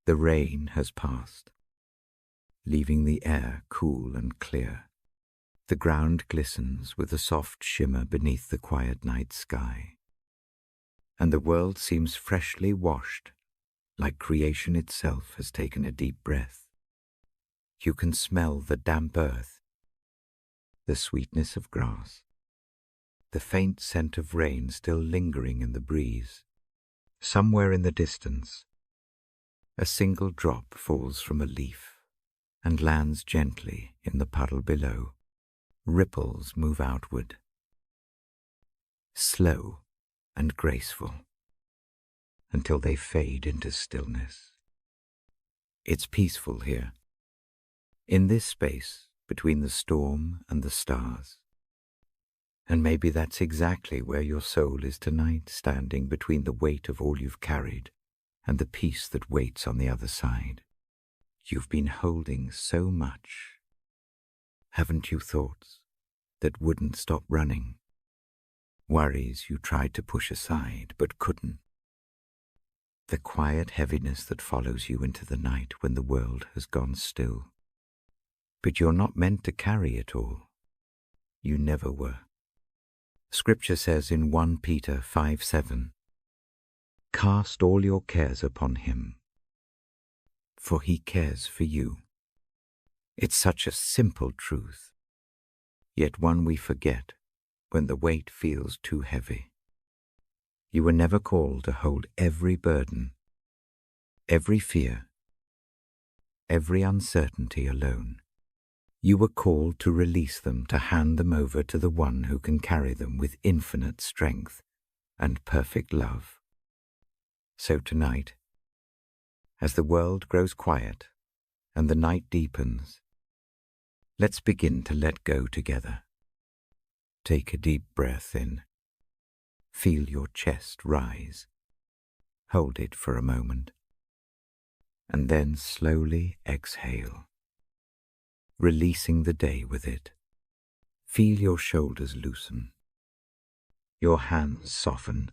The rain has passed, leaving the air cool and clear. The ground glistens with a soft shimmer beneath the quiet night sky, and the world seems freshly washed, like creation itself has taken a deep breath. You can smell the damp earth, the sweetness of grass, the faint scent of rain still lingering in the breeze. Somewhere in the distance, a single drop falls from a leaf and lands gently in the puddle below. Ripples move outward, slow and graceful, until they fade into stillness. It's peaceful here, in this space between the storm and the stars. And maybe that's exactly where your soul is tonight, standing between the weight of all you've carried and the peace that waits on the other side. You've been holding so much. Haven't you thoughts that wouldn't stop running? Worries you tried to push aside but couldn't. The quiet heaviness that follows you into the night when the world has gone still. But you're not meant to carry it all. You never were. Scripture says in 1 Peter 5:7, "Cast all your cares upon him, for he cares for you." It's such a simple truth, yet one we forget when the weight feels too heavy. You were never called to hold every burden, every fear, every uncertainty alone. You were called to release them, to hand them over to the one who can carry them with infinite strength and perfect love. So tonight, as the world grows quiet and the night deepens, let's begin to let go together. Take a deep breath in. Feel your chest rise. Hold it for a moment, and then slowly exhale, releasing the day with it. Feel your shoulders loosen, your hands soften,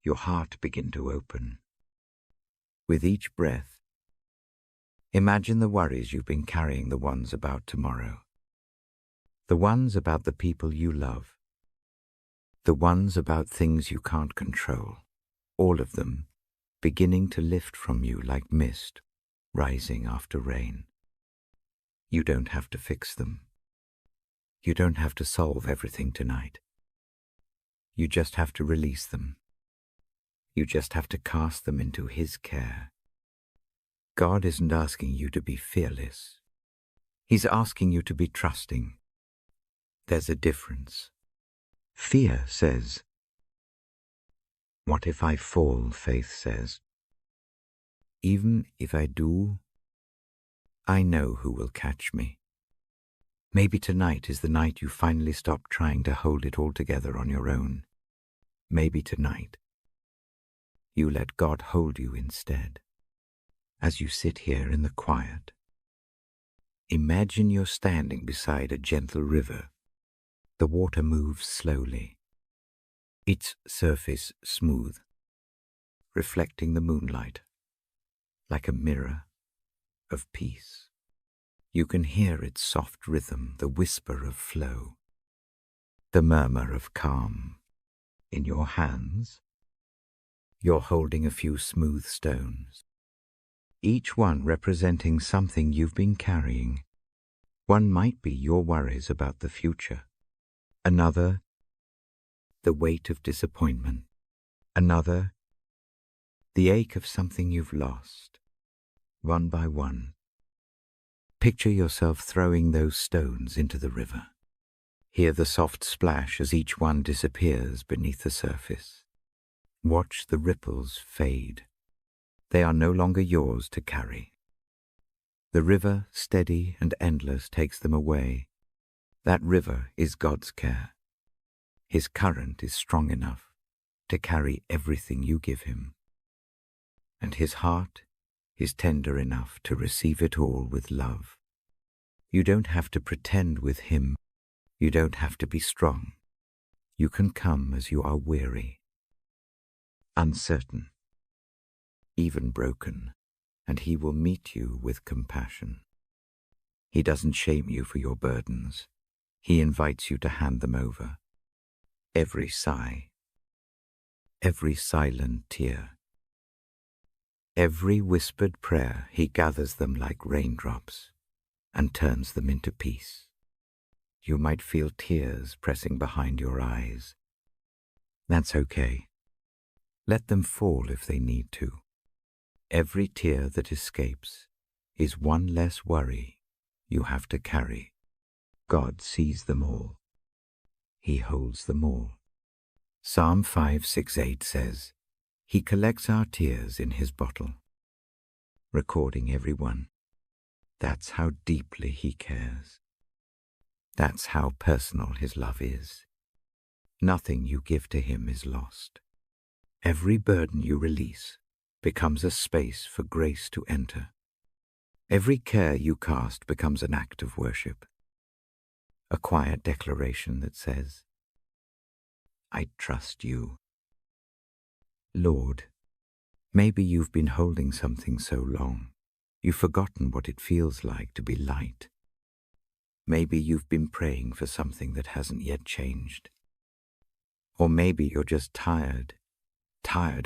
your heart begin to open. With each breath, imagine the worries you've been carrying, the ones about tomorrow, the ones about the people you love, the ones about things you can't control, all of them beginning to lift from you like mist rising after rain. You don't have to fix them. You don't have to solve everything tonight. You just have to release them. You just have to cast them into His care. God isn't asking you to be fearless. He's asking you to be trusting. There's a difference. Fear says, "What if I fall?" Faith says, "Even if I do, I know who will catch me." Maybe tonight is the night you finally stop trying to hold it all together on your own. Maybe tonight you let God hold you instead. As you sit here in the quiet, imagine you're standing beside a gentle river. The water moves slowly, its surface smooth, reflecting the moonlight like a mirror of peace. You can hear its soft rhythm, the whisper of flow, the murmur of calm. In your hands, you're holding a few smooth stones, each one representing something you've been carrying. One might be your worries about the future, another, the weight of disappointment, another, the ache of something you've lost. One by one, picture yourself throwing those stones into the river. Hear the soft splash as each one disappears beneath the surface. Watch the ripples fade. They are no longer yours to carry. The river, steady and endless, takes them away. That river is God's care. His current is strong enough to carry everything you give Him. And His heart is tender enough to receive it all with love. You don't have to pretend with Him. You don't have to be strong. You can come as you are weary, uncertain, even broken, and he will meet you with compassion. He doesn't shame you for your burdens. He invites you to hand them over. Every sigh, every silent tear, every whispered prayer, he gathers them like raindrops and turns them into peace. You might feel tears pressing behind your eyes. That's okay. Let them fall if they need to. Every tear that escapes is one less worry you have to carry. God sees them all. He holds them all. Psalm 568 says, He collects our tears in His bottle, recording every one. That's how deeply He cares. That's how personal His love is. Nothing you give to Him is lost. Every burden you release becomes a space for grace to enter. Every care you cast becomes an act of worship, a quiet declaration that says, I trust you. Lord, maybe you've been holding something so long, you've forgotten what it feels like to be light. Maybe you've been praying for something that hasn't yet changed. Or maybe you're just tired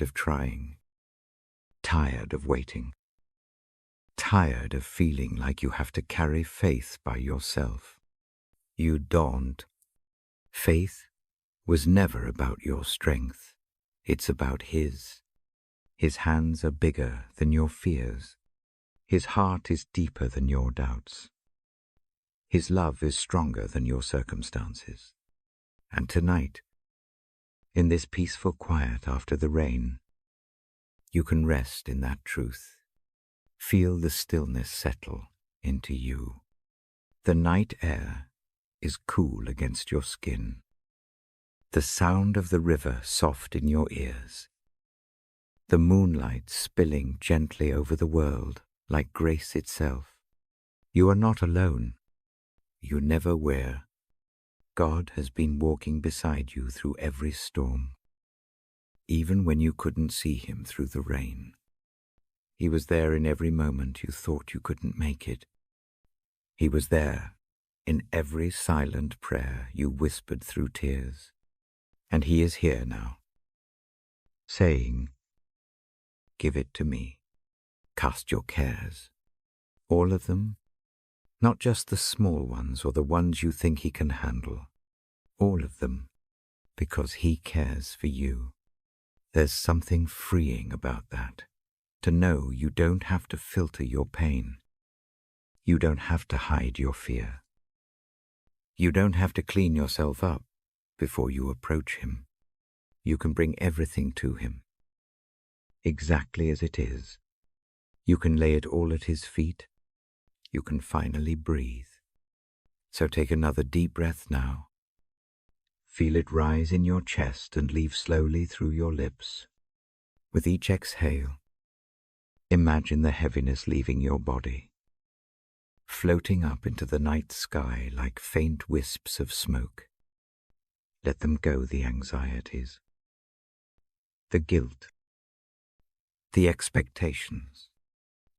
of trying, tired of waiting, tired of feeling like you have to carry faith by yourself. You don't. Faith was never about your strength. It's about His. His hands are bigger than your fears. His heart is deeper than your doubts. His love is stronger than your circumstances. And tonight, in this peaceful quiet after the rain, you can rest in that truth. Feel the stillness settle into you. The night air is cool against your skin. The sound of the river soft in your ears. The moonlight spilling gently over the world like grace itself. You are not alone. You never were. God has been walking beside you through every storm, even when you couldn't see Him through the rain. He was there in every moment you thought you couldn't make it. He was there in every silent prayer you whispered through tears. And He is here now, saying, give it to me. Cast your cares, all of them, not just the small ones or the ones you think He can handle, all of them, because He cares for you. There's something freeing about that, to know you don't have to filter your pain. You don't have to hide your fear. You don't have to clean yourself up before you approach Him. You can bring everything to Him, exactly as it is. You can lay it all at His feet. You can finally breathe. So take another deep breath now. Feel it rise in your chest and leave slowly through your lips. With each exhale, imagine the heaviness leaving your body, floating up into the night sky like faint wisps of smoke. Let them go, the anxieties, the guilt, the expectations.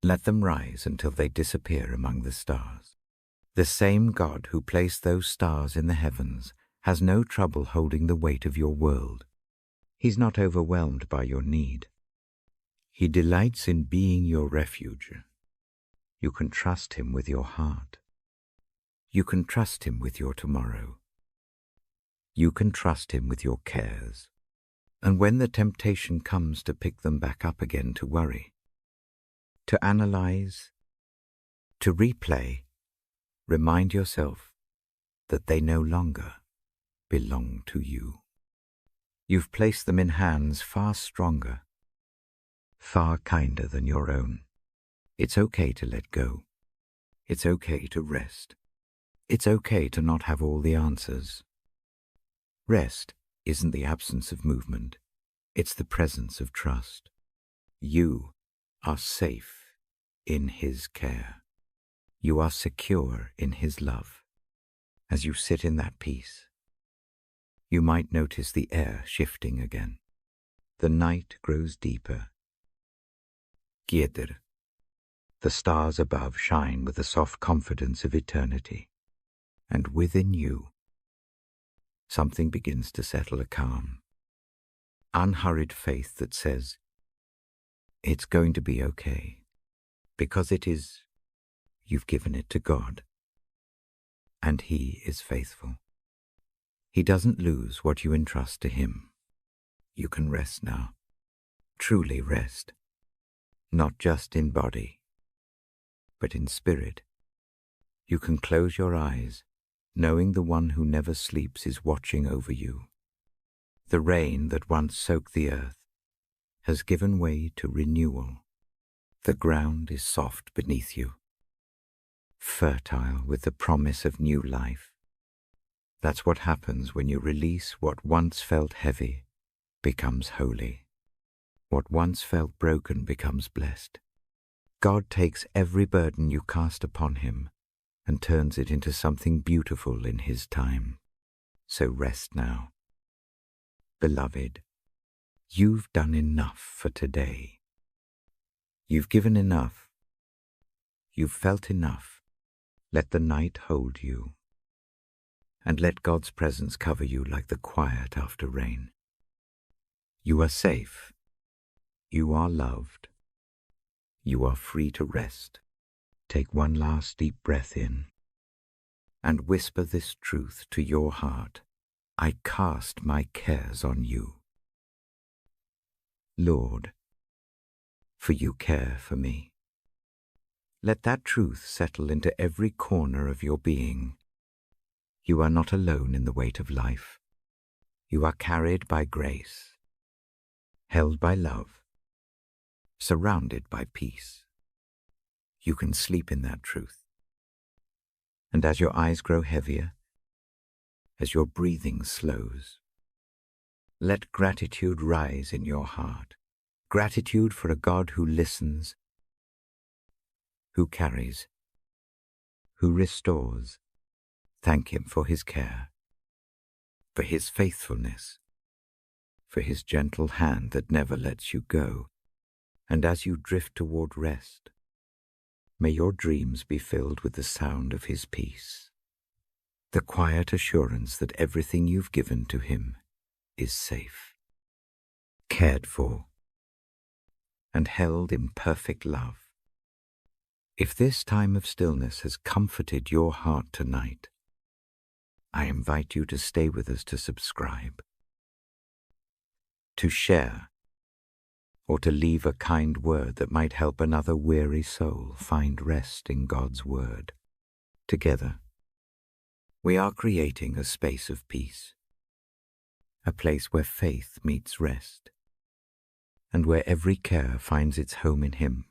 Let them rise until they disappear among the stars. The same God who placed those stars in the heavens has no trouble holding the weight of your world. He's not overwhelmed by your need. He delights in being your refuge. You can trust Him with your heart. You can trust Him with your tomorrow. You can trust Him with your cares. And when the temptation comes to pick them back up again, to worry, to analyze, to replay, remind yourself that they no longer belong to you. You've placed them in hands far stronger, far kinder than your own. It's okay to let go. It's okay to rest. It's okay to not have all the answers. Rest isn't the absence of movement. It's the presence of trust. You are safe in His care. You are secure in His love. As you sit in that peace, you might notice the air shifting again. The night grows deeper. Giedir. The stars above shine with the soft confidence of eternity, and within you, something begins to settle, a calm, unhurried faith that says, it's going to be okay, because it is. You've given it to God, and He is faithful. He doesn't lose what you entrust to Him. You can rest now, truly rest, not just in body, but in spirit. You can close your eyes, knowing the one who never sleeps is watching over you. The rain that once soaked the earth has given way to renewal. The ground is soft beneath you, fertile with the promise of new life. That's what happens when you release what once felt heavy becomes holy. What once felt broken becomes blessed. God takes every burden you cast upon Him and turns it into something beautiful in His time. So rest now. Beloved, you've done enough for today. You've given enough. You've felt enough. Let the night hold you, and let God's presence cover you like the quiet after rain. You are safe. You are loved. You are free to rest. Take one last deep breath in, and whisper this truth to your heart. I cast my cares on you, Lord, for you care for me. Let that truth settle into every corner of your being. You are not alone in the weight of life. You are carried by grace, held by love, surrounded by peace. You can sleep in that truth. And as your eyes grow heavier, as your breathing slows, let gratitude rise in your heart. Gratitude for a God who listens, who carries, who restores. Thank Him for His care, for His faithfulness, for His gentle hand that never lets you go. And as you drift toward rest, may your dreams be filled with the sound of His peace, the quiet assurance that everything you've given to Him is safe, cared for, and held in perfect love. If this time of stillness has comforted your heart tonight, I invite you to stay with us, to subscribe, to share, or to leave a kind word that might help another weary soul find rest in God's Word. Together, we are creating a space of peace, a place where faith meets rest, and where every care finds its home in Him.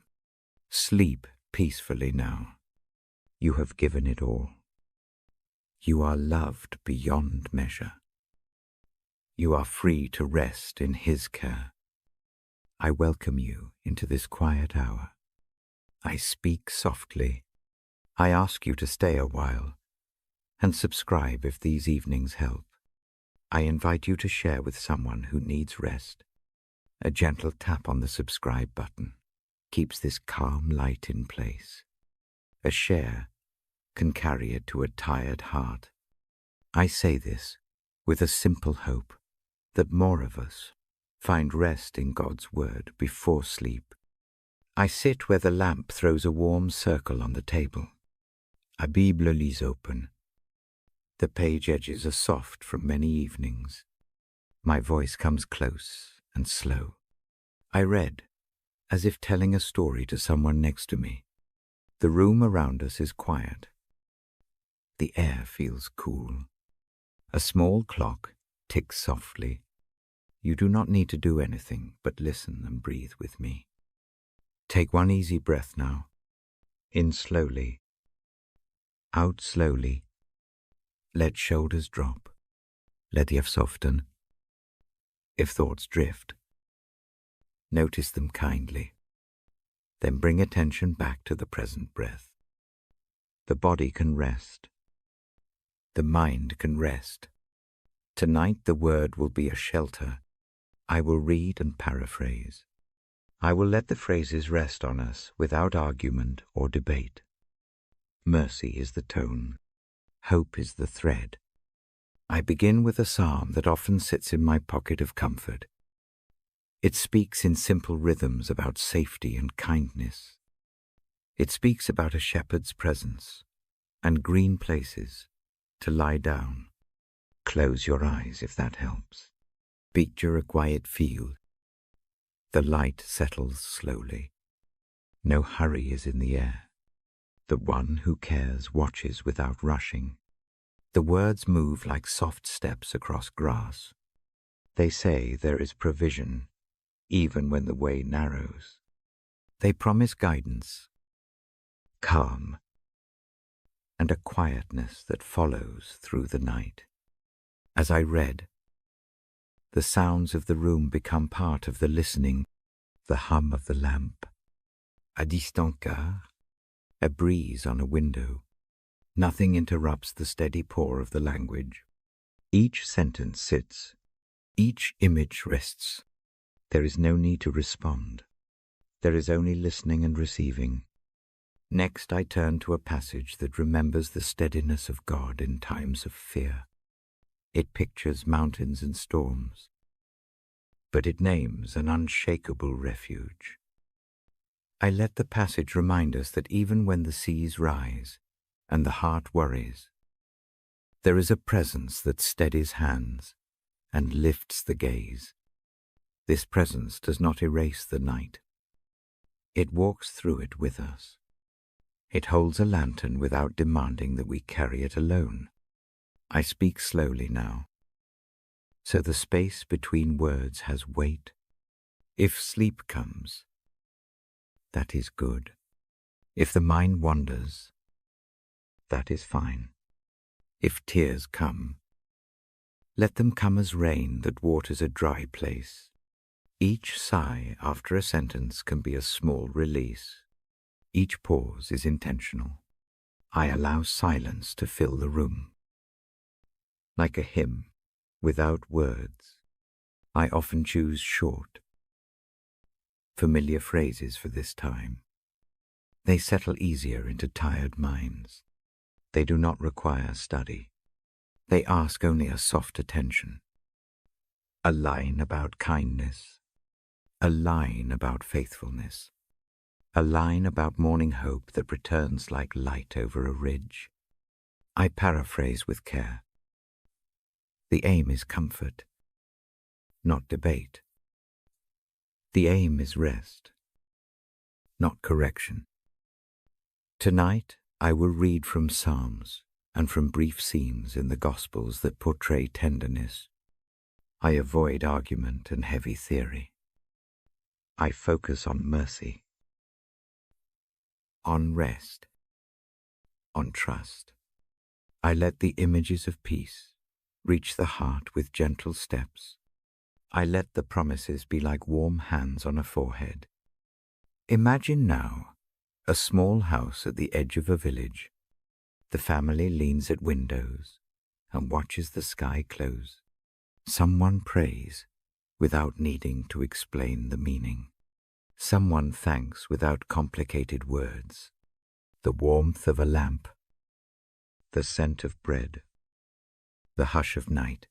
Sleep peacefully now. You have given it all. You are loved beyond measure. You are free to rest in His care. I welcome you into this quiet hour. I speak softly. I ask you to stay a while and subscribe if these evenings help. I invite you to share with someone who needs rest. A gentle tap on the subscribe button keeps this calm light in place. A share can carry it to a tired heart. I say this with a simple hope that more of us find rest in God's Word before sleep. I sit where the lamp throws a warm circle on the table. A Bible lies open. The page edges are soft from many evenings. My voice comes close and slow. I read, as if telling a story to someone next to me. The room around us is quiet. The air feels cool. A small clock ticks softly. You do not need to do anything but listen and breathe with me. Take one easy breath now. In slowly. Out slowly. Let shoulders drop. Let the soften. If thoughts drift, notice them kindly. Then bring attention back to the present breath. The body can rest. The mind can rest. Tonight the Word will be a shelter. I will read and paraphrase. I will let the phrases rest on us without argument or debate. Mercy is the tone. Hope is the thread. I begin with a psalm that often sits in my pocket of comfort. It speaks in simple rhythms about safety and kindness. It speaks about a shepherd's presence and green places to lie down. Close your eyes if that helps. Picture a quiet field. The light settles slowly. No hurry is in the air. The one who cares watches without rushing. The words move like soft steps across grass. They say there is provision, even when the way narrows. They promise guidance, calm, and a quietness that follows through the night. As I read, the sounds of the room become part of the listening, the hum of the lamp, a distant car, a breeze on a window. Nothing interrupts the steady pour of the language. Each sentence sits, each image rests. There is no need to respond. There is only listening and receiving. Next I turn to a passage that remembers the steadiness of God in times of fear. It pictures mountains and storms, but it names an unshakable refuge. I let the passage remind us that even when the seas rise and the heart worries, there is a presence that steadies hands and lifts the gaze. This presence does not erase the night. It walks through it with us. It holds a lantern without demanding that we carry it alone. I speak slowly now, so the space between words has weight. If sleep comes, that is good. If the mind wanders, that is fine. If tears come, let them come as rain that waters a dry place. Each sigh after a sentence can be a small release. Each pause is intentional. I allow silence to fill the room. Like a hymn, without words, I often choose short, familiar phrases for this time. They settle easier into tired minds. They do not require study. They ask only a soft attention. A line about kindness. A line about faithfulness. A line about morning hope that returns like light over a ridge. I paraphrase with care. The aim is comfort, not debate. The aim is rest, not correction. Tonight I will read from Psalms and from brief scenes in the Gospels that portray tenderness. I avoid argument and heavy theory. I focus on mercy, on rest, on trust. I let the images of peace reach the heart with gentle steps. I let the promises be like warm hands on a forehead. Imagine now a small house at the edge of a village. The family leans at windows and watches the sky close. Someone prays without needing to explain the meaning. Someone thanks without complicated words. The warmth of a lamp, the scent of bread, the hush of night.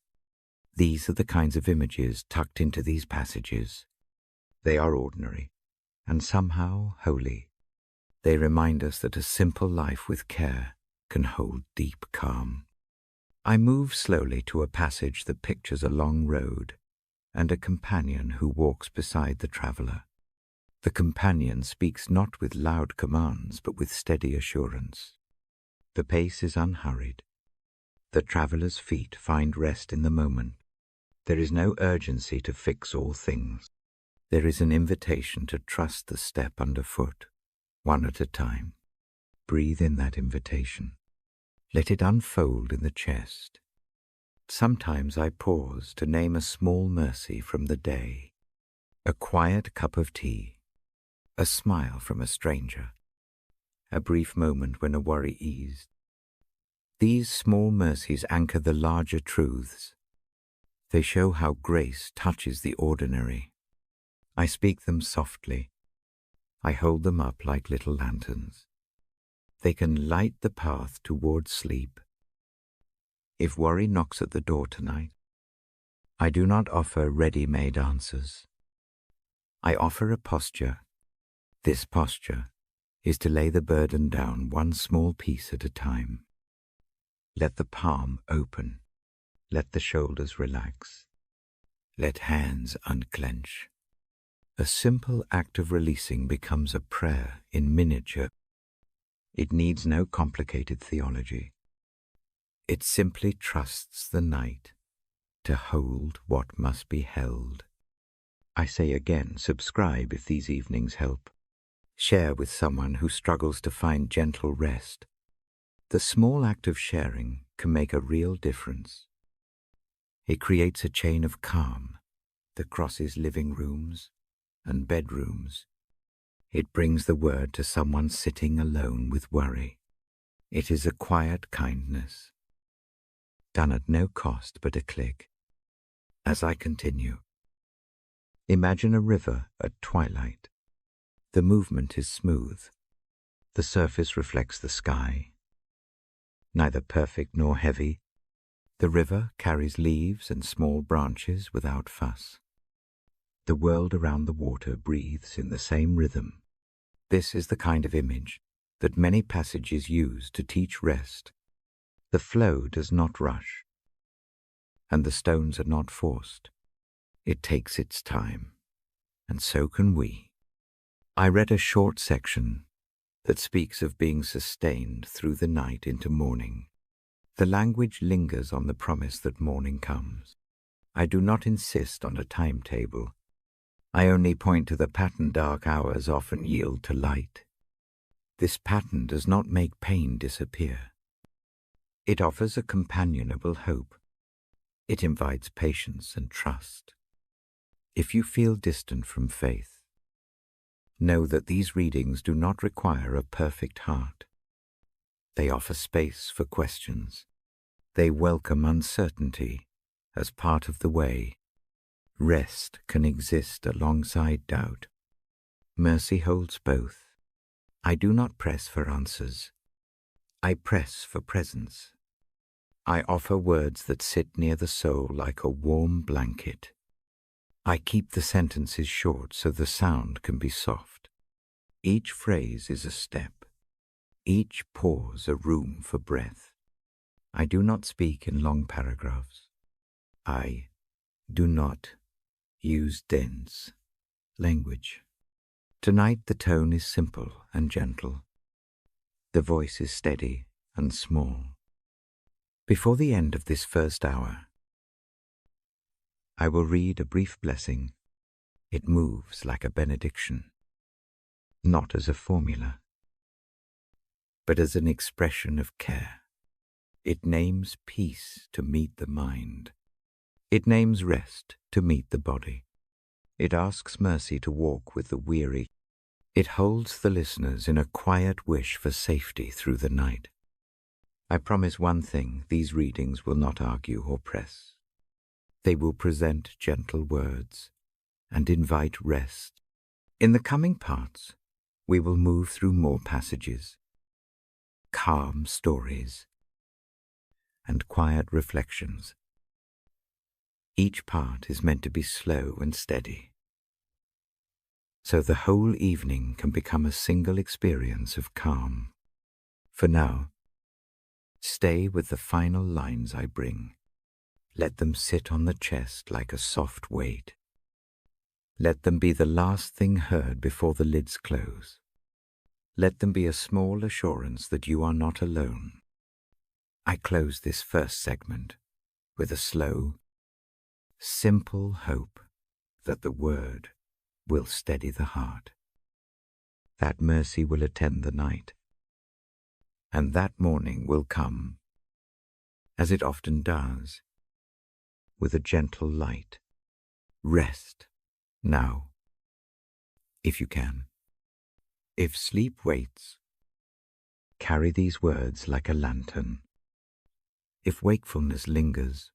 These are the kinds of images tucked into these passages. They are ordinary and somehow holy. They remind us that a simple life with care can hold deep calm. I move slowly to a passage that pictures a long road and a companion who walks beside the traveler. The companion speaks not with loud commands but with steady assurance. The pace is unhurried. The traveler's feet find rest in the moment. There is no urgency to fix all things. There is an invitation to trust the step underfoot, one at a time. Breathe in that invitation. Let it unfold in the chest. Sometimes I pause to name a small mercy from the day. A quiet cup of tea. A smile from a stranger. A brief moment when a worry eased. These small mercies anchor the larger truths. They show how grace touches the ordinary. I speak them softly. I hold them up like little lanterns. They can light the path toward sleep. If worry knocks at the door tonight, I do not offer ready-made answers. I offer a posture. This posture is to lay the burden down one small piece at a time. Let the palm open. Let the shoulders relax. Let hands unclench. A simple act of releasing becomes a prayer in miniature. It needs no complicated theology. It simply trusts the night to hold what must be held. I say again, subscribe if these evenings help. Share with someone who struggles to find gentle rest. The small act of sharing can make a real difference. It creates a chain of calm that crosses living rooms and bedrooms. It brings the word to someone sitting alone with worry. It is a quiet kindness, done at no cost but a click. As I continue, imagine a river at twilight. The movement is smooth. The surface reflects the sky. Neither perfect nor heavy, the river carries leaves and small branches without fuss. The world around the water breathes in the same rhythm. This is the kind of image that many passages use to teach rest. The flow does not rush, and the stones are not forced. It takes its time, and so can we. I read a short section that speaks of being sustained through the night into morning. The language lingers on the promise that morning comes. I do not insist on a timetable. I only point to the pattern dark hours often yield to light. This pattern does not make pain disappear. It offers a companionable hope. It invites patience and trust. If you feel distant from faith, know that these readings do not require a perfect heart. They offer space for questions. They welcome uncertainty as part of the way. Rest can exist alongside doubt. Mercy holds both. I do not press for answers. I press for presence. I offer words that sit near the soul like a warm blanket. I keep the sentences short so the sound can be soft. Each phrase is a step. Each pause a room for breath. I do not speak in long paragraphs. I do not use dense language. Tonight the tone is simple and gentle. The voice is steady and small. Before the end of this first hour, I will read a brief blessing. It moves like a benediction, not as a formula, but as an expression of care. It names peace to meet the mind. It names rest to meet the body. It asks mercy to walk with the weary. It holds the listeners in a quiet wish for safety through the night. I promise one thing, these readings will not argue or press. They will present gentle words and invite rest. In the coming parts, we will move through more passages, calm stories, and quiet reflections. Each part is meant to be slow and steady, so the whole evening can become a single experience of calm. For now, stay with the final lines I bring. Let them sit on the chest like a soft weight. Let them be the last thing heard before the lids close. Let them be a small assurance that you are not alone. I close this first segment with a slow, simple hope that the word will steady the heart, that mercy will attend the night, and that morning will come, as it often does, with a gentle light. Rest now, if you can. If sleep waits, carry these words like a lantern. If wakefulness lingers,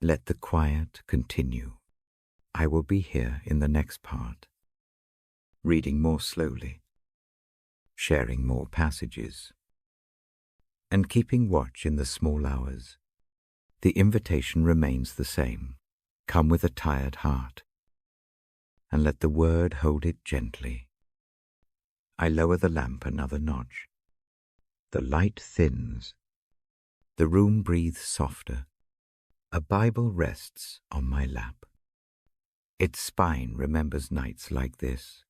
let the quiet continue. I will be here in the next part, reading more slowly, sharing more passages, and keeping watch in the small hours. The invitation remains the same. Come with a tired heart, and let the word hold it gently. I lower the lamp another notch. The light thins. The room breathes softer. A Bible rests on my lap. Its spine remembers nights like this.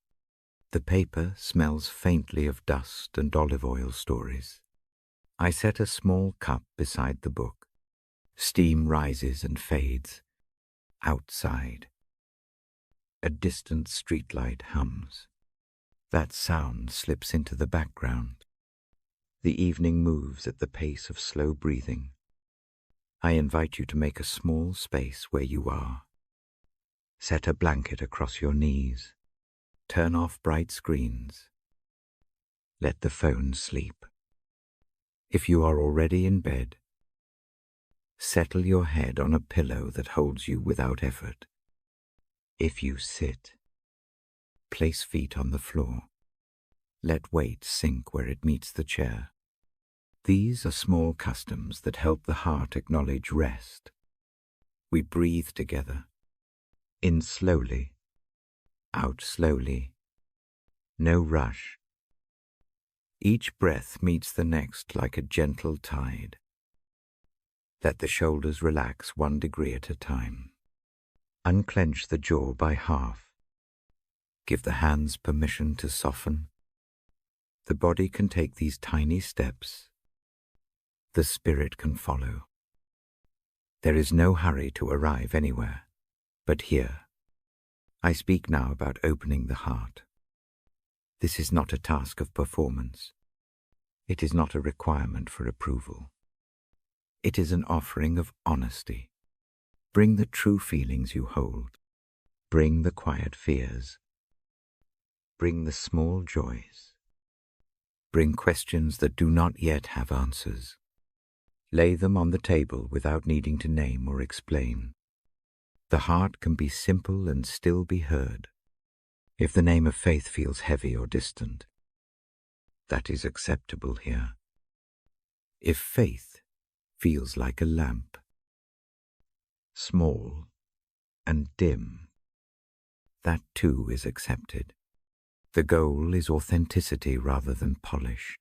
The paper smells faintly of dust and olive oil stories. I set a small cup beside the book. Steam rises and fades. Outside, a distant streetlight hums. That sound slips into the background. The evening moves at the pace of slow breathing. I invite you to make a small space where you are. Set a blanket across your knees. Turn off bright screens. Let the phone sleep. If you are already in bed, settle your head on a pillow that holds you without effort. If you sit, place feet on the floor. Let weight sink where it meets the chair. These are small customs that help the heart acknowledge rest. We breathe together. In slowly, out slowly. No rush. Each breath meets the next like a gentle tide. Let the shoulders relax 1 degree at a time. Unclench the jaw by half. Give the hands permission to soften. The body can take these tiny steps. The spirit can follow. There is no hurry to arrive anywhere, but here. I speak now about opening the heart. This is not a task of performance. It is not a requirement for approval. It is an offering of honesty. Bring the true feelings you hold. Bring the quiet fears. Bring the small joys. Bring questions that do not yet have answers. Lay them on the table without needing to name or explain. The heart can be simple and still be heard. If the name of faith feels heavy or distant, that is acceptable here. If faith feels like a lamp, small and dim, that too is accepted. The goal is authenticity rather than polish.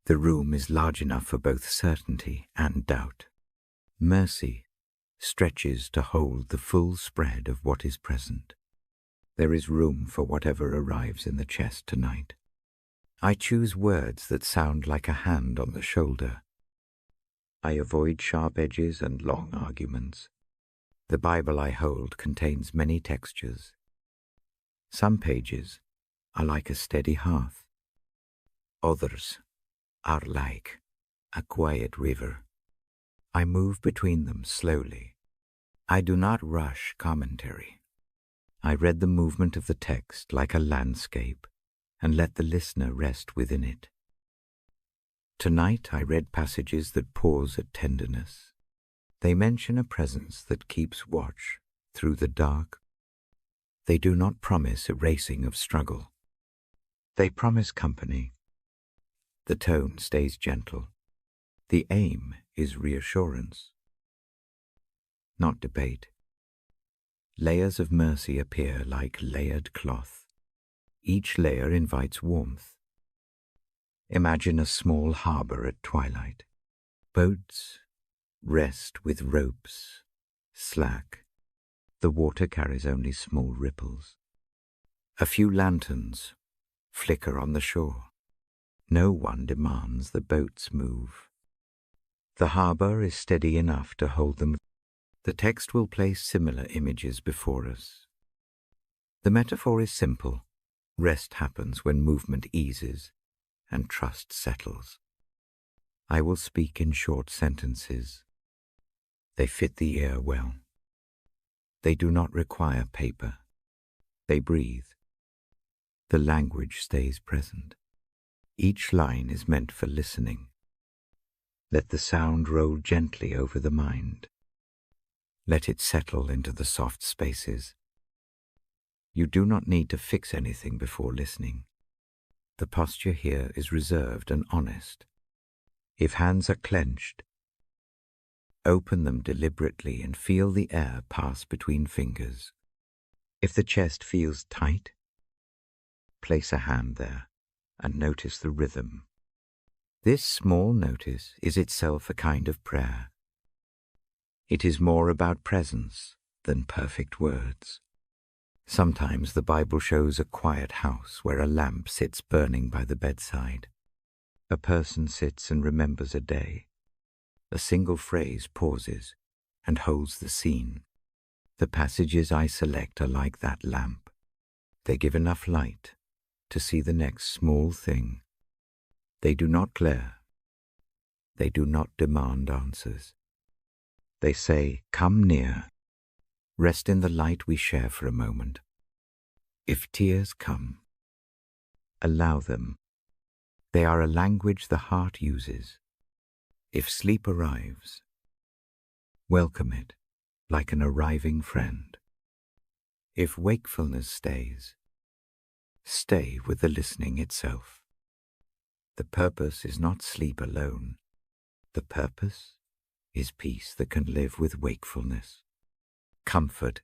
The room is large enough for both certainty and doubt. Mercy stretches to hold the full spread of what is present. There is room for whatever arrives in the chest tonight. I choose words that sound like a hand on the shoulder. I avoid sharp edges and long arguments. The Bible I hold contains many textures. Some pages are like a steady hearth. Others are like a quiet river. I move between them slowly. I do not rush commentary. I read the movement of the text like a landscape and let the listener rest within it. Tonight I read passages that pause at tenderness. They mention a presence that keeps watch through the dark. They do not promise erasing of struggle. They promise company. The tone stays gentle. The aim is reassurance, not debate. Layers of mercy appear like layered cloth. Each layer invites warmth. Imagine a small harbor at twilight. Boats rest with ropes slack. The water carries only small ripples. A few lanterns flicker on the shore. No one demands the boats move. The harbor is steady enough to hold them. The text will place similar images before us. The metaphor is simple. Rest happens when movement eases and trust settles. I will speak in short sentences. They fit the ear well. They do not require paper. They breathe. The language stays present. Each line is meant for listening. Let the sound roll gently over the mind. Let it settle into the soft spaces. You do not need to fix anything before listening. The posture here is reserved and honest. If hands are clenched, open them deliberately and feel the air pass between fingers. If the chest feels tight, place a hand there and notice the rhythm. This small notice is itself a kind of prayer. It is more about presence than perfect words. Sometimes the Bible shows a quiet house where a lamp sits burning by the bedside. A person sits and remembers a day. A single phrase pauses and holds the scene. The passages I select are like that lamp. They give enough light to see the next small thing. They do not glare. They do not demand answers. They say, "Come near. Rest in the light we share for a moment. If tears come, allow them. They are a language the heart uses. If sleep arrives, welcome it like an arriving friend. If wakefulness stays, stay with the listening itself. The purpose is not sleep alone. The purpose is peace that can live with wakefulness. Comfort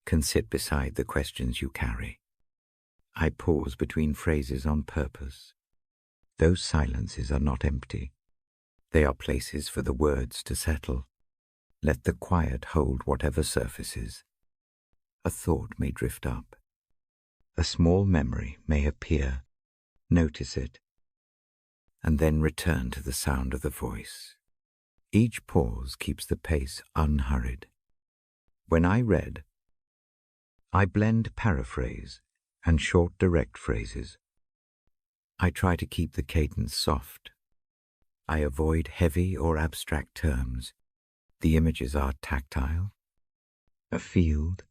can sit beside the questions you carry. I pause between phrases on purpose. Those silences are not empty. They are places for the words to settle. Let the quiet hold whatever surfaces. A thought may drift up. A small memory may appear. Notice it, and then return to the sound of the voice. Each pause keeps the pace unhurried. When I read, I blend paraphrase and short direct phrases. I try to keep the cadence soft. I avoid heavy or abstract terms. The images are tactile, a field,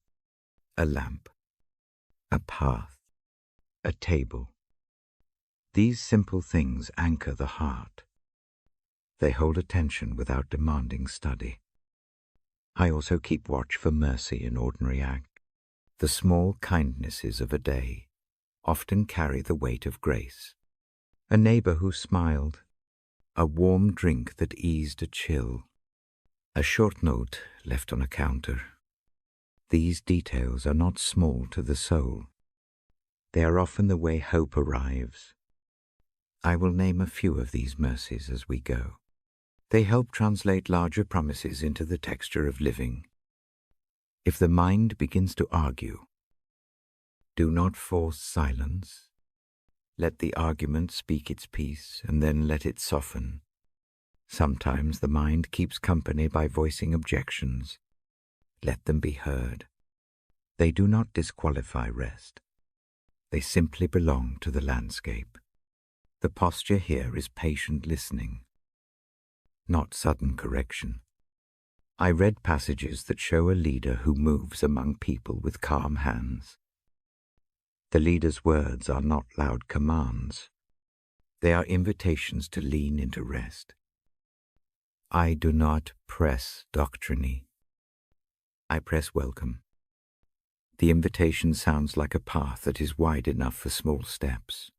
a lamp, a path, a table. These simple things anchor the heart. They hold attention without demanding study. I also keep watch for mercy in ordinary act. The small kindnesses of a day often carry the weight of grace. A neighbor who smiled, a warm drink that eased a chill, a short note left on a counter. These details are not small to the soul. They are often the way hope arrives. I will name a few of these mercies as we go. They help translate larger promises into the texture of living. If the mind begins to argue, do not force silence. Let the argument speak its piece, and then let it soften. Sometimes the mind keeps company by voicing objections. Let them be heard. They do not disqualify rest. They simply belong to the landscape. The posture here is patient listening, not sudden correction. I read passages that show a leader who moves among people with calm hands. The leader's words are not loud commands. They are invitations to lean into rest. I do not press doctrine. I press welcome. The invitation sounds like a path that is wide enough for small steps.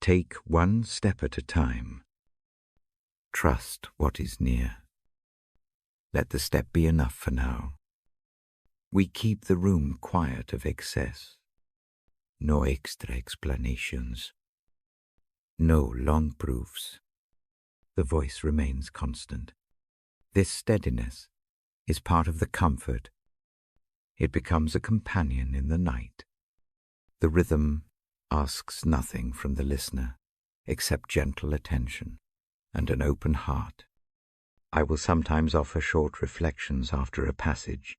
Take one step at a time. Trust what is near. Let the step be enough for now. We keep the room quiet of excess. No extra explanations. No long proofs. The voice remains constant. This steadiness is part of the comfort. It becomes a companion in the night. The rhythm asks nothing from the listener except gentle attention and an open heart. I will sometimes offer short reflections after a passage.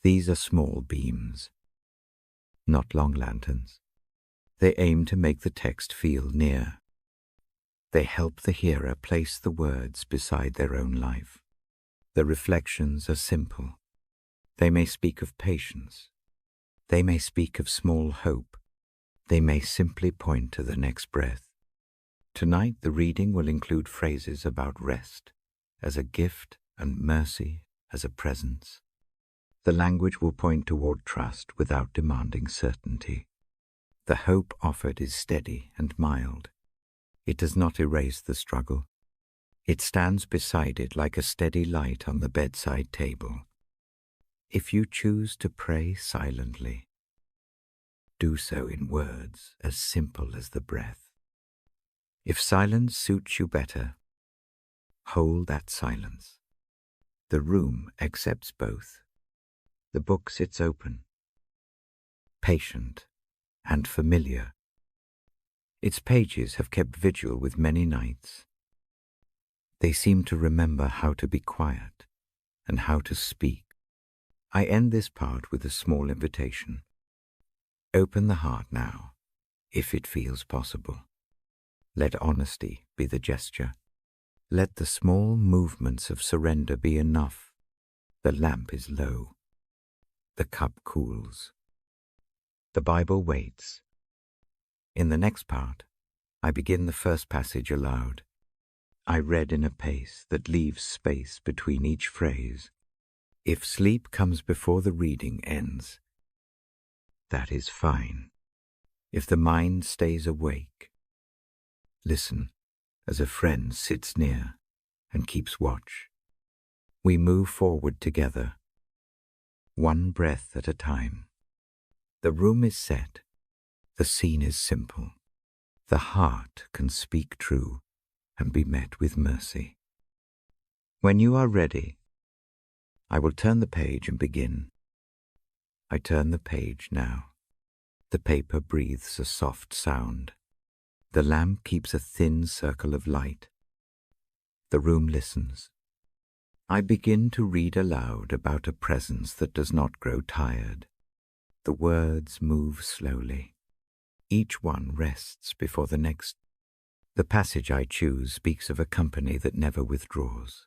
These are small beams, not long lanterns. They aim to make the text feel near. They help the hearer place the words beside their own life. The reflections are simple. They may speak of patience. They may speak of small hope. They may simply point to the next breath. Tonight the reading will include phrases about rest as a gift and mercy as a presence. The language will point toward trust without demanding certainty. The hope offered is steady and mild. It does not erase the struggle. It stands beside it like a steady light on the bedside table. If you choose to pray silently, do so in words as simple as the breath. If silence suits you better, hold that silence. The room accepts both. The book sits open, patient and familiar. Its pages have kept vigil with many nights. They seem to remember how to be quiet and how to speak. I end this part with a small invitation. Open the heart now, if it feels possible. Let honesty be the gesture. Let the small movements of surrender be enough. The lamp is low. The cup cools. The Bible waits. In the next part, I begin the first passage aloud. I read in a pace that leaves space between each phrase. If sleep comes before the reading ends, that is fine. If the mind stays awake, listen as a friend sits near and keeps watch. We move forward together, one breath at a time. The room is set. The scene is simple. The heart can speak true and be met with mercy. When you are ready, I will turn the page and begin. I turn the page now. The paper breathes a soft sound. The lamp keeps a thin circle of light. The room listens. I begin to read aloud about a presence that does not grow tired. The words move slowly. Each one rests before the next. The passage I choose speaks of a company that never withdraws.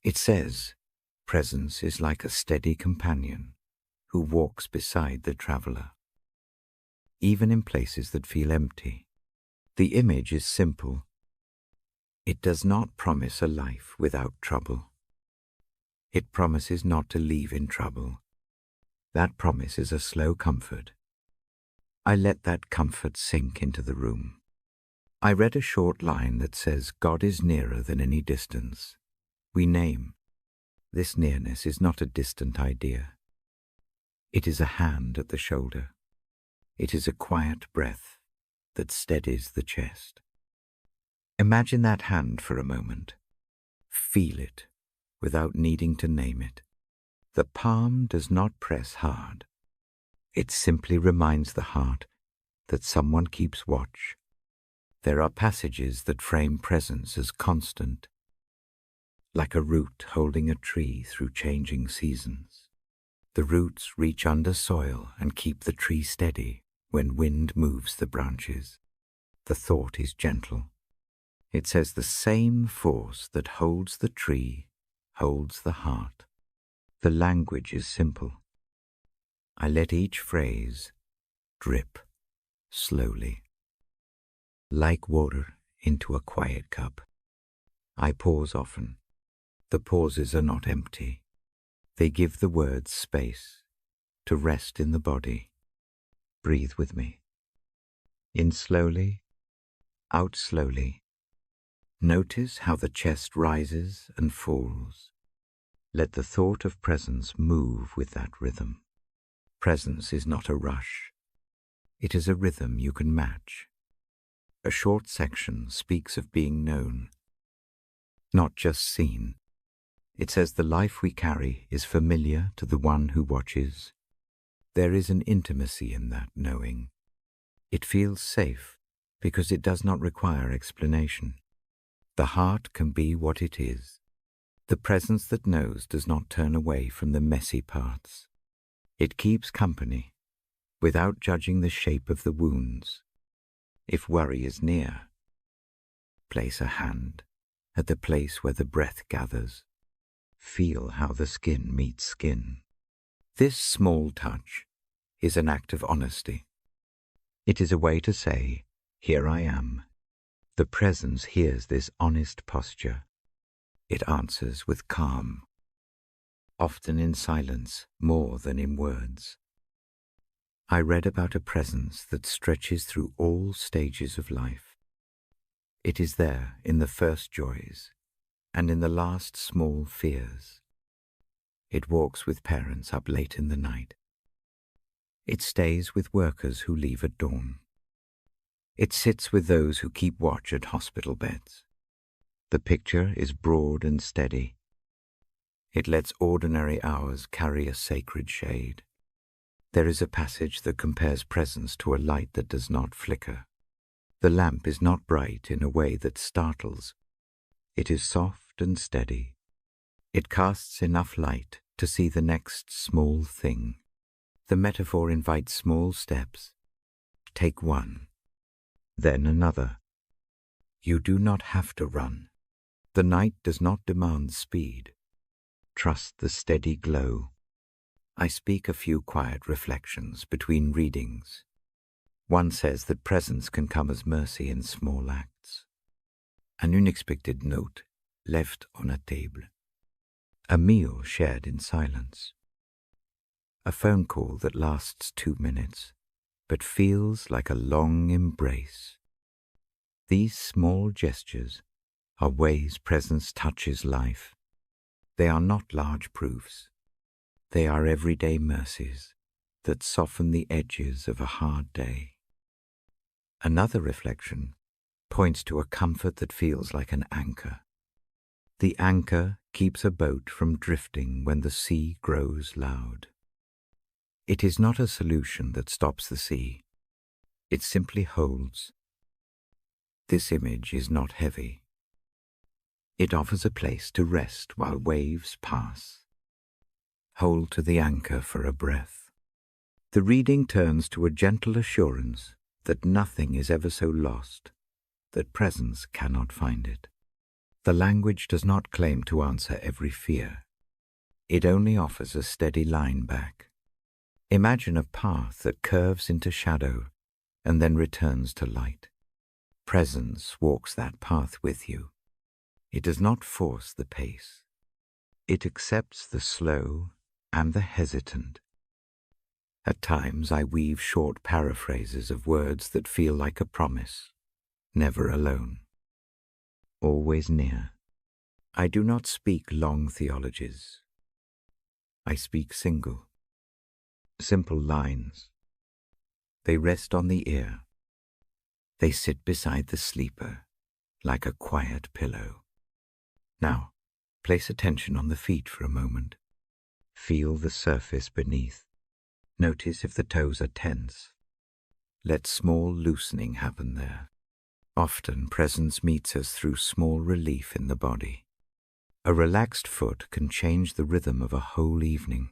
It says, presence is like a steady companion who walks beside the traveler. Even in places that feel empty, the image is simple. It does not promise a life without trouble. It promises not to leave in trouble. That promise is a slow comfort. I let that comfort sink into the room. I read a short line that says, God is nearer than any distance. We name. This nearness is not a distant idea. It is a hand at the shoulder. It is a quiet breath that steadies the chest. Imagine that hand for a moment. Feel it without needing to name it. The palm does not press hard. It simply reminds the heart that someone keeps watch. There are passages that frame presence as constant, like a root holding a tree through changing seasons. The roots reach under soil and keep the tree steady when wind moves the branches. The thought is gentle. It says the same force that holds the tree holds the heart. The language is simple. I let each phrase drip slowly, like water into a quiet cup. I pause often. The pauses are not empty. They give the words space to rest in the body. Breathe with me. In slowly, out slowly. Notice how the chest rises and falls. Let the thought of presence move with that rhythm. Presence is not a rush. It is a rhythm you can match. A short section speaks of being known, not just seen. It says the life we carry is familiar to the one who watches. There is an intimacy in that knowing. It feels safe because it does not require explanation. The heart can be what it is. The presence that knows does not turn away from the messy parts. It keeps company without judging the shape of the wounds. If worry is near, place a hand at the place where the breath gathers. Feel how the skin meets skin. This small touch is an act of honesty. It is a way to say, here I am. The presence hears this honest posture. It answers with calm. often in silence more than in words. I read about a presence that stretches through all stages of life. It is there in the first joys and in the last small fears. It walks with parents up late in the night. It stays with workers who leave at dawn. It sits with those who keep watch at hospital beds. The picture is broad and steady. It lets ordinary hours carry a sacred shade. There is a passage that compares presence to a light that does not flicker. The lamp is not bright in a way that startles. It is soft and steady. It casts enough light to see the next small thing. The metaphor invites small steps. Take one, then another. You do not have to run. The night does not demand speed. Trust the steady glow. I speak a few quiet reflections between readings. One says that presence can come as mercy in small acts. An unexpected note left on a table. A meal shared in silence. A phone call that lasts 2 minutes, but feels like a long embrace. These small gestures are ways presence touches life. They are not large proofs. They are everyday mercies that soften the edges of a hard day. Another reflection points to a comfort that feels like an anchor. The anchor keeps a boat from drifting when the sea grows loud. It is not a solution that stops the sea. It simply holds. This image is not heavy. It offers a place to rest while waves pass. Hold to the anchor for a breath. The reading turns to a gentle assurance that nothing is ever so lost, that presence cannot find it. The language does not claim to answer every fear. It only offers a steady line back. Imagine a path that curves into shadow and then returns to light. Presence walks that path with you. It does not force the pace. It accepts the slow and the hesitant. At times I weave short paraphrases of words that feel like a promise, never alone, always near. I do not speak long theologies. I speak simple lines. They rest on the ear. They sit beside the sleeper like a quiet pillow. Now, place attention on the feet for a moment. Feel the surface beneath. Notice if the toes are tense. Let small loosening happen there. Often presence meets us through small relief in the body. A relaxed foot can change the rhythm of a whole evening.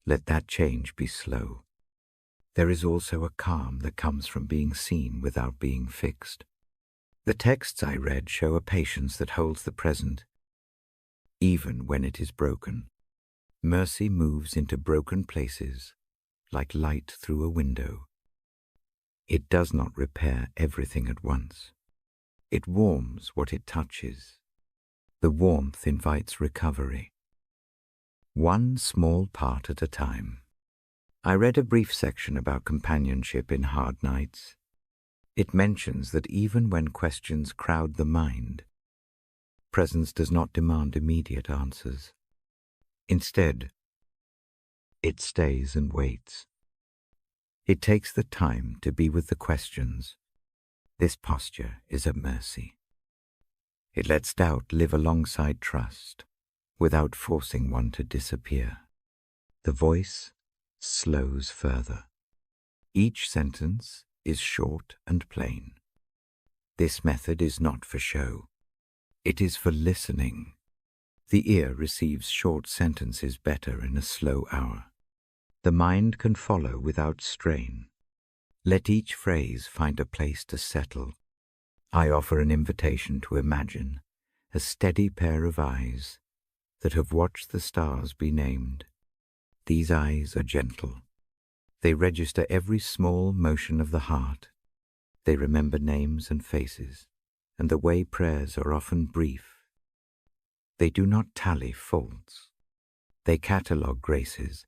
Let that change be slow. There is also a calm that comes from being seen without being fixed. The texts I read show a patience that holds the present, even when it is broken. Mercy moves into broken places like light through a window. It does not repair everything at once. It warms what it touches. The warmth invites recovery. One small part at a time. I read a brief section about companionship in hard nights. It mentions that even when questions crowd the mind, presence does not demand immediate answers. Instead, it stays and waits. It takes the time to be with the questions. This posture is a mercy. It lets doubt live alongside trust, without forcing one to disappear. The voice slows further. Each sentence is short and plain. This method is not for show. It is for listening. The ear receives short sentences better in a slow hour. The mind can follow without strain. Let each phrase find a place to settle. I offer an invitation to imagine a steady pair of eyes that have watched the stars be named. These eyes are gentle. They register every small motion of the heart. They remember names and faces, and the way prayers are often brief. They do not tally faults. They catalogue graces.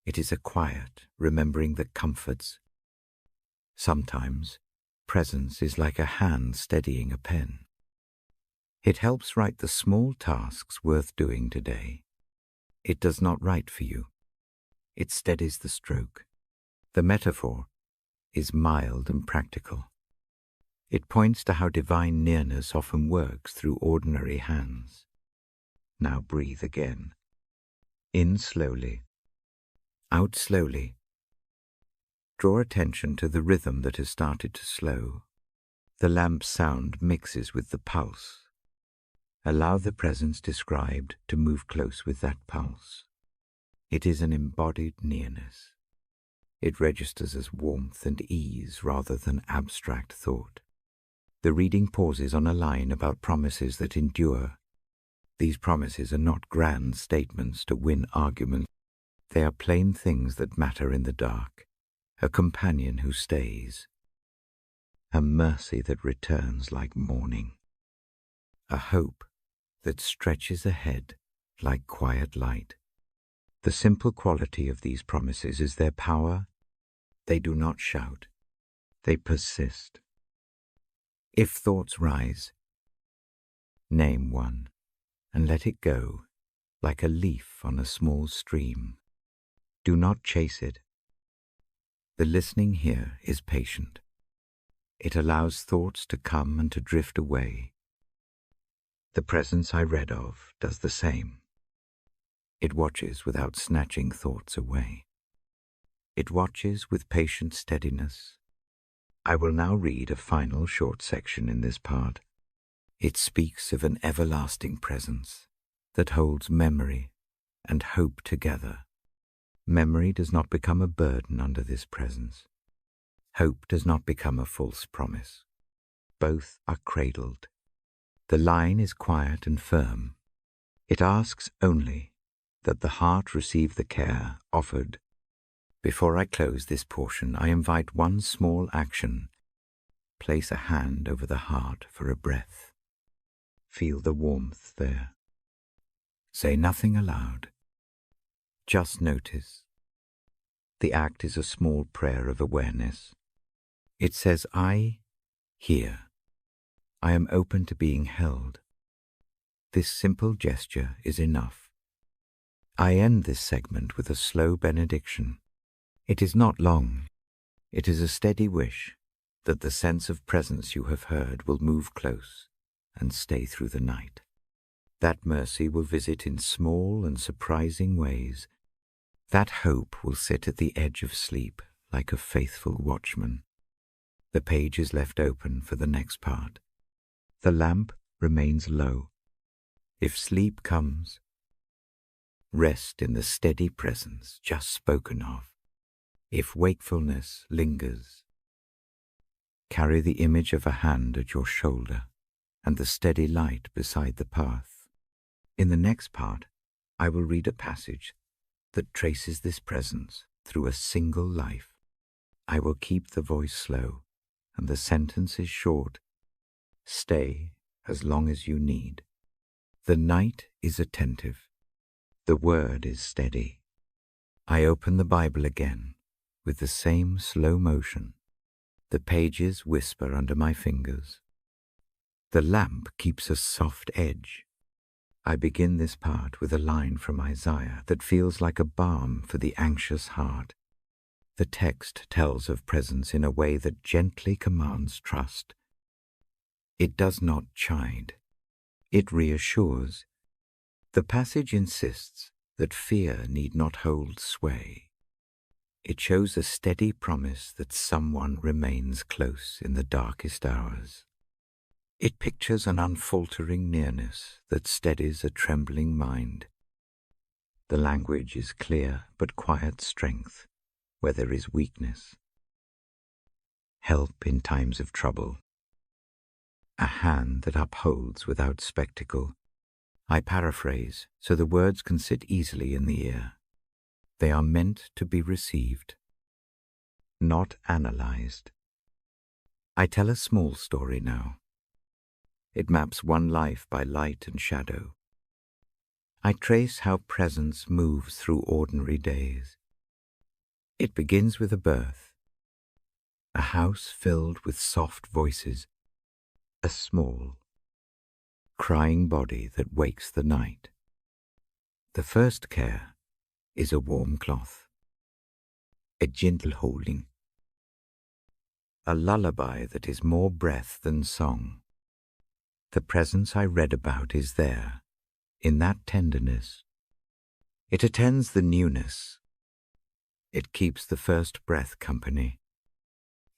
It is a quiet, remembering the comforts. Sometimes, presence is like a hand steadying a pen. It helps write the small tasks worth doing today. It does not write for you. It steadies the stroke. The metaphor is mild and practical. It points to how divine nearness often works through ordinary hands. Now breathe again. In slowly. Out slowly. Draw attention to the rhythm that has started to slow. The lamp's sound mixes with the pulse. Allow the presence described to move close with that pulse. It is an embodied nearness. It registers as warmth and ease rather than abstract thought. The reading pauses on a line about promises that endure. These promises are not grand statements to win arguments. They are plain things that matter in the dark. A companion who stays. A mercy that returns like morning. A hope that stretches ahead like quiet light. The simple quality of these promises is their power. They do not shout. They persist. If thoughts rise, name one and let it go like a leaf on a small stream. Do not chase it. The listening here is patient. It allows thoughts to come and to drift away. The presence I read of does the same. It watches without snatching thoughts away. It watches with patient steadiness. I will now read a final short section in this part. It speaks of an everlasting presence that holds memory and hope together. Memory does not become a burden under this presence. Hope does not become a false promise. Both are cradled. The line is quiet and firm. It asks only that the heart receive the care offered. Before I close this portion, I invite one small action. Place a hand over the heart for a breath. Feel the warmth there. Say nothing aloud. Just notice. The act is a small prayer of awareness. It says, I hear. I am open to being held. This simple gesture is enough. I end this segment with a slow benediction. It is not long. It is a steady wish that the sense of presence you have heard will move close and stay through the night. That mercy will visit in small and surprising ways. That hope will sit at the edge of sleep like a faithful watchman. The page is left open for the next part. The lamp remains low. If sleep comes, rest in the steady presence just spoken of. If wakefulness lingers, carry the image of a hand at your shoulder and the steady light beside the path. In the next part, I will read a passage that traces this presence through a single life. I will keep the voice slow and the sentence is short. Stay as long as you need. The night is attentive. The word is steady. I open the Bible again with the same slow motion. The pages whisper under my fingers. The lamp keeps a soft edge. I begin this part with a line from Isaiah that feels like a balm for the anxious heart. The text tells of presence in a way that gently commands trust. It does not chide. It reassures. The passage insists that fear need not hold sway. It shows a steady promise that someone remains close in the darkest hours. It pictures an unfaltering nearness that steadies a trembling mind. The language is clear but quiet strength where there is weakness. Help in times of trouble. A hand that upholds without spectacle. I paraphrase so the words can sit easily in the ear. They are meant to be received, not analyzed. I tell a small story now. It maps one life by light and shadow. I trace how presence moves through ordinary days. It begins with a birth, a house filled with soft voices, a small, crying body that wakes the night. The first care is a warm cloth, a gentle holding, a lullaby that is more breath than song. The presence I read about is there, in that tenderness. It attends the newness. It keeps the first breath company.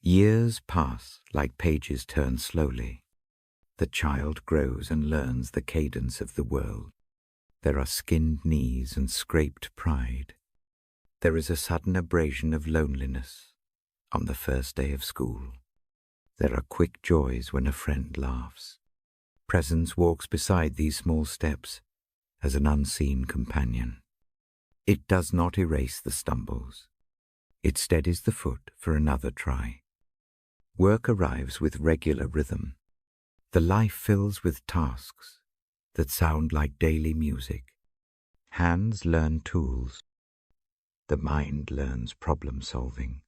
Years pass like pages turn slowly. The child grows and learns the cadence of the world. There are skinned knees and scraped pride. There is a sudden abrasion of loneliness on the first day of school. There are quick joys when a friend laughs. Presence walks beside these small steps as an unseen companion. It does not erase the stumbles. It steadies the foot for another try. Work arrives with regular rhythm. The life fills with tasks that sound like daily music. Hands learn tools. The mind learns problem solving.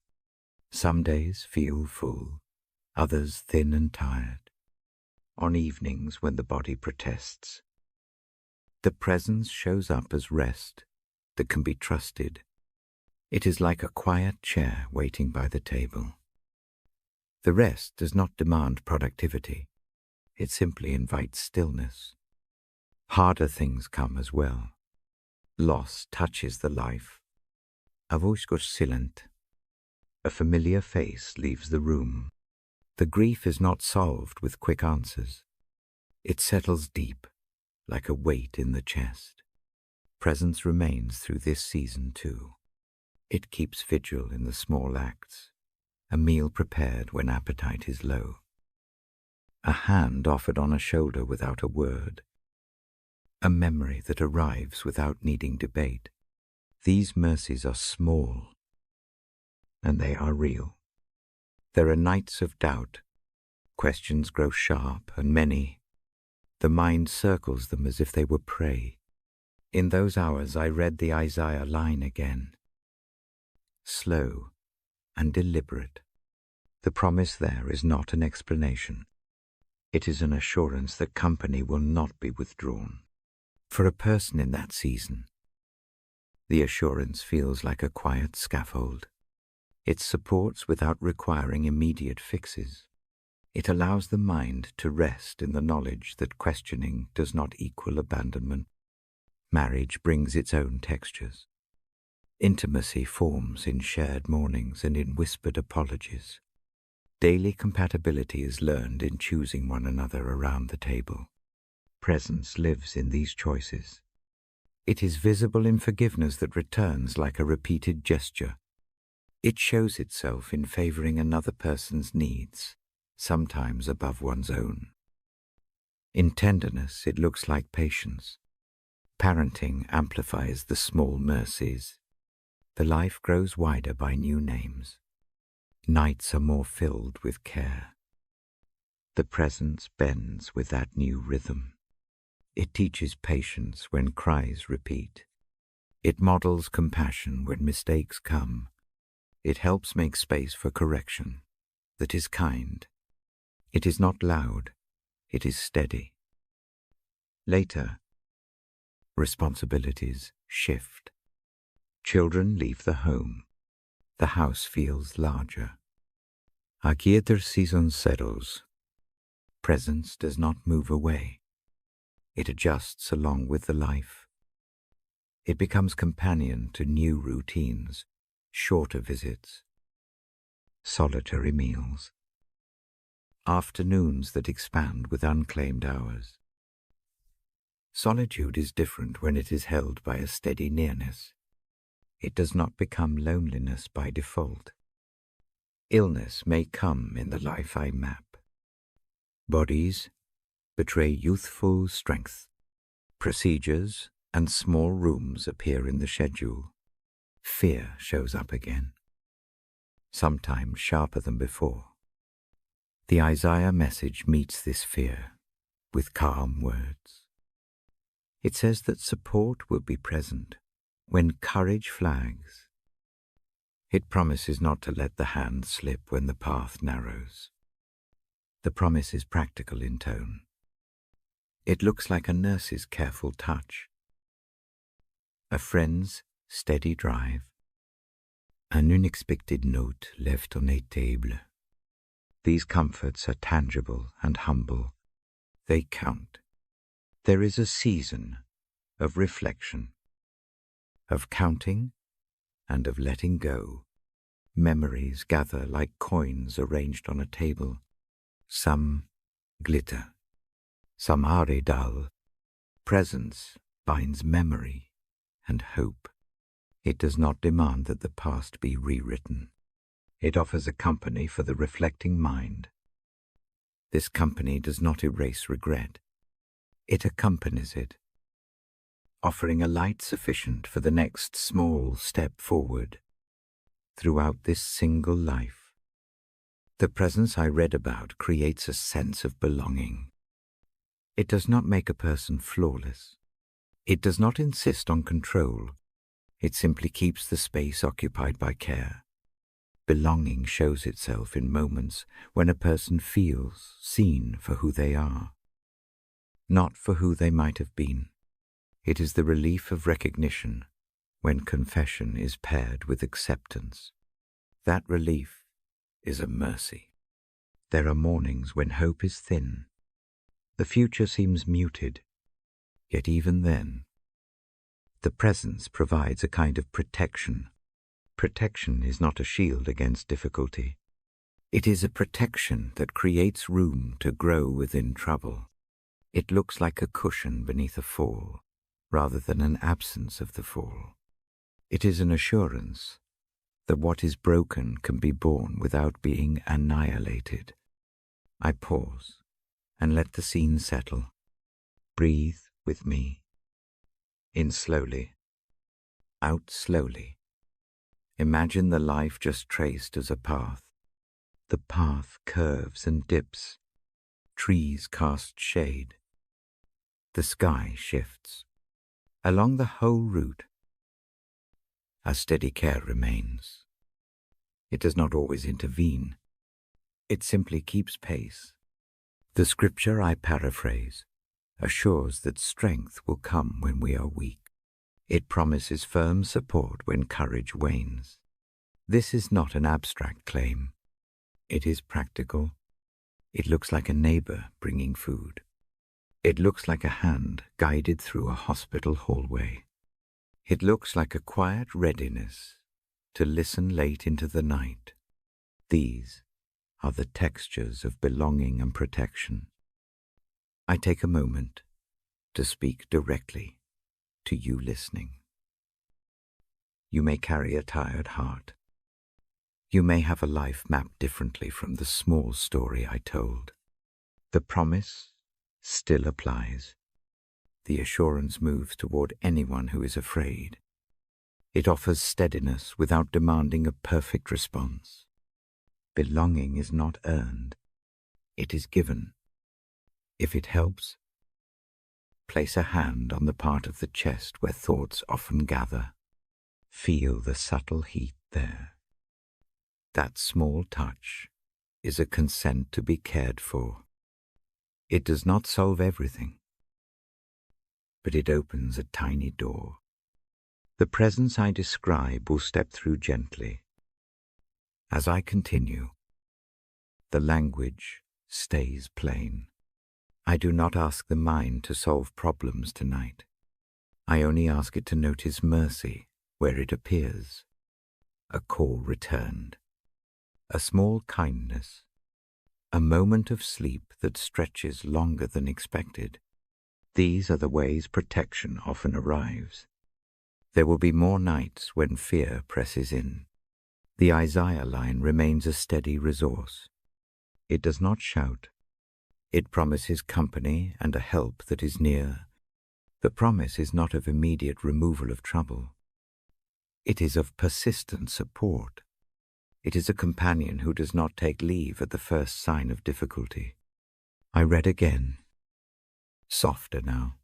Some days feel full, others thin and tired. On evenings when the body protests, the presence shows up as rest that can be trusted. It is like a quiet chair waiting by the table. The rest does not demand productivity. It simply invites stillness. Harder things come as well. Loss touches the life. A voice goes silent. A familiar face leaves the room. The grief is not solved with quick answers. It settles deep, like a weight in the chest. Presence remains through this season too. It keeps vigil in the small acts, a meal prepared when appetite is low, a hand offered on a shoulder without a word, a memory that arrives without needing debate. These mercies are small, and they are real. There are nights of doubt. Questions grow sharp and many. The mind circles them as if they were prey. In those hours I read the Isaiah line again. Slow and deliberate. The promise there is not an explanation. It is an assurance that company will not be withdrawn. For a person in that season, the assurance feels like a quiet scaffold. It supports without requiring immediate fixes. It allows the mind to rest in the knowledge that questioning does not equal abandonment. Marriage brings its own textures. Intimacy forms in shared mornings and in whispered apologies. Daily compatibility is learned in choosing one another around the table. Presence lives in these choices. It is visible in forgiveness that returns like a repeated gesture. It shows itself in favoring another person's needs, sometimes above one's own. In tenderness, it looks like patience. Parenting amplifies the small mercies. The life grows wider by new names. Nights are more filled with care. The presence bends with that new rhythm. It teaches patience when cries repeat. It models compassion when mistakes come. It helps make space for correction that is kind. It is not loud. It is steady. Later, responsibilities shift. Children leave the home. The house feels larger. A quieter season settles. Presence does not move away. It adjusts along with the life. It becomes companion to new routines, shorter visits, solitary meals, afternoons that expand with unclaimed hours. Solitude is different when it is held by a steady nearness. It does not become loneliness by default. Illness may come in the life I map. Bodies betray youthful strength. Procedures and small rooms appear in the schedule. Fear shows up again, sometimes sharper than before. The Isaiah message meets this fear with calm words. It says that support will be present when courage flags. It promises not to let the hand slip when the path narrows. The promise is practical in tone. It looks like a nurse's careful touch, a friend's steady drive, an unexpected note left on a table. These comforts are tangible and humble. They count. There is a season of reflection, of counting and of letting go. Memories gather like coins arranged on a table. Some glitter, some are dull. Presence binds memory and hope. It does not demand that the past be rewritten. It offers a company for the reflecting mind. This company does not erase regret. It accompanies it, offering a light sufficient for the next small step forward. Throughout this single life, the presence I read about creates a sense of belonging. It does not make a person flawless. It does not insist on control. It simply keeps the space occupied by care. Belonging shows itself in moments when a person feels seen for who they are, not for who they might have been. It is the relief of recognition when confession is paired with acceptance. That relief is a mercy. There are mornings when hope is thin. The future seems muted, yet even then, the presence provides a kind of protection. Protection is not a shield against difficulty. It is a protection that creates room to grow within trouble. It looks like a cushion beneath a fall, rather than an absence of the fall. It is an assurance that what is broken can be borne without being annihilated. I pause and let the scene settle. Breathe with me. In slowly, out slowly. Imagine the life just traced as a path. The path curves and dips. Trees cast shade. The sky shifts. Along the whole route, a steady care remains. It does not always intervene. It simply keeps pace. The scripture I paraphrase assures that strength will come when we are weak. It promises firm support when courage wanes. This is not an abstract claim. It is practical. It looks like a neighbor bringing food. It looks like a hand guided through a hospital hallway. It looks like a quiet readiness to listen late into the night. These are the textures of belonging and protection. I take a moment to speak directly to you listening. You may carry a tired heart. You may have a life mapped differently from the small story I told. The promise still applies. The assurance moves toward anyone who is afraid. It offers steadiness without demanding a perfect response. Belonging is not earned. It is given. If it helps, place a hand on the part of the chest where thoughts often gather. Feel the subtle heat there. That small touch is a consent to be cared for. It does not solve everything, but it opens a tiny door. The presence I describe will step through gently. As I continue, the language stays plain. I do not ask the mind to solve problems tonight. I only ask it to notice mercy where it appears. A call returned. A small kindness. A moment of sleep that stretches longer than expected. These are the ways protection often arrives. There will be more nights when fear presses in. The Isaiah line remains a steady resource. It does not shout. It promises company and a help that is near. The promise is not of immediate removal of trouble. It is of persistent support. It is a companion who does not take leave at the first sign of difficulty. I read again, softer now.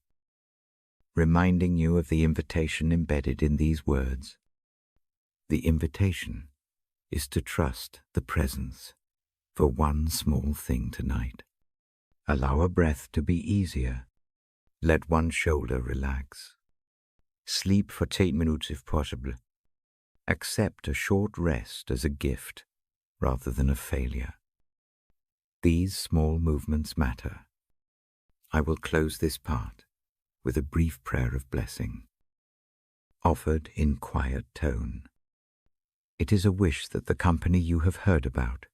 reminding you of the invitation embedded in these words. The invitation is to trust the presence for one small thing tonight. Allow a breath to be easier. Let one shoulder relax. Sleep for 10 minutes if possible. Accept a short rest as a gift rather than a failure. These small movements matter. I will close this part with a brief prayer of blessing, offered in quiet tone. It is a wish that the company you have heard about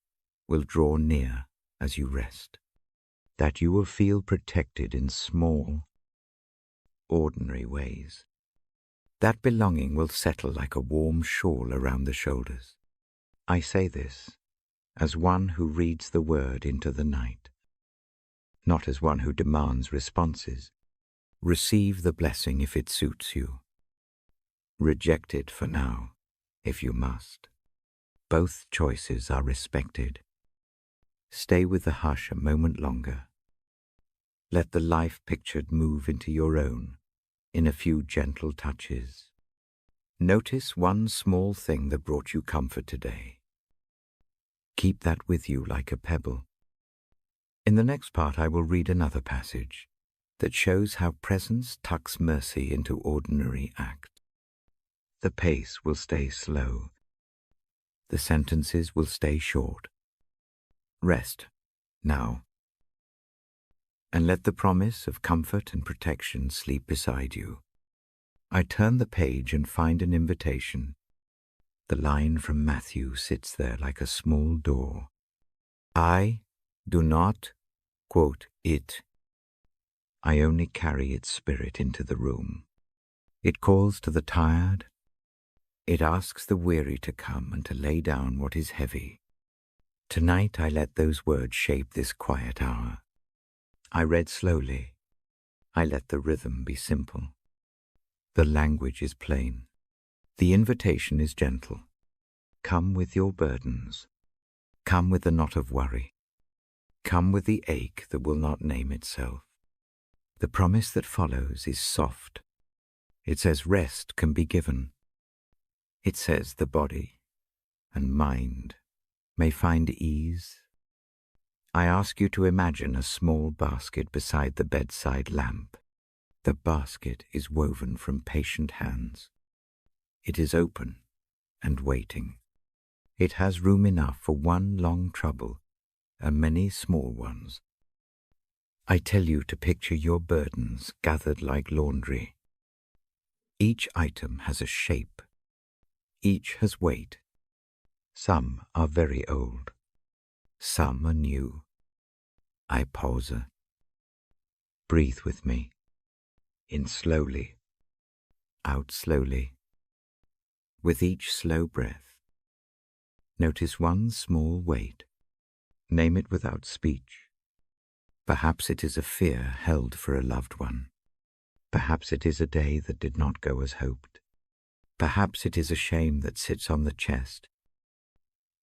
will draw near as you rest, that you will feel protected in small, ordinary ways. That belonging will settle like a warm shawl around the shoulders. I say this as one who reads the word into the night, not as one who demands responses. Receive the blessing if it suits you. Reject it for now, if you must. Both choices are respected. Stay with the hush a moment longer. Let the life pictured move into your own in a few gentle touches. Notice one small thing that brought you comfort today. Keep that with you like a pebble. In the next part, I will read another passage that shows how presence tucks mercy into ordinary act. The pace will stay slow. The sentences will stay short. Rest now, and let the promise of comfort and protection sleep beside you. I turn the page and find an invitation. The line from Matthew sits there like a small door. I do not quote it. I only carry its spirit into the room. It calls to the tired. It asks the weary to come and to lay down what is heavy. Tonight I let those words shape this quiet hour. I read slowly. I let the rhythm be simple. The language is plain. The invitation is gentle. Come with your burdens. Come with the knot of worry. Come with the ache that will not name itself. The promise that follows is soft. It says rest can be given. It says the body and mind may find ease. I ask you to imagine a small basket beside the bedside lamp. The basket is woven from patient hands. It is open and waiting. It has room enough for one long trouble and many small ones. I tell you to picture your burdens gathered like laundry. Each item has a shape. Each has weight. Some are very old. Some are new. I pause. Breathe with me. In slowly. Out slowly. With each slow breath, notice one small weight. Name it without speech. Perhaps it is a fear held for a loved one. Perhaps it is a day that did not go as hoped. Perhaps it is a shame that sits on the chest.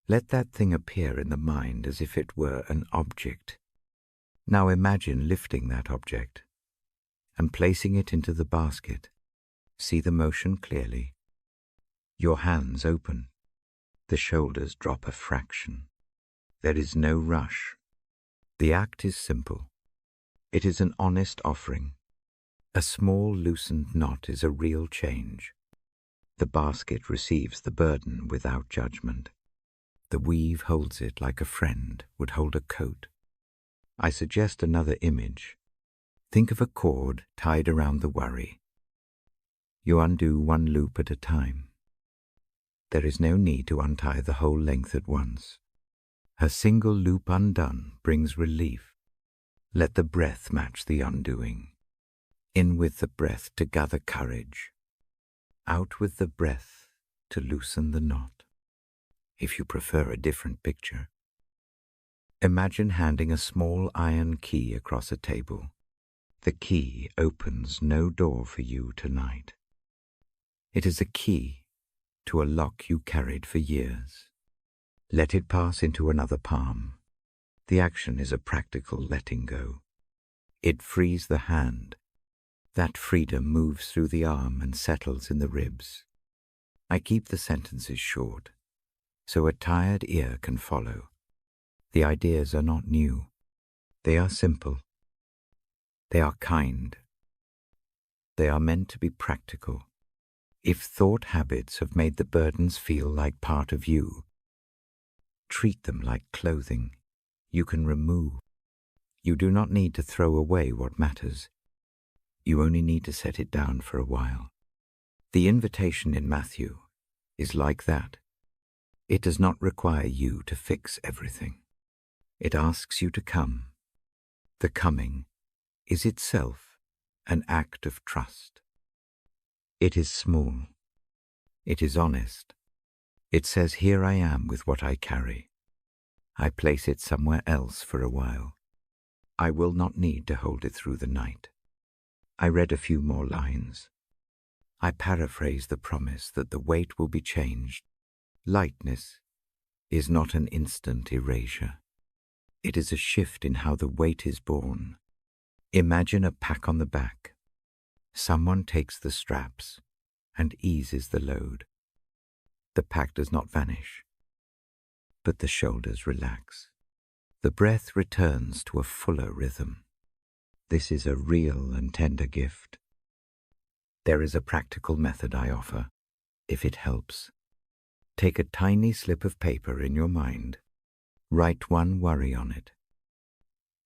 Let that thing appear in the mind as if it were an object. Now imagine lifting that object and placing it into the basket. See the motion clearly. Your hands open. The shoulders drop a fraction. There is no rush. The act is simple. It is an honest offering. A small loosened knot is a real change. The basket receives the burden without judgment. The weave holds it like a friend would hold a coat. I suggest another image. Think of a cord tied around the worry. You undo one loop at a time. There is no need to untie the whole length at once. A single loop undone brings relief. Let the breath match the undoing. In with the breath to gather courage. Out with the breath to loosen the knot. If you prefer a different picture, imagine handing a small iron key across a table. The key opens no door for you tonight. It is a key to a lock you carried for years. Let it pass into another palm. The action is a practical letting go. It frees the hand. That freedom moves through the arm and settles in the ribs. I keep the sentences short, so a tired ear can follow. The ideas are not new. They are simple. They are kind. They are meant to be practical. If thought habits have made the burdens feel like part of you, treat them like clothing you can remove. You do not need to throw away what matters. You only need to set it down for a while. The invitation in Matthew is like that. It does not require you to fix everything. It asks you to come. The coming is itself an act of trust. It is small. It is honest. It says, "Here I am with what I carry. I place it somewhere else for a while. I will not need to hold it through the night." I read a few more lines. I paraphrase the promise that the weight will be changed. Lightness is not an instant erasure. It is a shift in how the weight is borne. Imagine a pack on the back. Someone takes the straps and eases the load. The pack does not vanish, but the shoulders relax. The breath returns to a fuller rhythm. This is a real and tender gift. There is a practical method I offer, if it helps. Take a tiny slip of paper in your mind. Write one worry on it.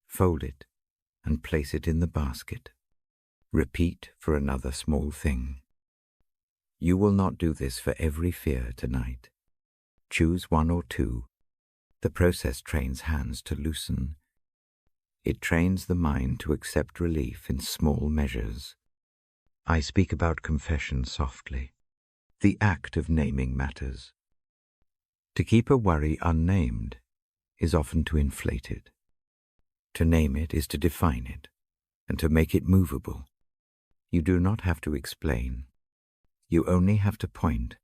Fold it and place it in the basket. Repeat for another small thing. You will not do this for every fear tonight. Choose one or two. The process trains hands to loosen. It trains the mind to accept relief in small measures. I speak about confession softly. The act of naming matters. To keep a worry unnamed is often to inflate it. To name it is to define it, and to make it movable. You do not have to explain. You only have to point.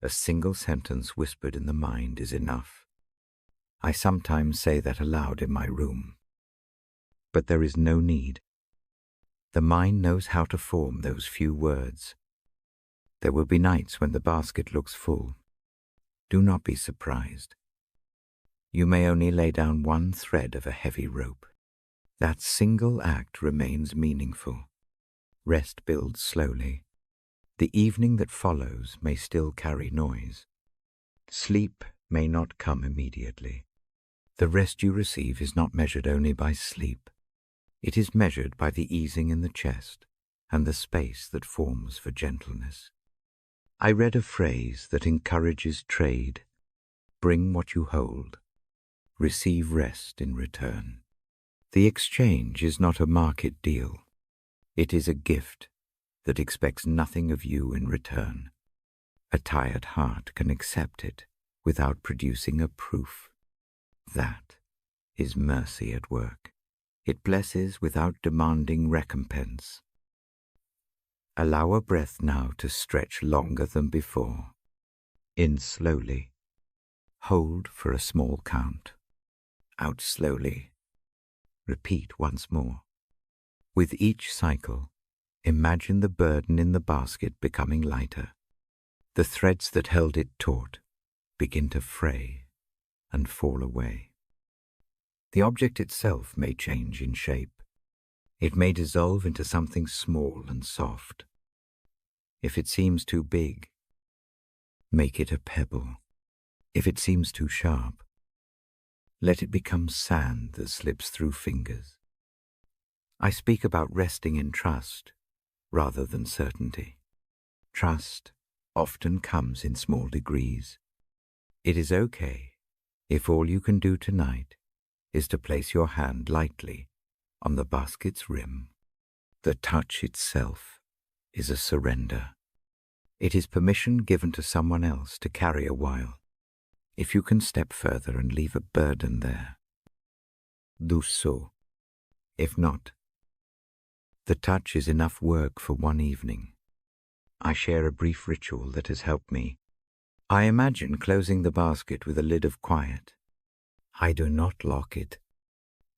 A single sentence whispered in the mind is enough. I sometimes say that aloud in my room. But there is no need. The mind knows how to form those few words. There will be nights when the basket looks full. Do not be surprised. You may only lay down one thread of a heavy rope. That single act remains meaningful. Rest builds slowly. The evening that follows may still carry noise. Sleep may not come immediately. The rest you receive is not measured only by sleep. It is measured by the easing in the chest and the space that forms for gentleness. I read a phrase that encourages trade. Bring what you hold. Receive rest in return. The exchange is not a market deal. It is a gift that expects nothing of you in return. A tired heart can accept it without producing a proof. That is mercy at work. It blesses without demanding recompense. Allow a breath now to stretch longer than before. In slowly. Hold for a small count. Out slowly. Repeat once more. With each cycle, imagine the burden in the basket becoming lighter. The threads that held it taut begin to fray and fall away. The object itself may change in shape. It may dissolve into something small and soft. If it seems too big, make it a pebble. If it seems too sharp, let it become sand that slips through fingers. I speak about resting in trust rather than certainty. Trust often comes in small degrees. It is okay if all you can do tonight is to place your hand lightly on the basket's rim. The touch itself is a surrender. It is permission given to someone else to carry a while. If you can step further and leave a burden there, do so. If not, the touch is enough work for one evening. I share a brief ritual that has helped me. I imagine closing the basket with a lid of quiet. I do not lock it.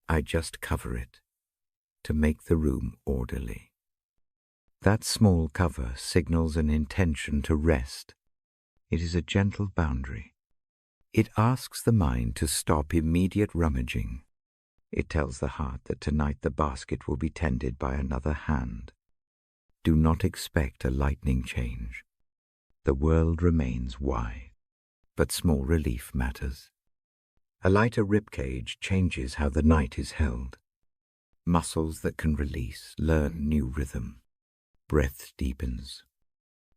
I just cover it to make the room orderly. That small cover signals an intention to rest. It is a gentle boundary. It asks the mind to stop immediate rummaging. It tells the heart that tonight the basket will be tended by another hand. Do not expect a lightning change. The world remains wide, but small relief matters. A lighter ribcage changes how the night is held. Muscles that can release learn new rhythm. Breath deepens.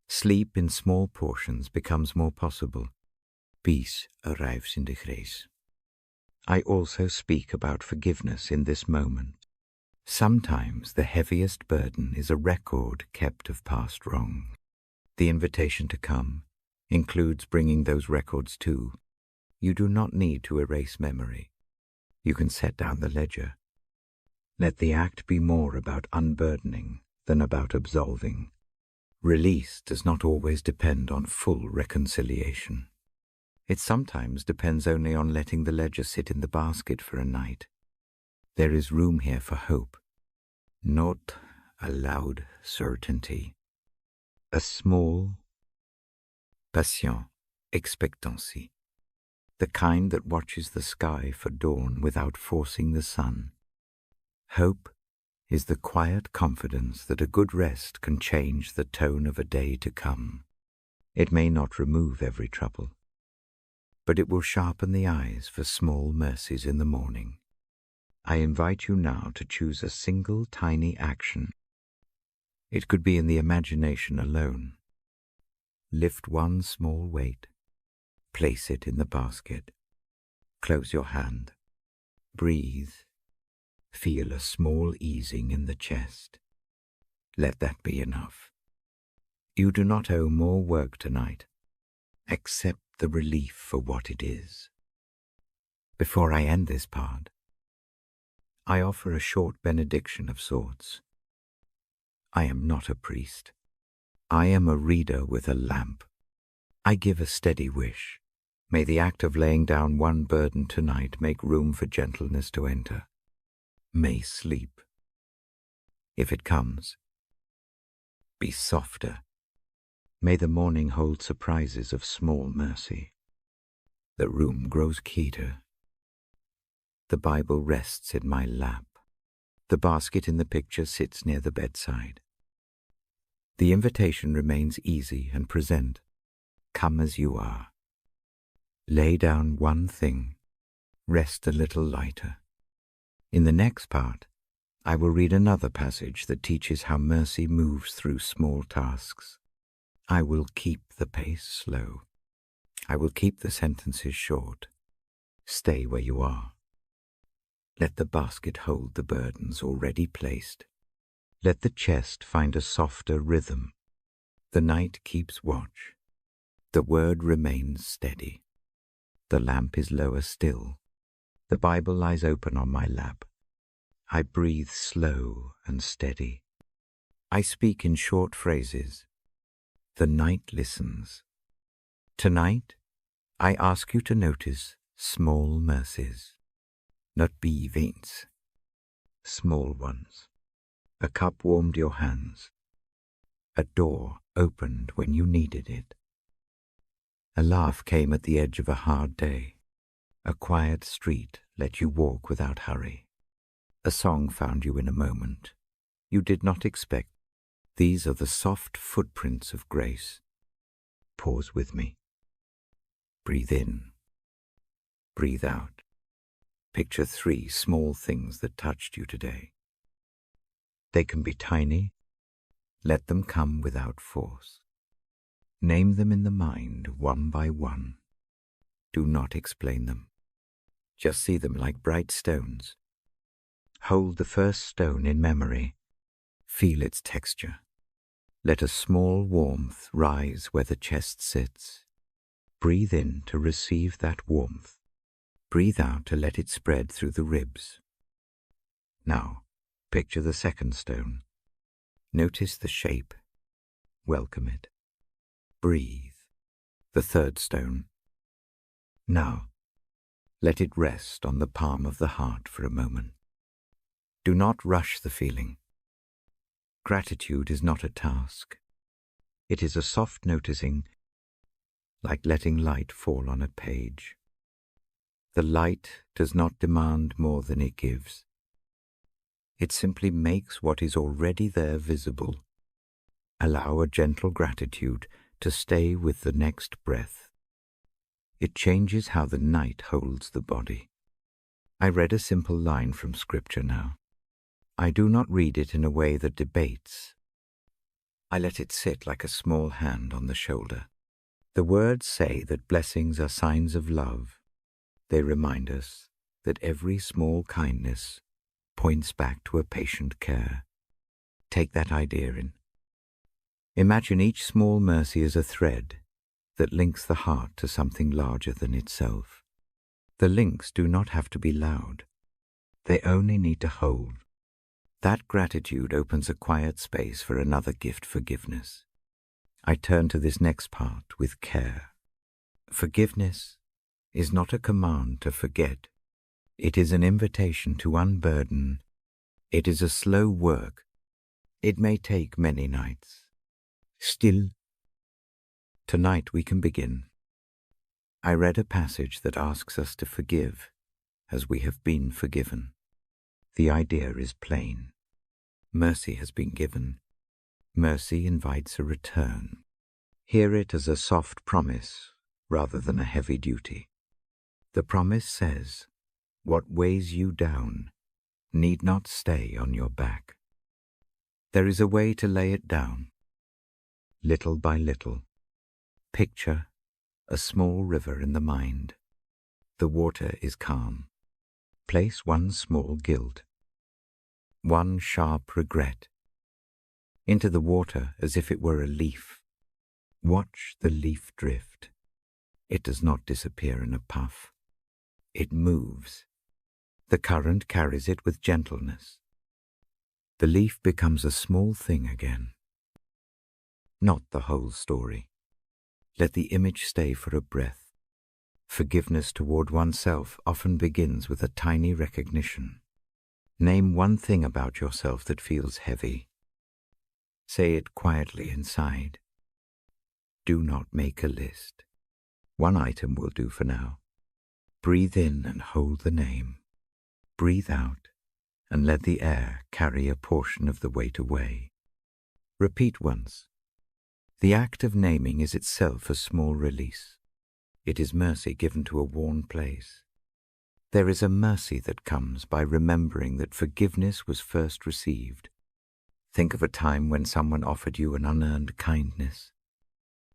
Sleep in small portions becomes more possible. Peace arrives in the grace. I also speak about forgiveness in this moment. Sometimes the heaviest burden is a record kept of past wrong. The invitation to come includes bringing those records too. You do not need to erase memory. You can set down the ledger. Let the act be more about unburdening than about absolving. Release does not always depend on full reconciliation. It sometimes depends only on letting the ledger sit in the basket for a night. There is room here for hope, not a loud certainty. A small, patient expectancy, the kind that watches the sky for dawn without forcing the sun. Hope is the quiet confidence that a good rest can change the tone of a day to come. It may not remove every trouble, but it will sharpen the eyes for small mercies in the morning. I invite you now to choose a single tiny action. It could be in the imagination alone. Lift one small weight. Place it in the basket. Close your hand. Breathe. Feel a small easing in the chest. Let that be enough. You do not owe more work tonight. Accept the relief for what it is. Before I end this part, I offer a short benediction of sorts. I am not a priest. I am a reader with a lamp. I give a steady wish. May the act of laying down one burden tonight make room for gentleness to enter. May sleep, if it comes, be softer. May the morning hold surprises of small mercy. The room grows keener. The Bible rests in my lap. The basket in the picture sits near the bedside. The invitation remains easy and present. Come as you are. Lay down one thing. Rest a little lighter. In the next part, I will read another passage that teaches how mercy moves through small tasks. I will keep the pace slow. I will keep the sentences short. Stay where you are. Let the basket hold the burdens already placed. Let the chest find a softer rhythm. The night keeps watch. The word remains steady. The lamp is lower still. The Bible lies open on my lap. I breathe slow and steady. I speak in short phrases. The night listens. Tonight, I ask you to notice small mercies. Not big events. Small ones. A cup warmed your hands. A door opened when you needed it. A laugh came at the edge of a hard day. A quiet street let you walk without hurry. A song found you in a moment you did not expect. These are the soft footprints of grace. Pause with me. Breathe in. Breathe out. Picture 3 small things that touched you today. They can be tiny. Let them come without force. Name them in the mind one by one. Do not explain them. Just see them like bright stones. Hold the first stone in memory. Feel its texture. Let a small warmth rise where the chest sits. Breathe in to receive that warmth. Breathe out to let it spread through the ribs. Now, picture the second stone. Notice the shape. Welcome it. Breathe. The third stone. Now, let it rest on the palm of the heart for a moment. Do not rush the feeling. Gratitude is not a task. It is a soft noticing, like letting light fall on a page. The light does not demand more than it gives. It simply makes what is already there visible. Allow a gentle gratitude to stay with the next breath. It changes how the night holds the body. I read a simple line from Scripture now. I do not read it in a way that debates. I let it sit like a small hand on the shoulder. The words say that blessings are signs of love. They remind us that every small kindness points back to a patient care. Take that idea in. Imagine each small mercy as a thread that links the heart to something larger than itself. The links do not have to be loud. They only need to hold. That gratitude opens a quiet space for another gift, forgiveness. I turn to this next part with care. Forgiveness is not a command to forget. It is an invitation to unburden. It is a slow work. It may take many nights. Still, tonight we can begin. I read a passage that asks us to forgive as we have been forgiven. The idea is plain. Mercy has been given. Mercy invites a return. Hear it as a soft promise rather than a heavy duty. The promise says, what weighs you down need not stay on your back. There is a way to lay it down. Little by little. Picture a small river in the mind. The water is calm. Place one small guilt, one sharp regret, into the water as if it were a leaf. Watch the leaf drift. It does not disappear in a puff. It moves. The current carries it with gentleness. The leaf becomes a small thing again. Not the whole story. Let the image stay for a breath. Forgiveness toward oneself often begins with a tiny recognition. Name one thing about yourself that feels heavy. Say it quietly inside. Do not make a list. One item will do for now. Breathe in and hold the name. Breathe out and let the air carry a portion of the weight away. Repeat once. The act of naming is itself a small release. It is mercy given to a worn place. There is a mercy that comes by remembering that forgiveness was first received. Think of a time when someone offered you an unearned kindness.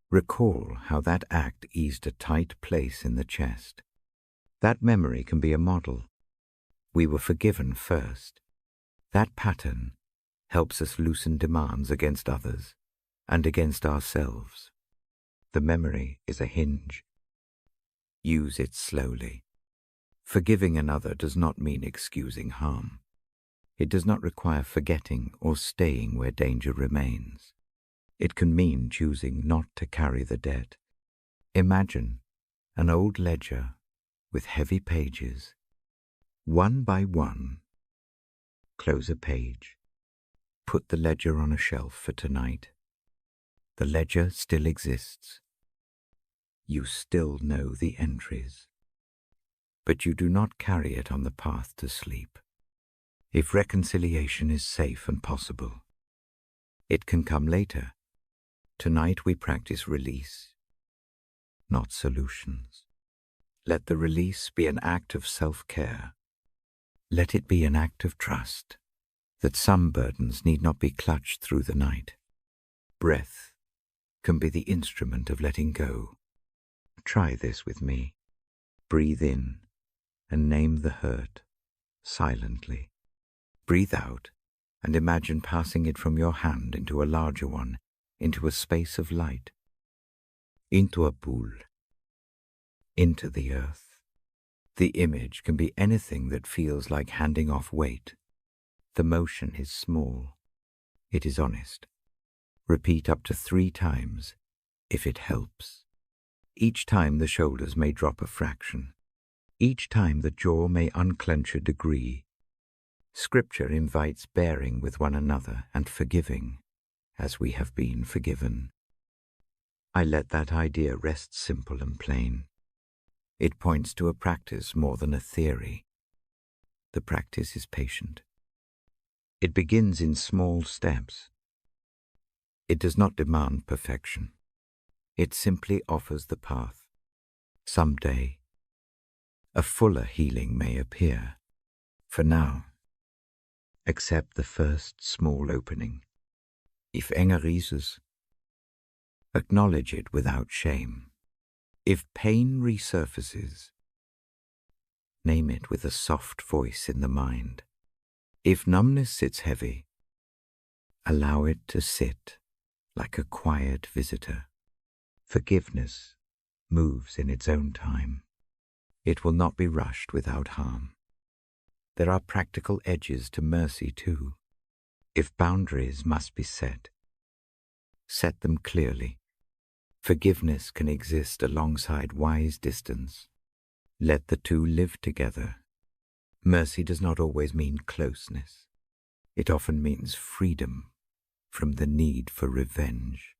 Recall how that act eased a tight place in the chest. That memory can be a model. We were forgiven first. That pattern helps us loosen demands against others and against ourselves. The memory is a hinge. Use it slowly. Forgiving another does not mean excusing harm. It does not require forgetting or staying where danger remains. It can mean choosing not to carry the debt. Imagine an old ledger with heavy pages. One by one, close a page. Put the ledger on a shelf for tonight. The ledger still exists. You still know the entries, but you do not carry it on the path to sleep. If reconciliation is safe and possible, it can come later. Tonight we practice release, not solutions. Let the release be an act of self-care. Let it be an act of trust that some burdens need not be clutched through the night. Breath can be the instrument of letting go. Try this with me. Breathe in and name the hurt silently. Breathe out and imagine passing it from your hand into a larger one, into a space of light, into a pool, into the earth. The image can be anything that feels like handing off weight. The motion is small. It is honest. Repeat up to 3 times, if it helps. Each time the shoulders may drop a fraction. Each time the jaw may unclench a degree. Scripture invites bearing with one another and forgiving as we have been forgiven. I let that idea rest simple and plain. It points to a practice more than a theory. The practice is patient. It begins in small steps. It does not demand perfection. It simply offers the path. Someday, a fuller healing may appear. For now, accept the first small opening. If anger rises, acknowledge it without shame. If pain resurfaces, name it with a soft voice in the mind. If numbness sits heavy, allow it to sit like a quiet visitor. Forgiveness moves in its own time. It will not be rushed without harm. There are practical edges to mercy too. If boundaries must be set them clearly. Forgiveness can exist alongside wise distance. Let the two live together. Mercy does not always mean closeness. It often means freedom from the need for revenge.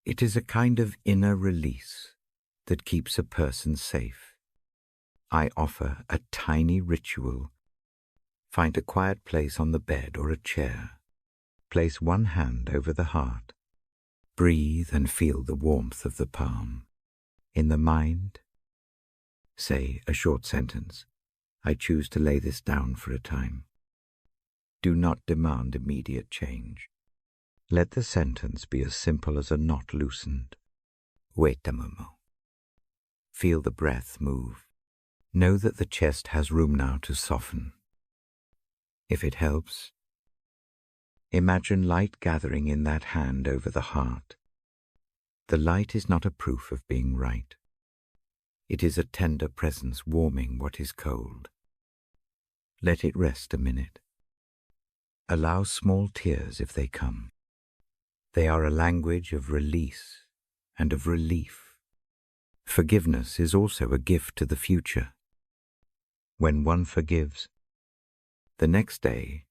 It is a kind of inner release that keeps a person safe. I offer a tiny ritual. Find a quiet place on the bed or a chair. Place one hand over the heart. Breathe and feel the warmth of the palm. In the mind, say a short sentence. I choose to lay this down for a time. Do not demand immediate change. Let the sentence be as simple as a knot loosened. Wait a moment. Feel the breath move. Know that the chest has room now to soften. If it helps, imagine light gathering in that hand over the heart. The light is not a proof of being right. It is a tender presence warming what is cold. Let it rest a minute. Allow small tears if they come. They are a language of release and of relief. Forgiveness is also a gift to the future. When one forgives, the next day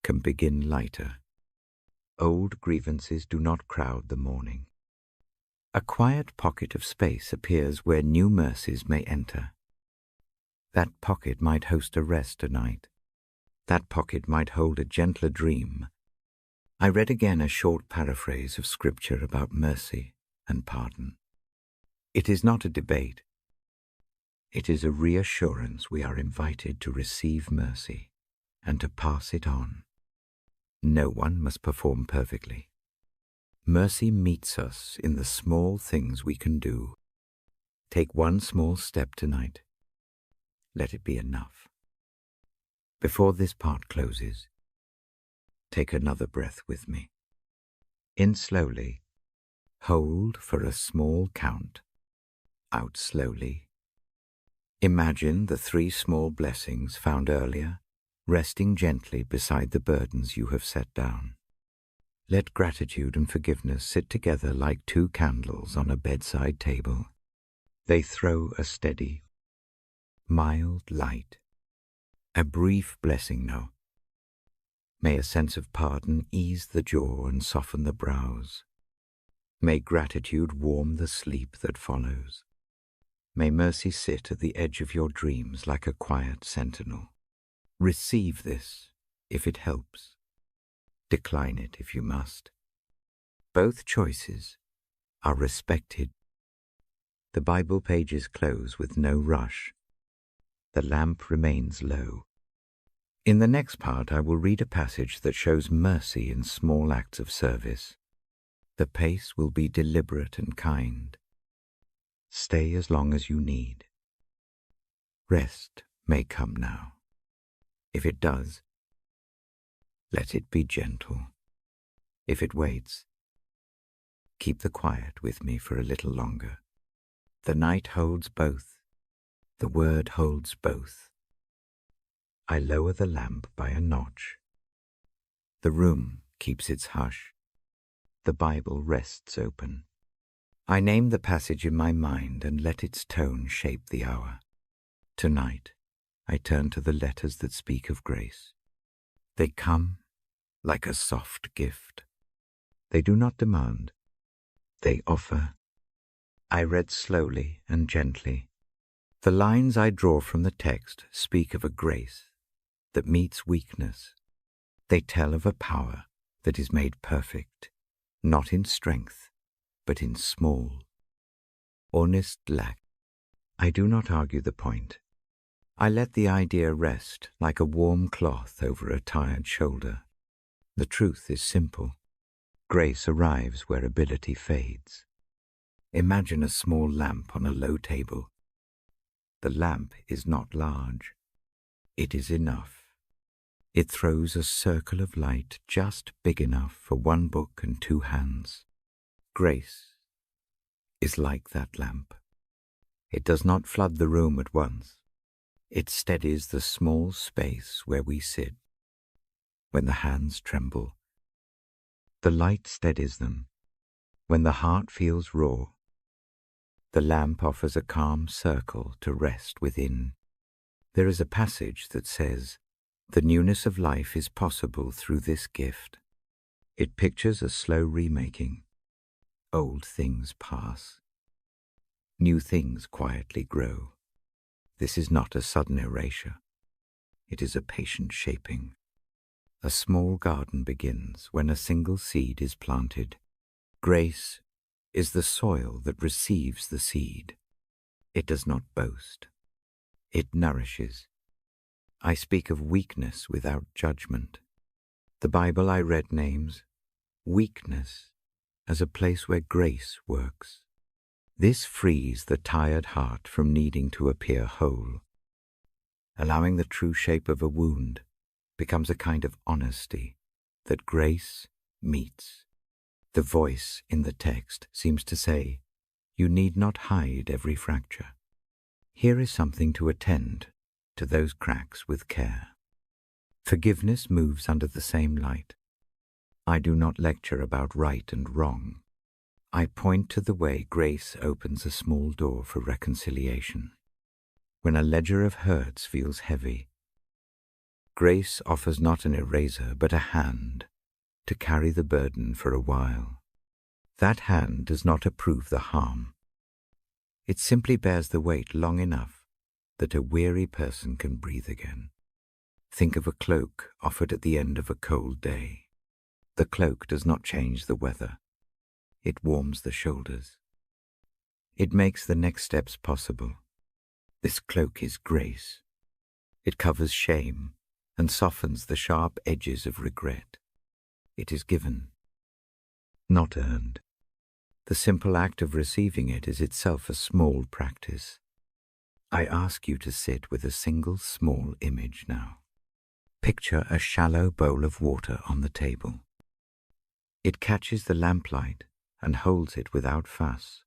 can begin lighter. Old grievances do not crowd the morning. A quiet pocket of space appears where new mercies may enter. That pocket might host a rest tonight. That pocket might hold a gentler dream. I read again a short paraphrase of Scripture about mercy and pardon. It is not a debate. It is a reassurance we are invited to receive mercy and to pass it on. No one must perform perfectly. Mercy meets us in the small things we can do. Take one small step tonight. Let it be enough. Before this part closes, take another breath with me. In slowly, hold for a small count. Out slowly. Imagine the 3 small blessings found earlier, resting gently beside the burdens you have set down. Let gratitude and forgiveness sit together like 2 candles on a bedside table. They throw a steady, mild light. A brief blessing now. May a sense of pardon ease the jaw and soften the brows. May gratitude warm the sleep that follows. May mercy sit at the edge of your dreams like a quiet sentinel. Receive this if it helps. Decline it if you must. Both choices are respected. The Bible pages close with no rush. The lamp remains low. In the next part, I will read a passage that shows mercy in small acts of service. The pace will be deliberate and kind. Stay as long as you need. Rest may come now. If it does, let it be gentle. If it waits, keep the quiet with me for a little longer. The night holds both. The word holds both. I lower the lamp by a notch. The room keeps its hush. The Bible rests open. I name the passage in my mind and let its tone shape the hour. Tonight, I turn to the letters that speak of grace. They come like a soft gift. They do not demand. They offer. I read slowly and gently. The lines I draw from the text speak of a grace that meets weakness. They tell of a power that is made perfect, not in strength, but in small, honest lack. I do not argue the point. I let the idea rest like a warm cloth over a tired shoulder. The truth is simple. Grace arrives where ability fades. Imagine a small lamp on a low table. The lamp is not large. It is enough. It throws a circle of light just big enough for one book and two hands. Grace is like that lamp. It does not flood the room at once. It steadies the small space where we sit. When the hands tremble, the light steadies them. When the heart feels raw, the lamp offers a calm circle to rest within. There is a passage that says, "The newness of life is possible through this gift." It pictures a slow remaking. Old things pass. New things quietly grow. This is not a sudden erasure. It is a patient shaping. A small garden begins when a single seed is planted. Grace is the soil that receives the seed. It does not boast. It nourishes. I speak of weakness without judgment. The Bible I read names weakness as a place where grace works. This frees the tired heart from needing to appear whole. Allowing the true shape of a wound becomes a kind of honesty that grace meets. The voice in the text seems to say, you need not hide every fracture. Here is something to attend to those cracks with care. Forgiveness moves under the same light. I do not lecture about right and wrong. I point to the way grace opens a small door for reconciliation. When a ledger of hurts feels heavy, grace offers not an eraser but a hand to carry the burden for a while. That hand does not approve the harm. It simply bears the weight long enough that a weary person can breathe again. Think of a cloak offered at the end of a cold day. The cloak does not change the weather. It warms the shoulders. It makes the next steps possible. This cloak is grace. It covers shame and softens the sharp edges of regret. It is given, not earned. The simple act of receiving it is itself a small practice. I ask you to sit with a single small image now. Picture a shallow bowl of water on the table. It catches the lamplight and holds it without fuss.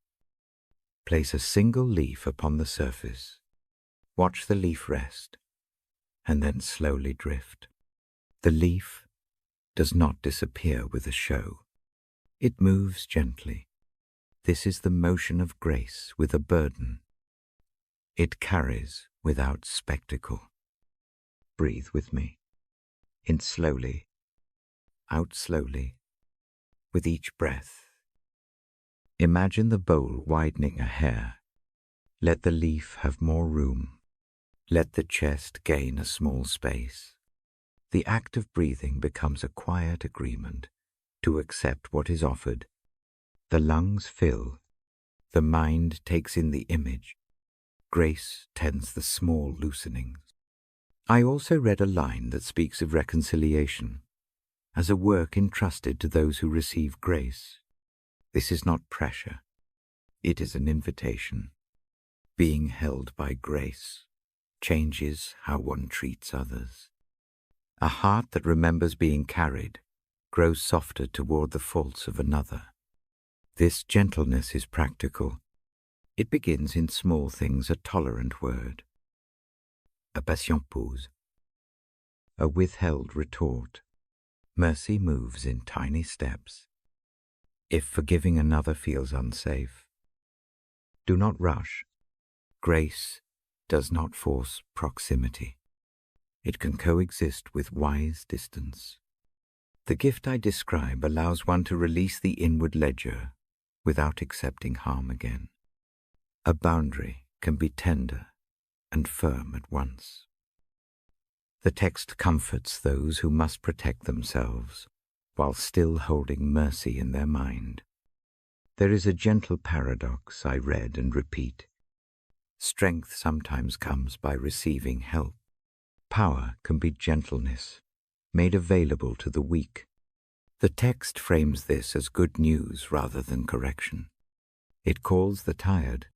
Place a single leaf upon the surface. Watch the leaf rest, and then slowly drift. The leaf does not disappear with a show. It moves gently. This is the motion of grace with a burden. It carries without spectacle. Breathe with me. In slowly, out slowly, with each breath. Imagine the bowl widening a hair. Let the leaf have more room. Let the chest gain a small space. The act of breathing becomes a quiet agreement to accept what is offered. The lungs fill. The mind takes in the image. Grace tends the small loosenings. I also read a line that speaks of reconciliation as a work entrusted to those who receive grace. This is not pressure. It is an invitation. Being held by grace changes how one treats others. A heart that remembers being carried grows softer toward the faults of another. This gentleness is practical. It begins in small things, a tolerant word, a patient pause, a withheld retort. Mercy moves in tiny steps. If forgiving another feels unsafe, do not rush. Grace does not force proximity. It can coexist with wise distance. The gift I describe allows one to release the inward ledger without accepting harm again. A boundary can be tender and firm at once. The text comforts those who must protect themselves while still holding mercy in their mind. There is a gentle paradox I read and repeat. Strength sometimes comes by receiving help. Power can be gentleness, made available to the weak. The text frames this as good news rather than correction. It calls the tired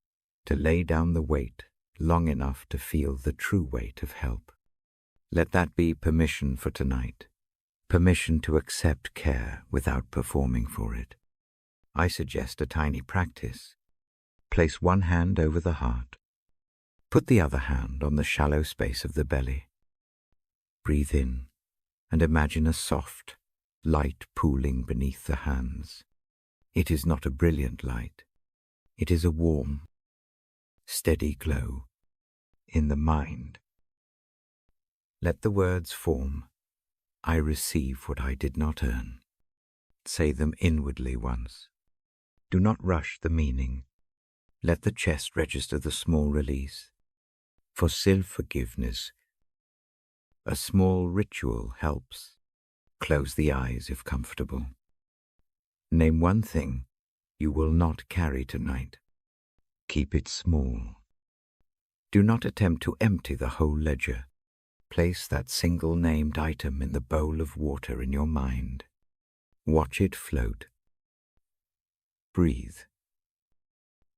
to lay down the weight long enough to feel the true weight of help. Let that be permission for tonight, permission to accept care without performing for it. I suggest a tiny practice. Place one hand over the heart. Put the other hand on the shallow space of the belly. Breathe in and imagine a soft, light pooling beneath the hands. It is not a brilliant light. It is a warm, steady glow in the mind. Let the words form. I receive what I did not earn. Say them inwardly once. Do not rush the meaning. Let the chest register the small release. For self-forgiveness, a small ritual helps. Close the eyes if comfortable. Name one thing you will not carry tonight. Keep it small. Do not attempt to empty the whole ledger. Place that single named item in the bowl of water in your mind. Watch it float. Breathe.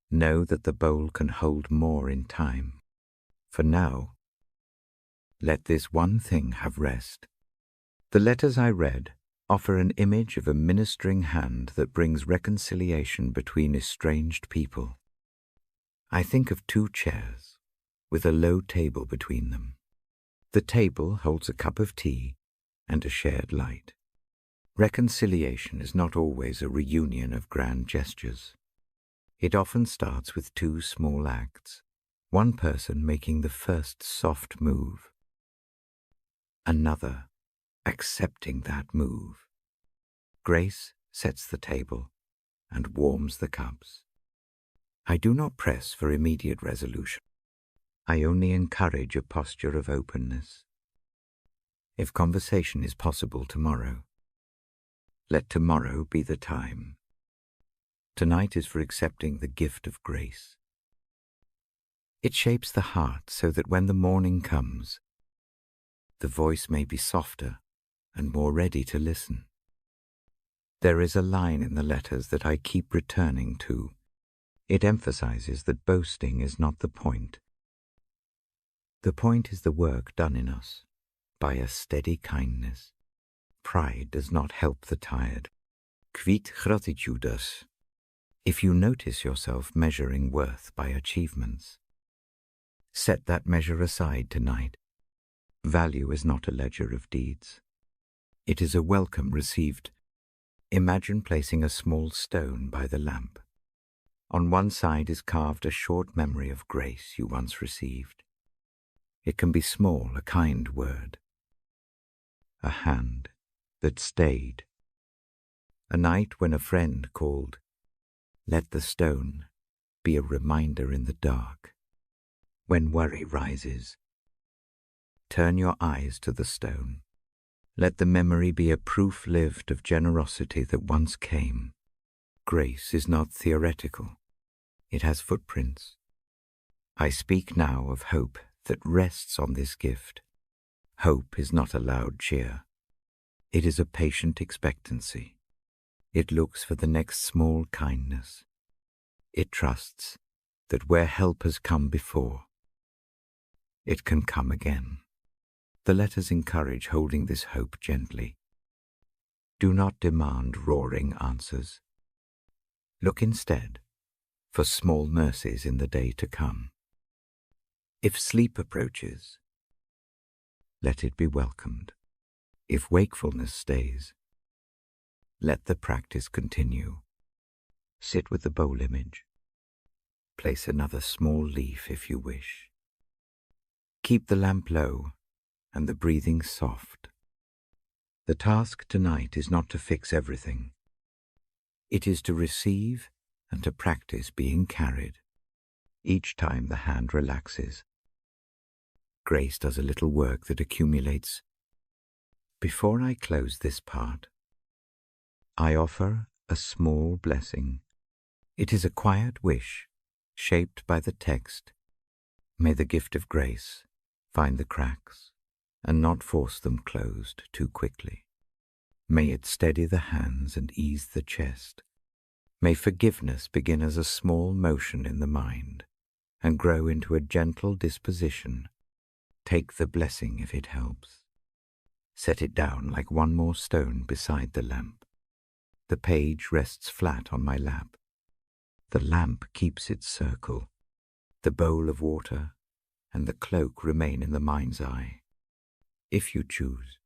Know that the bowl can hold more in time. For now, let this one thing have rest. The letters I read offer an image of a ministering hand that brings reconciliation between estranged people. I think of two chairs with a low table between them. The table holds a cup of tea and a shared light. Reconciliation is not always a reunion of grand gestures. It often starts with two small acts, one person making the first soft move, another accepting that move. Grace sets the table and warms the cups. I do not press for immediate resolution. I only encourage a posture of openness. If conversation is possible tomorrow, let tomorrow be the time. Tonight is for accepting the gift of grace. It shapes the heart so that when the morning comes, the voice may be softer and more ready to listen. There is a line in the letters that I keep returning to. It emphasizes that boasting is not the point. The point is the work done in us by a steady kindness. Pride does not help the tired. Quid gratitudas. If you notice yourself measuring worth by achievements, set that measure aside tonight. Value is not a ledger of deeds. It is a welcome received. Imagine placing a small stone by the lamp. On one side is carved a short memory of grace you once received. It can be small, a kind word, a hand that stayed, a night when a friend called. Let the stone be a reminder in the dark. When worry rises, turn your eyes to the stone. Let the memory be a proof lived of generosity that once came. Grace is not theoretical. It has footprints. I speak now of hope that rests on this gift. Hope is not a loud cheer. It is a patient expectancy. It looks for the next small kindness. It trusts that where help has come before, it can come again. The letters encourage holding this hope gently. Do not demand roaring answers. Look instead for small mercies in the day to come. If sleep approaches, let it be welcomed. If wakefulness stays, let the practice continue. Sit with the bowl image. Place another small leaf if you wish. Keep the lamp low and the breathing soft. The task tonight is not to fix everything. It is to receive and to practice being carried. Each time the hand relaxes, grace does a little work that accumulates. Before I close this part, I offer a small blessing. It is a quiet wish, shaped by the text. May the gift of grace find the cracks and not force them closed too quickly. May it steady the hands and ease the chest. May forgiveness begin as a small motion in the mind and grow into a gentle disposition. Take the blessing if it helps. Set it down like one more stone beside the lamp. The page rests flat on my lap. The lamp keeps its circle. The bowl of water and the cloak remain in the mind's eye. If you choose,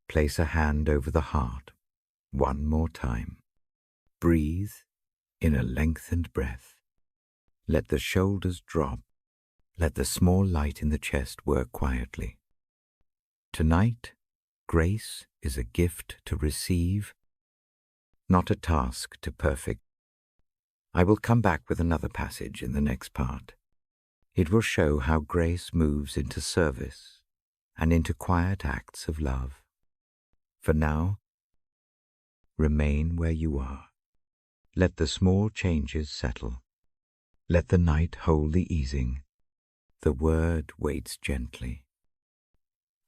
place a hand over the heart one more time. Breathe in a lengthened breath. Let the shoulders drop. Let the small light in the chest work quietly. Tonight, grace is a gift to receive, not a task to perfect. I will come back with another passage in the next part. It will show how grace moves into service and into quiet acts of love. For now, remain where you are. Let the small changes settle. Let the night hold the easing. The word waits gently.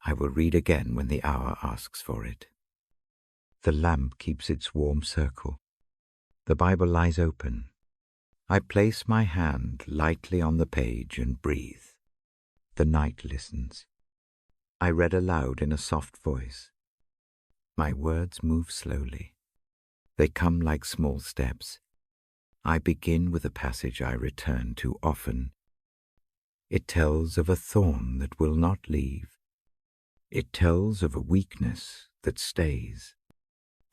I will read again when the hour asks for it. The lamp keeps its warm circle. The Bible lies open. I place my hand lightly on the page and breathe. The night listens. I read aloud in a soft voice. My words move slowly. They come like small steps. I begin with a passage I return to often. It tells of a thorn that will not leave. It tells of a weakness that stays.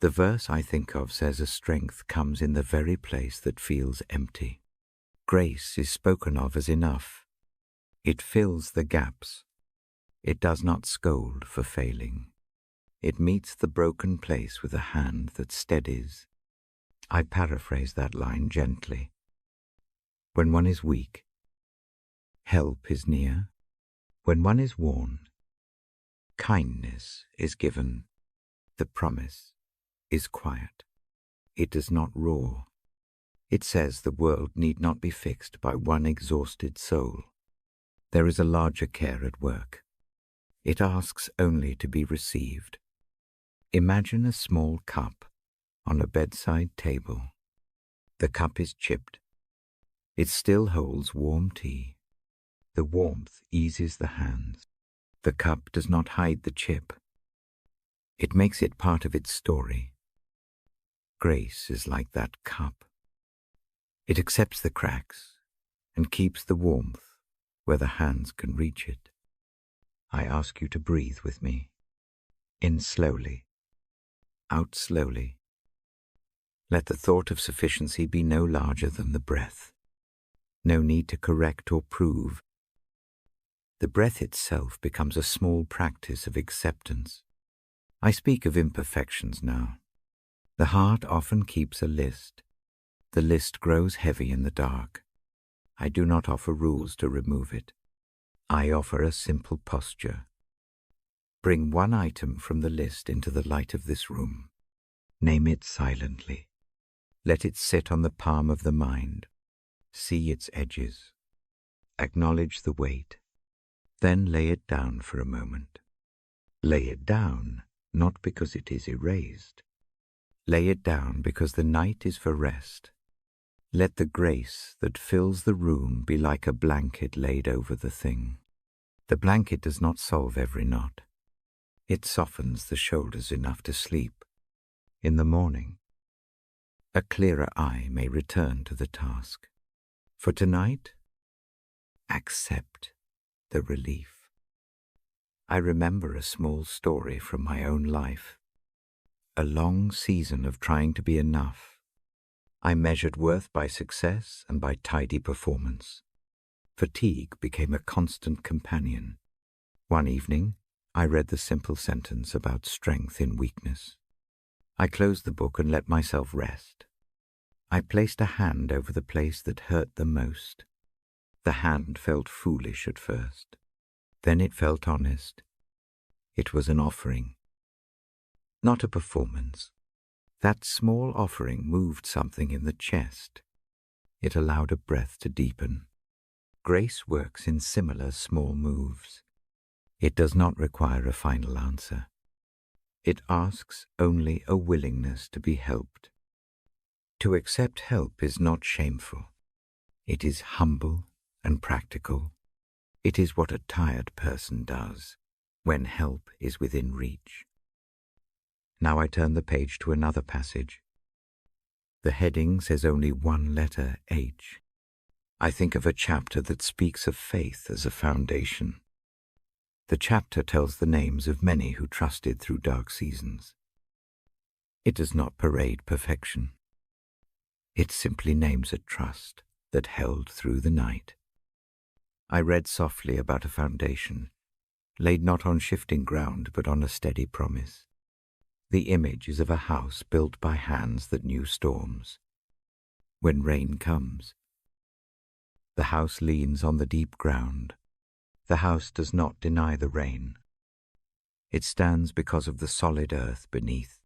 The verse I think of says a strength comes in the very place that feels empty. Grace is spoken of as enough. It fills the gaps. It does not scold for failing. It meets the broken place with a hand that steadies. I paraphrase that line gently. When one is weak, help is near. When one is worn, kindness is given. The promise is quiet. It does not roar. It says the world need not be fixed by one exhausted soul. There is a larger care at work. It asks only to be received. Imagine a small cup on a bedside table. The cup is chipped. It still holds warm tea. The warmth eases the hands. The cup does not hide the chip. It makes it part of its story. Grace is like that cup. It accepts the cracks and keeps the warmth where the hands can reach it. I ask you to breathe with me. In slowly. Out slowly. Let the thought of sufficiency be no larger than the breath. No need to correct or prove. The breath itself becomes a small practice of acceptance. I speak of imperfections now. The heart often keeps a list. The list grows heavy in the dark. I do not offer rules to remove it. I offer a simple posture. Bring one item from the list into the light of this room. Name it silently. Let it sit on the palm of the mind. See its edges. Acknowledge the weight. Then lay it down for a moment. Lay it down, not because it is erased. Lay it down because the night is for rest. Let the grace that fills the room be like a blanket laid over the thing. The blanket does not solve every knot. It softens the shoulders enough to sleep. In the morning, a clearer eye may return to the task. For tonight, accept the relief. I remember a small story from my own life. A long season of trying to be enough. I measured worth by success and by tidy performance. fatigue became a constant companion. One evening, I read the simple sentence about strength in weakness. I closed the book and let myself rest. I placed a hand over the place that hurt the most. The hand felt foolish at first. Then it felt honest. It was an offering, not a performance. That small offering moved something in the chest. It allowed a breath to deepen. Grace works in similar small moves. It does not require a final answer. It asks only a willingness to be helped. To accept help is not shameful. It is humble and practical. It is what a tired person does when help is within reach. Now I turn the page to another passage. The heading says only one letter, H. I think of a chapter that speaks of faith as a foundation. The chapter tells the names of many who trusted through dark seasons. It does not parade perfection. It simply names a trust that held through the night. I read softly about a foundation, laid not on shifting ground but on a steady promise. The image is of a house built by hands that knew storms. When rain comes, the house leans on the deep ground. The house does not deny the rain. It stands because of the solid earth beneath.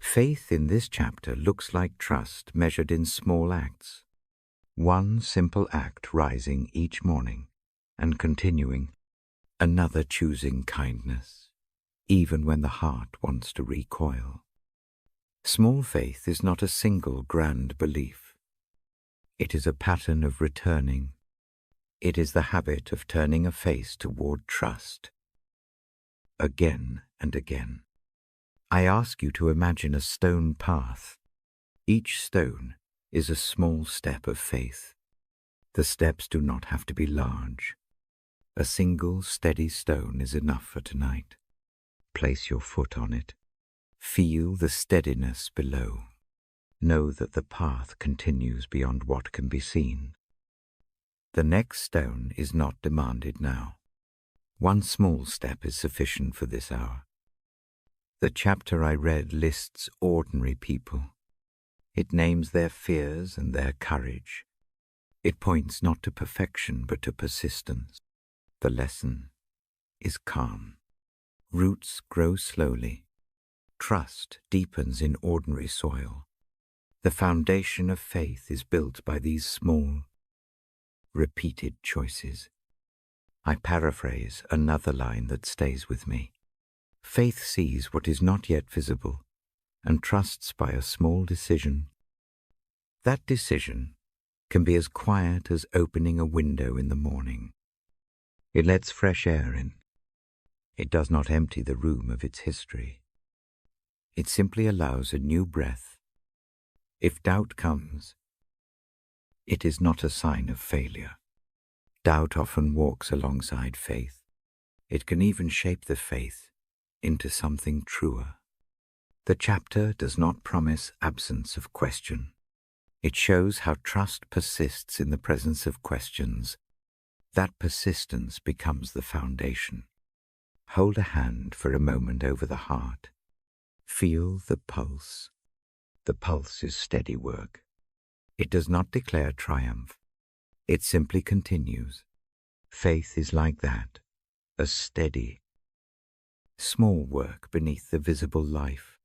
Faith in this chapter looks like trust measured in small acts. One simple act rising each morning and continuing, another choosing kindness, even when the heart wants to recoil. Small faith is not a single grand belief. It is a pattern of returning. It is the habit of turning a face toward trust. Again and again. I ask you to imagine a stone path. Each stone is a small step of faith. The steps do not have to be large. A single steady stone is enough for tonight. Place your foot on it. Feel the steadiness below. Know that the path continues beyond what can be seen. The next stone is not demanded now. One small step is sufficient for this hour. The chapter I read lists ordinary people. It names their fears and their courage. It points not to perfection but to persistence. The lesson is calm. Roots grow slowly. Trust deepens in ordinary soil. The foundation of faith is built by these small, repeated choices. I paraphrase another line that stays with me. Faith sees what is not yet visible and trusts by a small decision. That decision can be as quiet as opening a window in the morning. It lets fresh air in. It does not empty the room of its history. It simply allows a new breath. If doubt comes, it is not a sign of failure. Doubt often walks alongside faith. It can even shape the faith into something truer. The chapter does not promise absence of question. It shows how trust persists in the presence of questions. That persistence becomes the foundation. Hold a hand for a moment over the heart. Feel the pulse. The pulse is steady work. It does not declare triumph. It simply continues. Faith is like that, a steady, small work beneath the visible life.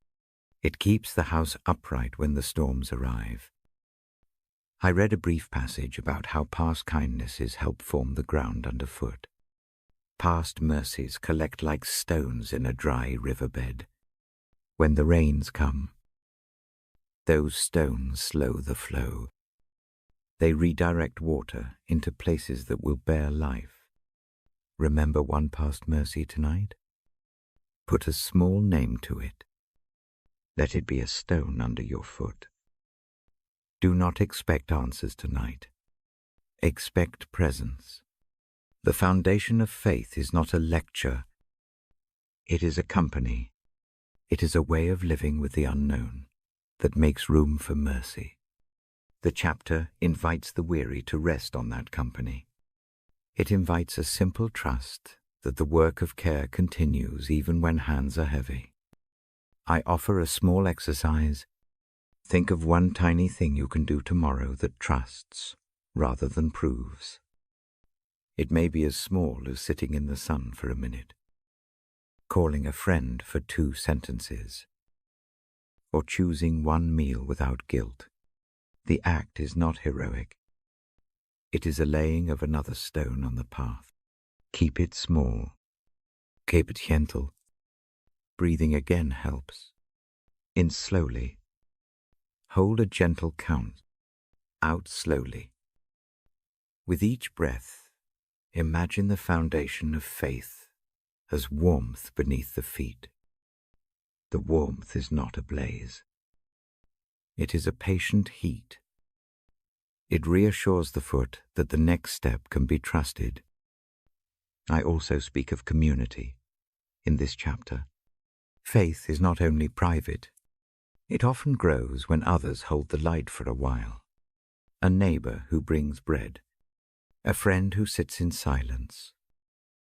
It keeps the house upright when the storms arrive. I read a brief passage about how past kindnesses help form the ground underfoot. Past mercies collect like stones in a dry riverbed. When the rains come, those stones slow the flow. They redirect water into places that will bear life. Remember one past mercy tonight? Put a small name to it. Let it be a stone under your foot. Do not expect answers tonight. Expect presence. The foundation of faith is not a lecture. It is a company. It is a way of living with the unknown that makes room for mercy. The chapter invites the weary to rest on that company. It invites a simple trust that the work of care continues even when hands are heavy. I offer a small exercise. Think of one tiny thing you can do tomorrow that trusts rather than proves. It may be as small as sitting in the sun for a minute, calling a friend for 2 sentences, or choosing one meal without guilt. The act is not heroic. It is a laying of another stone on the path. Keep it small. Keep it gentle. Breathing again helps. In slowly. Hold a gentle count. Out slowly. With each breath, imagine the foundation of faith as warmth beneath the feet. The warmth is not a blaze. It is a patient heat. It reassures the foot that the next step can be trusted. I also speak of community in this chapter. Faith is not only private. It often grows when others hold the light for a while. A neighbor who brings bread. A friend who sits in silence.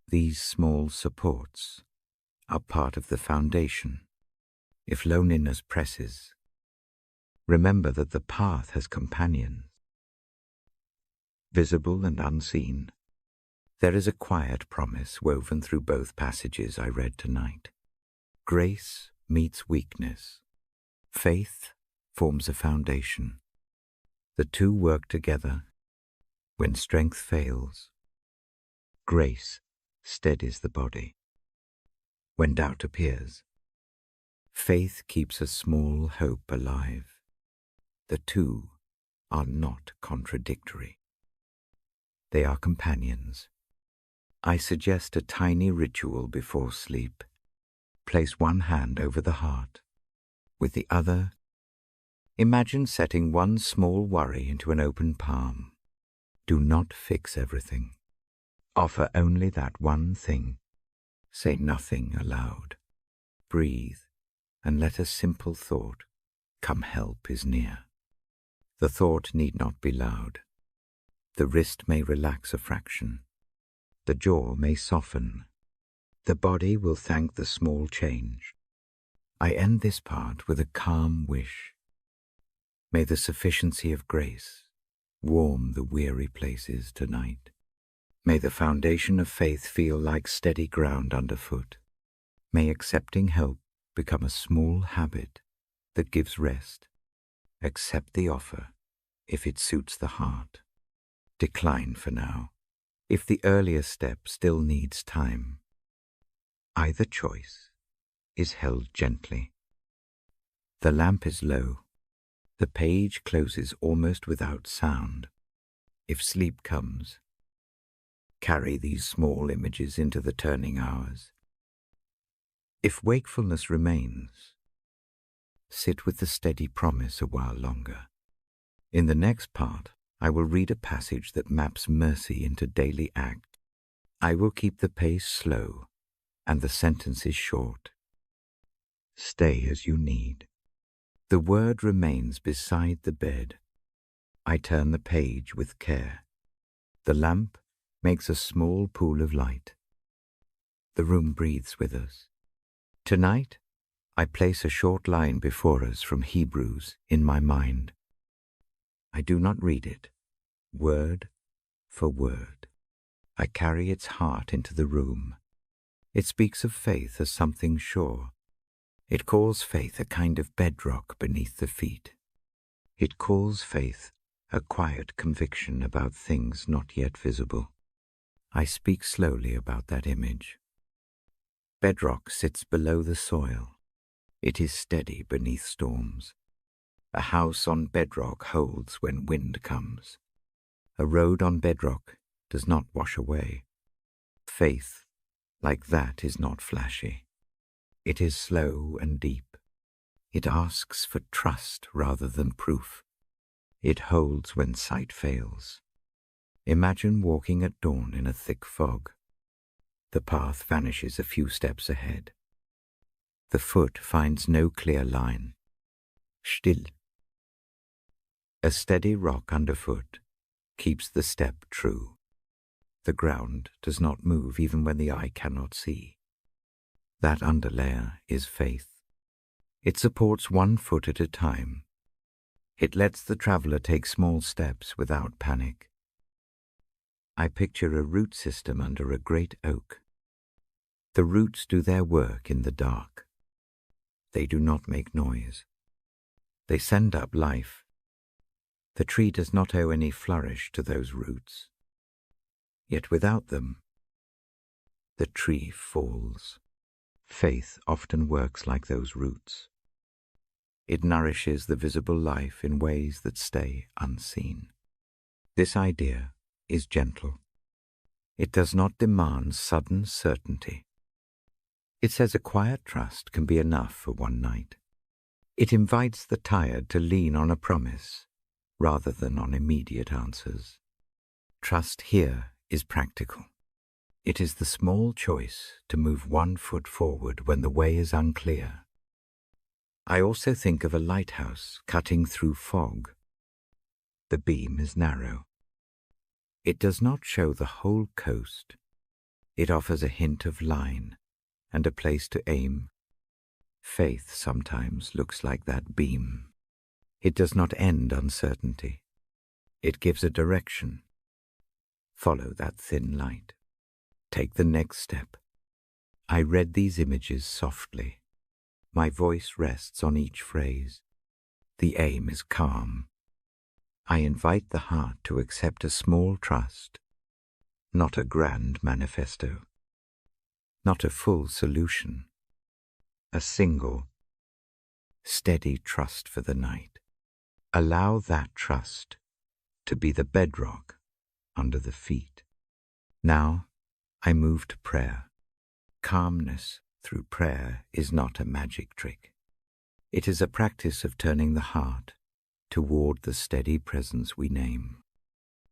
These small supports are part of the foundation. If loneliness presses, remember that the path has companions. Visible and unseen, there is a quiet promise woven through both passages I read tonight. Grace meets weakness. Faith forms a foundation. The two work together. When strength fails, grace steadies the body. When doubt appears, faith keeps a small hope alive. The two are not contradictory. They are companions. I suggest a tiny ritual before sleep. Place one hand over the heart. With the other, imagine setting one small worry into an open palm. Do not fix everything. Offer only that one thing. Say nothing aloud. Breathe and let a simple thought, "Come help," is near. The thought need not be loud. The wrist may relax a fraction. The jaw may soften. The body will thank the small change. I end this part with a calm wish. May the sufficiency of grace warm the weary places tonight. May the foundation of faith feel like steady ground underfoot. May accepting help become a small habit that gives rest. Accept the offer if it suits the heart. Decline for now if the earlier step still needs time. Either choice is held gently. The lamp is low. The page closes almost without sound. If sleep comes, carry these small images into the turning hours. If wakefulness remains, sit with the steady promise a while longer. In the next part, I will read a passage that maps mercy into daily act. I will keep the pace slow and the sentences short. Stay as you need. The word remains beside the bed. I turn the page with care. The lamp makes a small pool of light. The room breathes with us. Tonight, I place a short line before us from Hebrews in my mind. I do not read it, word for word. I carry its heart into the room. It speaks of faith as something sure. It calls faith a kind of bedrock beneath the feet. It calls faith a quiet conviction about things not yet visible. I speak slowly about that image. Bedrock sits below the soil. It is steady beneath storms. A house on bedrock holds when wind comes. A road on bedrock does not wash away. Faith, like that, is not flashy. It is slow and deep. It asks for trust rather than proof. It holds when sight fails. Imagine walking at dawn in a thick fog. The path vanishes a few steps ahead. The foot finds no clear line. Still. A steady rock underfoot keeps the step true. The ground does not move even when the eye cannot see. That underlayer is faith. It supports 1 foot at a time. It lets the traveler take small steps without panic. I picture a root system under a great oak. The roots do their work in the dark. They do not make noise. They send up life. The tree does not owe any flourish to those roots. Yet without them, the tree falls. Faith often works like those roots. It nourishes the visible life in ways that stay unseen. This idea is gentle. It does not demand sudden certainty. It says a quiet trust can be enough for one night. It invites the tired to lean on a promise rather than on immediate answers. Trust here is practical. It is the small choice to move 1 foot forward when the way is unclear. I also think of a lighthouse cutting through fog. The beam is narrow. It does not show the whole coast. It offers a hint of line and a place to aim. Faith sometimes looks like that beam. It does not end uncertainty. It gives a direction. Follow that thin light. Take the next step. I read these images softly. My voice rests on each phrase. The aim is calm. I invite the heart to accept a small trust, not a grand manifesto, not a full solution, a single, steady trust for the night. Allow that trust to be the bedrock under the feet. Now I move to prayer. Calmness through prayer is not a magic trick. It is a practice of turning the heart toward the steady presence we name.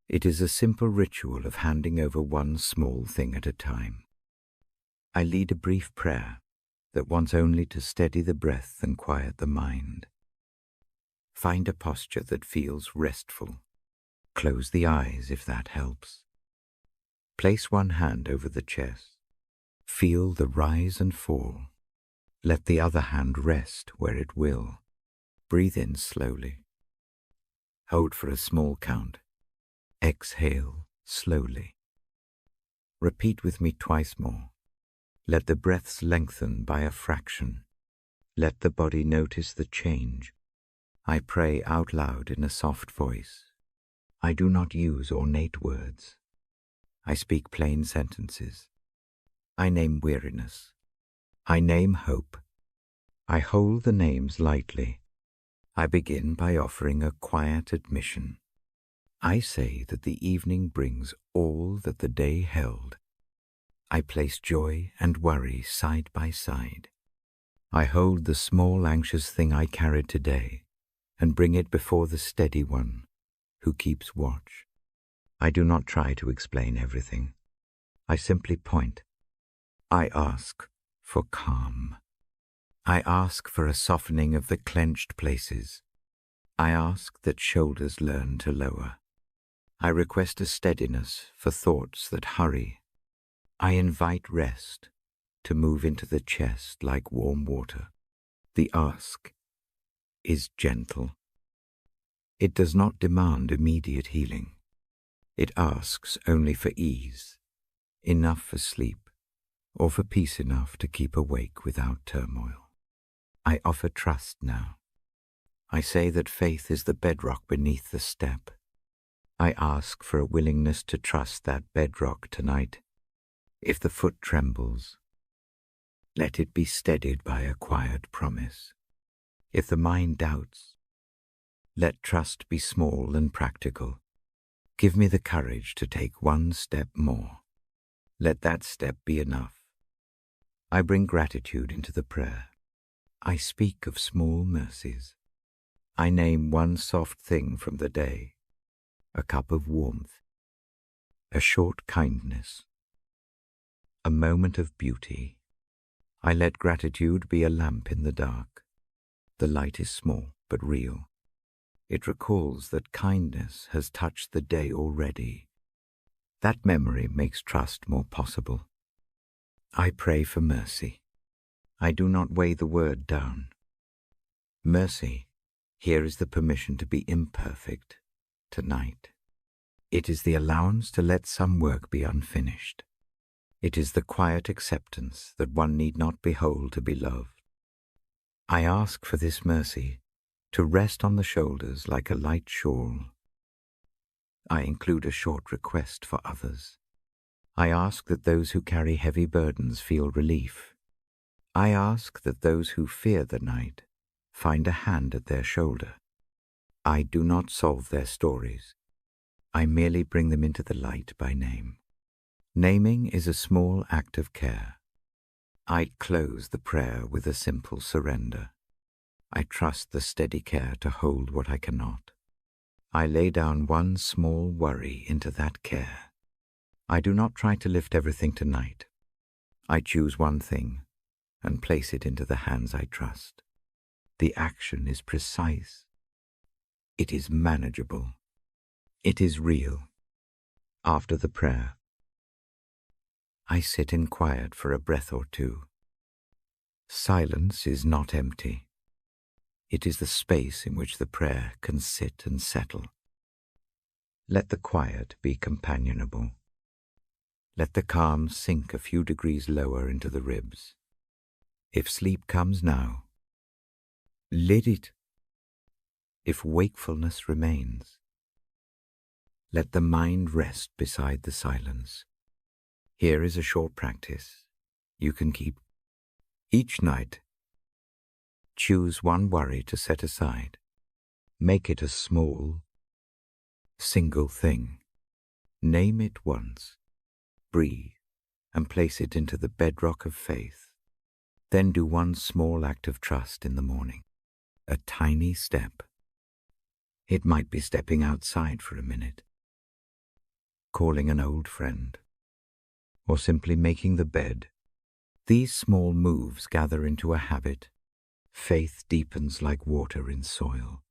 It is a simple ritual of handing over one small thing at a time. I lead a brief prayer that wants only to steady the breath and quiet the mind. Find a posture that feels restful. Close the eyes if that helps. Place one hand over the chest. Feel the rise and fall. Let the other hand rest where it will. Breathe in slowly. Hold for a small count. Exhale slowly. Repeat with me twice more. Let the breaths lengthen by a fraction. Let the body notice the change. I pray out loud in a soft voice. I do not use ornate words. I speak plain sentences. I name weariness. I name hope. I hold the names lightly. I begin by offering a quiet admission. I say that the evening brings all that the day held. I place joy and worry side by side. I hold the small anxious thing I carried today and bring it before the steady one who keeps watch. I do not try to explain everything. I simply point. I ask for calm. I ask for a softening of the clenched places. I ask that shoulders learn to lower. I request a steadiness for thoughts that hurry. I invite rest to move into the chest like warm water. The ask is gentle. It does not demand immediate healing. It asks only for ease, enough for sleep, or for peace enough to keep awake without turmoil. I offer trust now. I say that faith is the bedrock beneath the step. I ask for a willingness to trust that bedrock tonight. If the foot trembles, let it be steadied by a quiet promise. If the mind doubts, let trust be small and practical. Give me the courage to take one step more. Let that step be enough. I bring gratitude into the prayer. I speak of small mercies. I name one soft thing from the day, a cup of warmth, a short kindness, a moment of beauty. I let gratitude be a lamp in the dark. The light is small but real. It recalls that kindness has touched the day already. That memory makes trust more possible. I pray for mercy. I do not weigh the word down. Mercy, here is the permission to be imperfect tonight. It is the allowance to let some work be unfinished. It is the quiet acceptance that one need not be whole to be loved. I ask for this mercy to rest on the shoulders like a light shawl. I include a short request for others. I ask that those who carry heavy burdens feel relief. I ask that those who fear the night find a hand at their shoulder. I do not solve their stories. I merely bring them into the light by name. Naming is a small act of care. I close the prayer with a simple surrender. I trust the steady care to hold what I cannot. I lay down one small worry into that care. I do not try to lift everything tonight. I choose one thing and place it into the hands I trust. The action is precise. It is manageable. It is real. After the prayer, I sit in quiet for a breath or two. Silence is not empty. It is the space in which the prayer can sit and settle. Let the quiet be companionable. Let the calm sink a few degrees lower into the ribs. If sleep comes now, let it. If wakefulness remains, let the mind rest beside the silence. Here is a short practice you can keep. Each night, choose one worry to set aside. Make it a small, single thing. Name it once. Breathe and place it into the bedrock of faith. Then do one small act of trust in the morning. A tiny step. It might be stepping outside for a minute, calling an old friend, or simply making the bed. These small moves gather into a habit. Faith deepens like water in soil.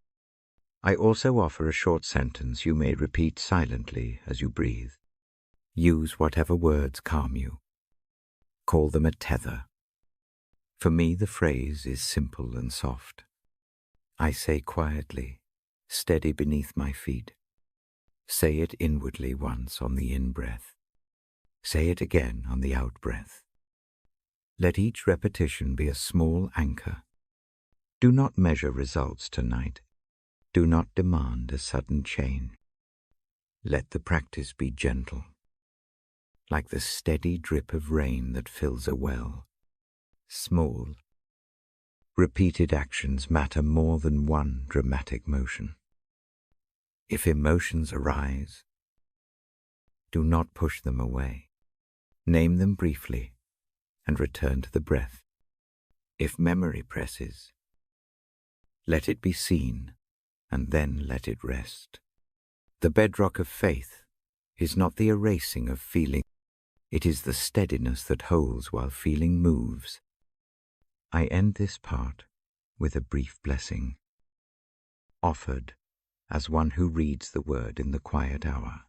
I also offer a short sentence you may repeat silently as you breathe. Use whatever words calm you. Call them a tether. For me, the phrase is simple and soft. I say quietly, steady beneath my feet. Say it inwardly once on the in-breath. Say it again on the out-breath. Let each repetition be a small anchor. Do not measure results tonight. Do not demand a sudden change. Let the practice be gentle, like the steady drip of rain that fills a well. Small, repeated actions matter more than one dramatic motion. If emotions arise, do not push them away. Name them briefly and return to the breath. If memory presses, let it be seen and then let it rest. The bedrock of faith is not the erasing of feeling. It is the steadiness that holds while feeling moves. I end this part with a brief blessing, offered as one who reads the word in the quiet hour.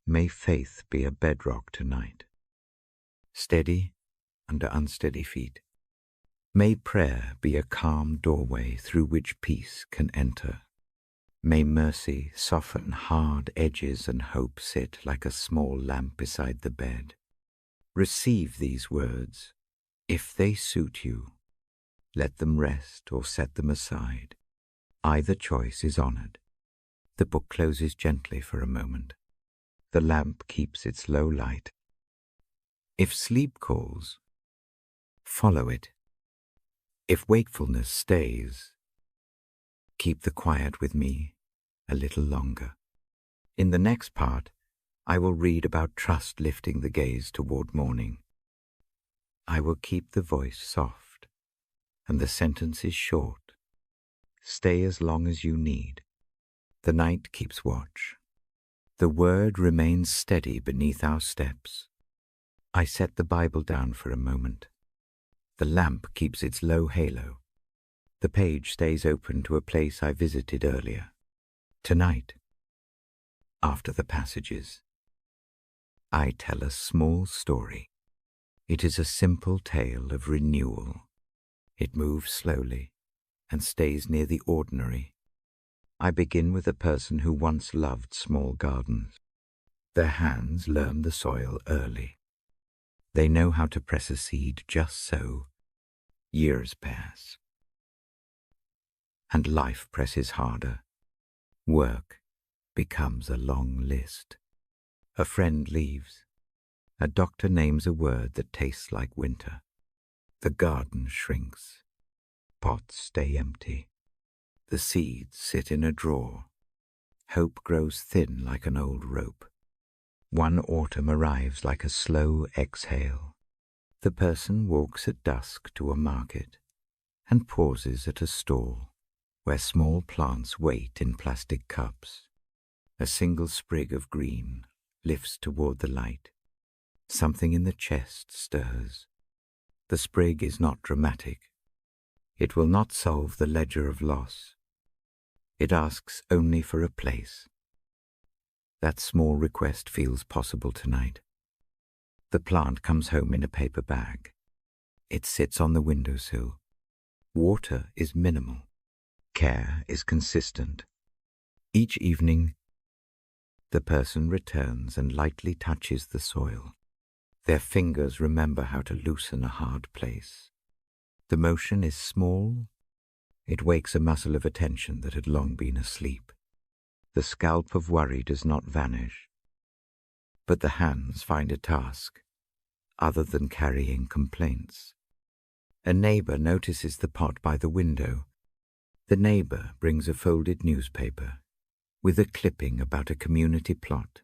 May faith be a bedrock tonight, steady under unsteady feet. May prayer be a calm doorway through which peace can enter. May mercy soften hard edges and hope sit like a small lamp beside the bed. Receive these words. If they suit you, let them rest or set them aside. Either choice is honored. The book closes gently for a moment. The lamp keeps its low light. If sleep calls, follow it. If wakefulness stays, keep the quiet with me a little longer. In the next part, I will read about trust lifting the gaze toward morning. I will keep the voice soft, and the sentence is short. Stay as long as you need. The night keeps watch. The word remains steady beneath our steps. I set the Bible down for a moment. The lamp keeps its low halo. The page stays open to a place I visited earlier. Tonight, after the passages, I tell a small story. It is a simple tale of renewal. It moves slowly and stays near the ordinary. I begin with a person who once loved small gardens. Their hands learn the soil early. They know how to press a seed just so. Years pass. And life presses harder. Work becomes a long list. A friend leaves. A doctor names a word that tastes like winter. The garden shrinks. Pots stay empty. The seeds sit in a drawer. Hope grows thin like an old rope. One autumn arrives like a slow exhale. The person walks at dusk to a market and pauses at a stall where small plants wait in plastic cups. A single sprig of green lifts toward the light. Something in the chest stirs. The sprig is not dramatic. It will not solve the ledger of loss. It asks only for a place. That small request feels possible tonight. The plant comes home in a paper bag. It sits on the windowsill. Water is minimal. Care is consistent. Each evening, the person returns and lightly touches the soil. Their fingers remember how to loosen a hard place. The motion is small. It wakes a muscle of attention that had long been asleep. The scalp of worry does not vanish, but the hands find a task other than carrying complaints. A neighbor notices the pot by the window. The neighbor brings a folded newspaper with a clipping about a community plot.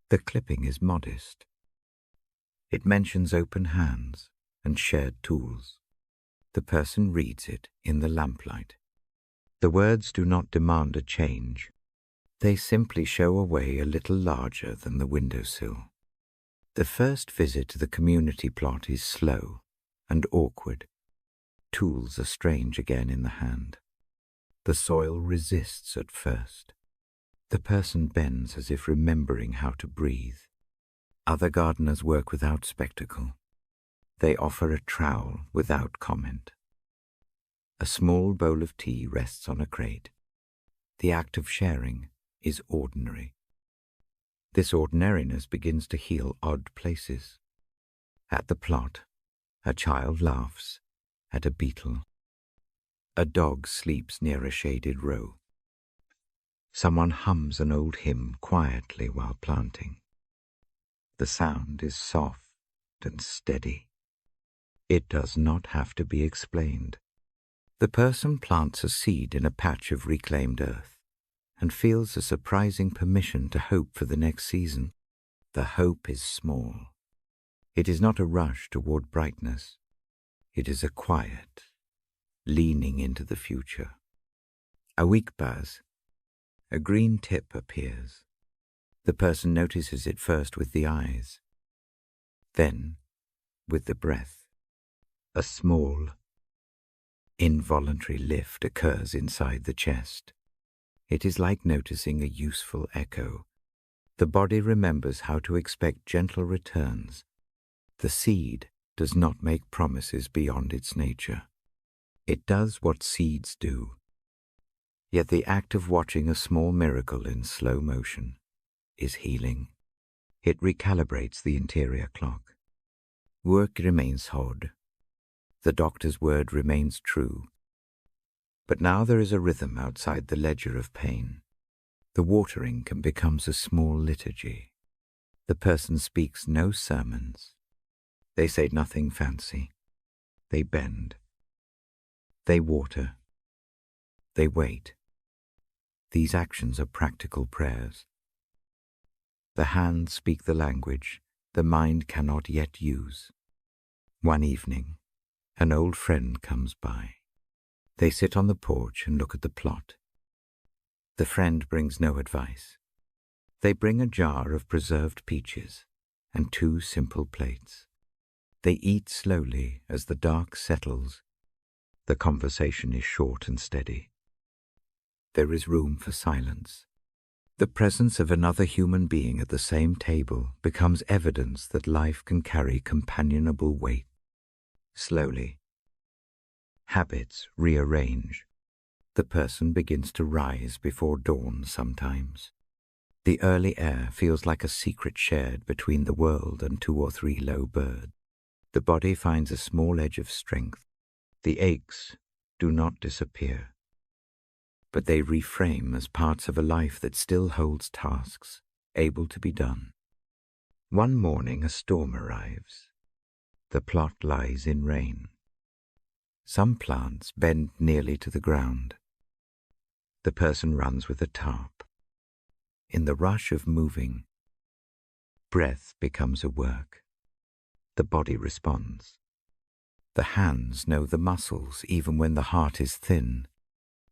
The clipping is modest. It mentions open hands and shared tools. The person reads it in the lamplight. The words do not demand a change. They simply show a way a little larger than the windowsill. The first visit to the community plot is slow and awkward. Tools are strange again in the hand. The soil resists at first. The person bends as if remembering how to breathe. Other gardeners work without spectacle. They offer a trowel without comment. A small bowl of tea rests on a crate. The act of sharing is ordinary. This ordinariness begins to heal odd places. At the plot, a child laughs at a beetle. A dog sleeps near a shaded row. Someone hums an old hymn quietly while planting. The sound is soft and steady. It does not have to be explained. The person plants a seed in a patch of reclaimed earth and feels a surprising permission to hope for the next season. The hope is small. It is not a rush toward brightness. It is a quiet, leaning into the future. A week passes. A green tip appears. The person notices it first with the eyes, then with the breath. A small, involuntary lift occurs inside the chest. It is like noticing a useful echo. The body remembers how to expect gentle returns. The seed does not make promises beyond its nature. It does what seeds do. Yet the act of watching a small miracle in slow motion is healing. It recalibrates the interior clock. Work remains hard. The doctor's word remains true. But now there is a rhythm outside the ledger of pain. The watering becomes a small liturgy. The person speaks no sermons. They say nothing fancy. They bend. They water. They wait. These actions are practical prayers. The hands speak the language the mind cannot yet use. One evening, an old friend comes by. They sit on the porch and look at the plot. The friend brings no advice. They bring a jar of preserved peaches and 2 simple plates. They eat slowly as the dark settles. The conversation is short and steady. There is room for silence. The presence of another human being at the same table becomes evidence that life can carry companionable weight. Slowly, habits rearrange. The person begins to rise before dawn sometimes. The early air feels like a secret shared between the world and 2 or 3 low birds. The body finds a small edge of strength. The aches do not disappear, but they reframe as parts of a life that still holds tasks able to be done. One morning a storm arrives. The plot lies in rain. Some plants bend nearly to the ground. The person runs with a tarp. In the rush of moving, breath becomes a work. The body responds. The hands know the muscles even when the heart is thin.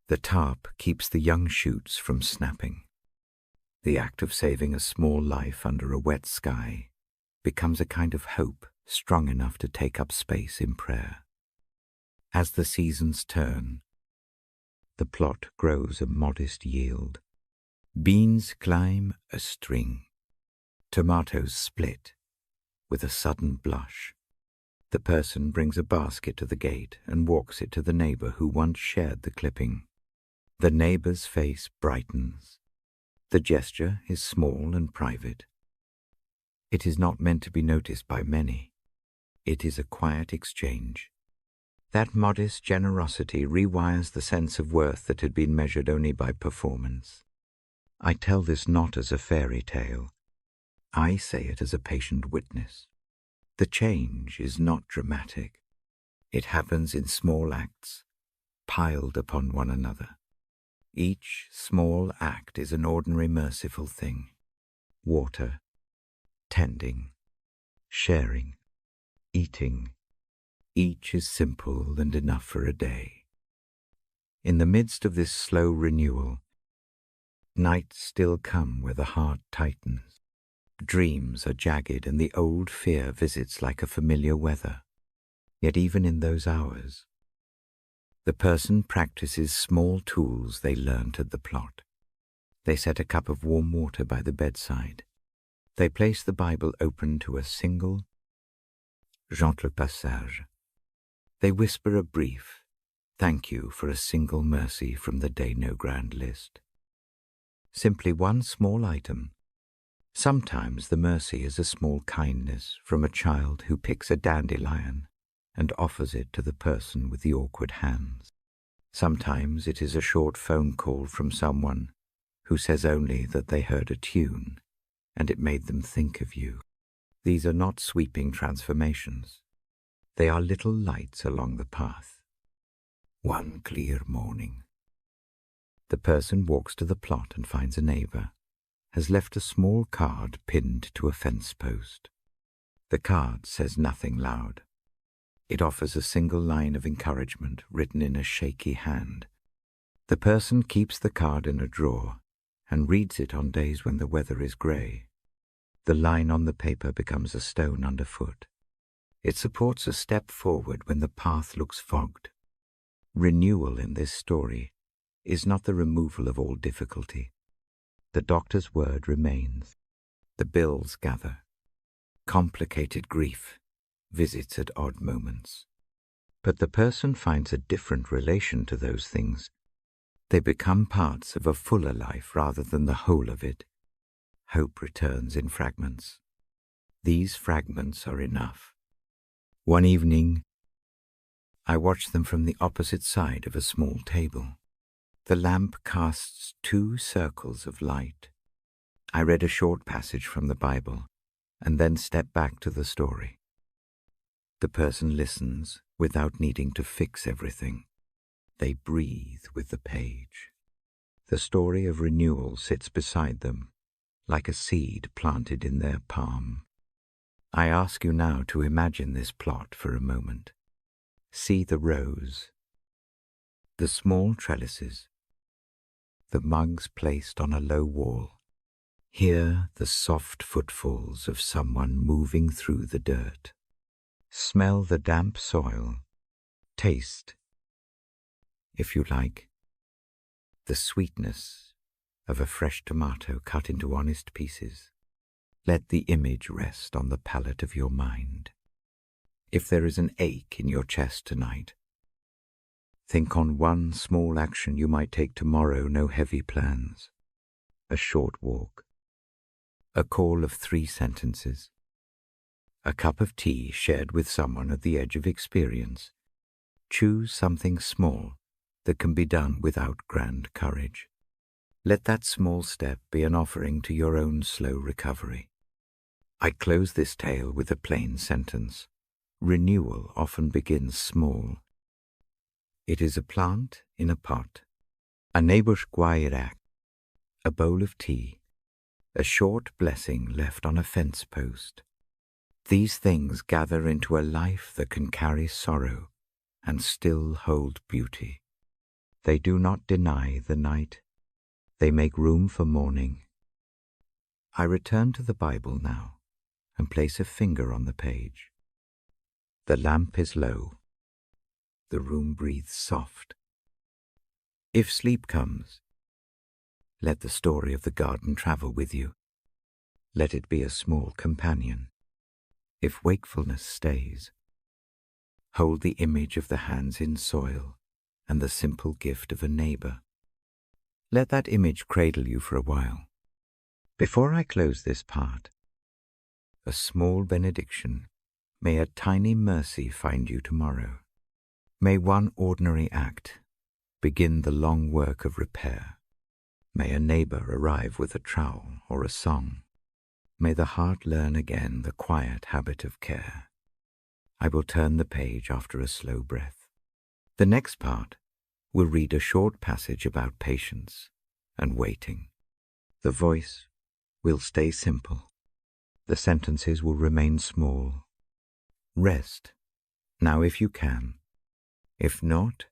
The tarp keeps the young shoots from snapping. The act of saving a small life under a wet sky becomes a kind of hope strong enough to take up space in prayer. As the seasons turn, the plot grows a modest yield. Beans climb a string. Tomatoes split with a sudden blush. The person brings a basket to the gate and walks it to the neighbor who once shared the clipping. The neighbor's face brightens. The gesture is small and private. It is not meant to be noticed by many. It is a quiet exchange. That modest generosity rewires the sense of worth that had been measured only by performance. I tell this not as a fairy tale. I say it as a patient witness. The change is not dramatic. It happens in small acts, piled upon one another. Each small act is an ordinary merciful thing. Water, tending, sharing, eating. Each is simple and enough for a day. In the midst of this slow renewal, nights still come where the heart tightens. Dreams are jagged and the old fear visits like a familiar weather. Yet even in those hours, the person practices small tools they learnt at the plot. They set a cup of warm water by the bedside. They place the Bible open to a single, gentle passage. They whisper a brief, thank you for a single mercy from the Day No Grand list. Simply one small item. Sometimes the mercy is a small kindness from a child who picks a dandelion and offers it to the person with the awkward hands. Sometimes it is a short phone call from someone who says only that they heard a tune and it made them think of you. These are not sweeping transformations. They are little lights along the path. One clear morning, the person walks to the plot and finds a neighbor has left a small card pinned to a fence post. The card says nothing loud. It offers a single line of encouragement written in a shaky hand. The person keeps the card in a drawer and reads it on days when the weather is grey. The line on the paper becomes a stone underfoot. It supports a step forward when the path looks fogged. Renewal in this story is not the removal of all difficulty. The doctor's word remains. The bills gather. Complicated grief visits at odd moments. But the person finds a different relation to those things. They become parts of a fuller life rather than the whole of it. Hope returns in fragments. These fragments are enough. One evening, I watched them from the opposite side of a small table. The lamp casts 2 circles of light. I read a short passage from the Bible and then stepped back to the story. The person listens without needing to fix everything. They breathe with the page. The story of renewal sits beside them, like a seed planted in their palm. I ask you now to imagine this plot for a moment. See the rows, the small trellises, the mugs placed on a low wall. Hear the soft footfalls of someone moving through the dirt. Smell the damp soil. Taste, if you like, the sweetness of a fresh tomato cut into honest pieces. Let the image rest on the palette of your mind. If there is an ache in your chest tonight, think on one small action you might take tomorrow, no heavy plans. A short walk, a call of 3 sentences, a cup of tea shared with someone at the edge of experience. Choose something small that can be done without grand courage. Let that small step be an offering to your own slow recovery. I close this tale with a plain sentence. Renewal often begins small. It is a plant in a pot, a neighbour's guairak, a bowl of tea, a short blessing left on a fence post. These things gather into a life that can carry sorrow and still hold beauty. They do not deny the night. They make room for morning. I return to the Bible now and place a finger on the page. The lamp is low. The room breathes soft. If sleep comes, let the story of the garden travel with you. Let it be a small companion. If wakefulness stays, hold the image of the hands in soil and the simple gift of a neighbor. Let that image cradle you for a while. Before I close this part, a small benediction. May a tiny mercy find you tomorrow. May one ordinary act begin the long work of repair. May a neighbor arrive with a trowel or a song. May the heart learn again the quiet habit of care. I will turn the page after a slow breath. The next part will read a short passage about patience and waiting. The voice will stay simple. The sentences will remain small. Rest, now if you can. If not,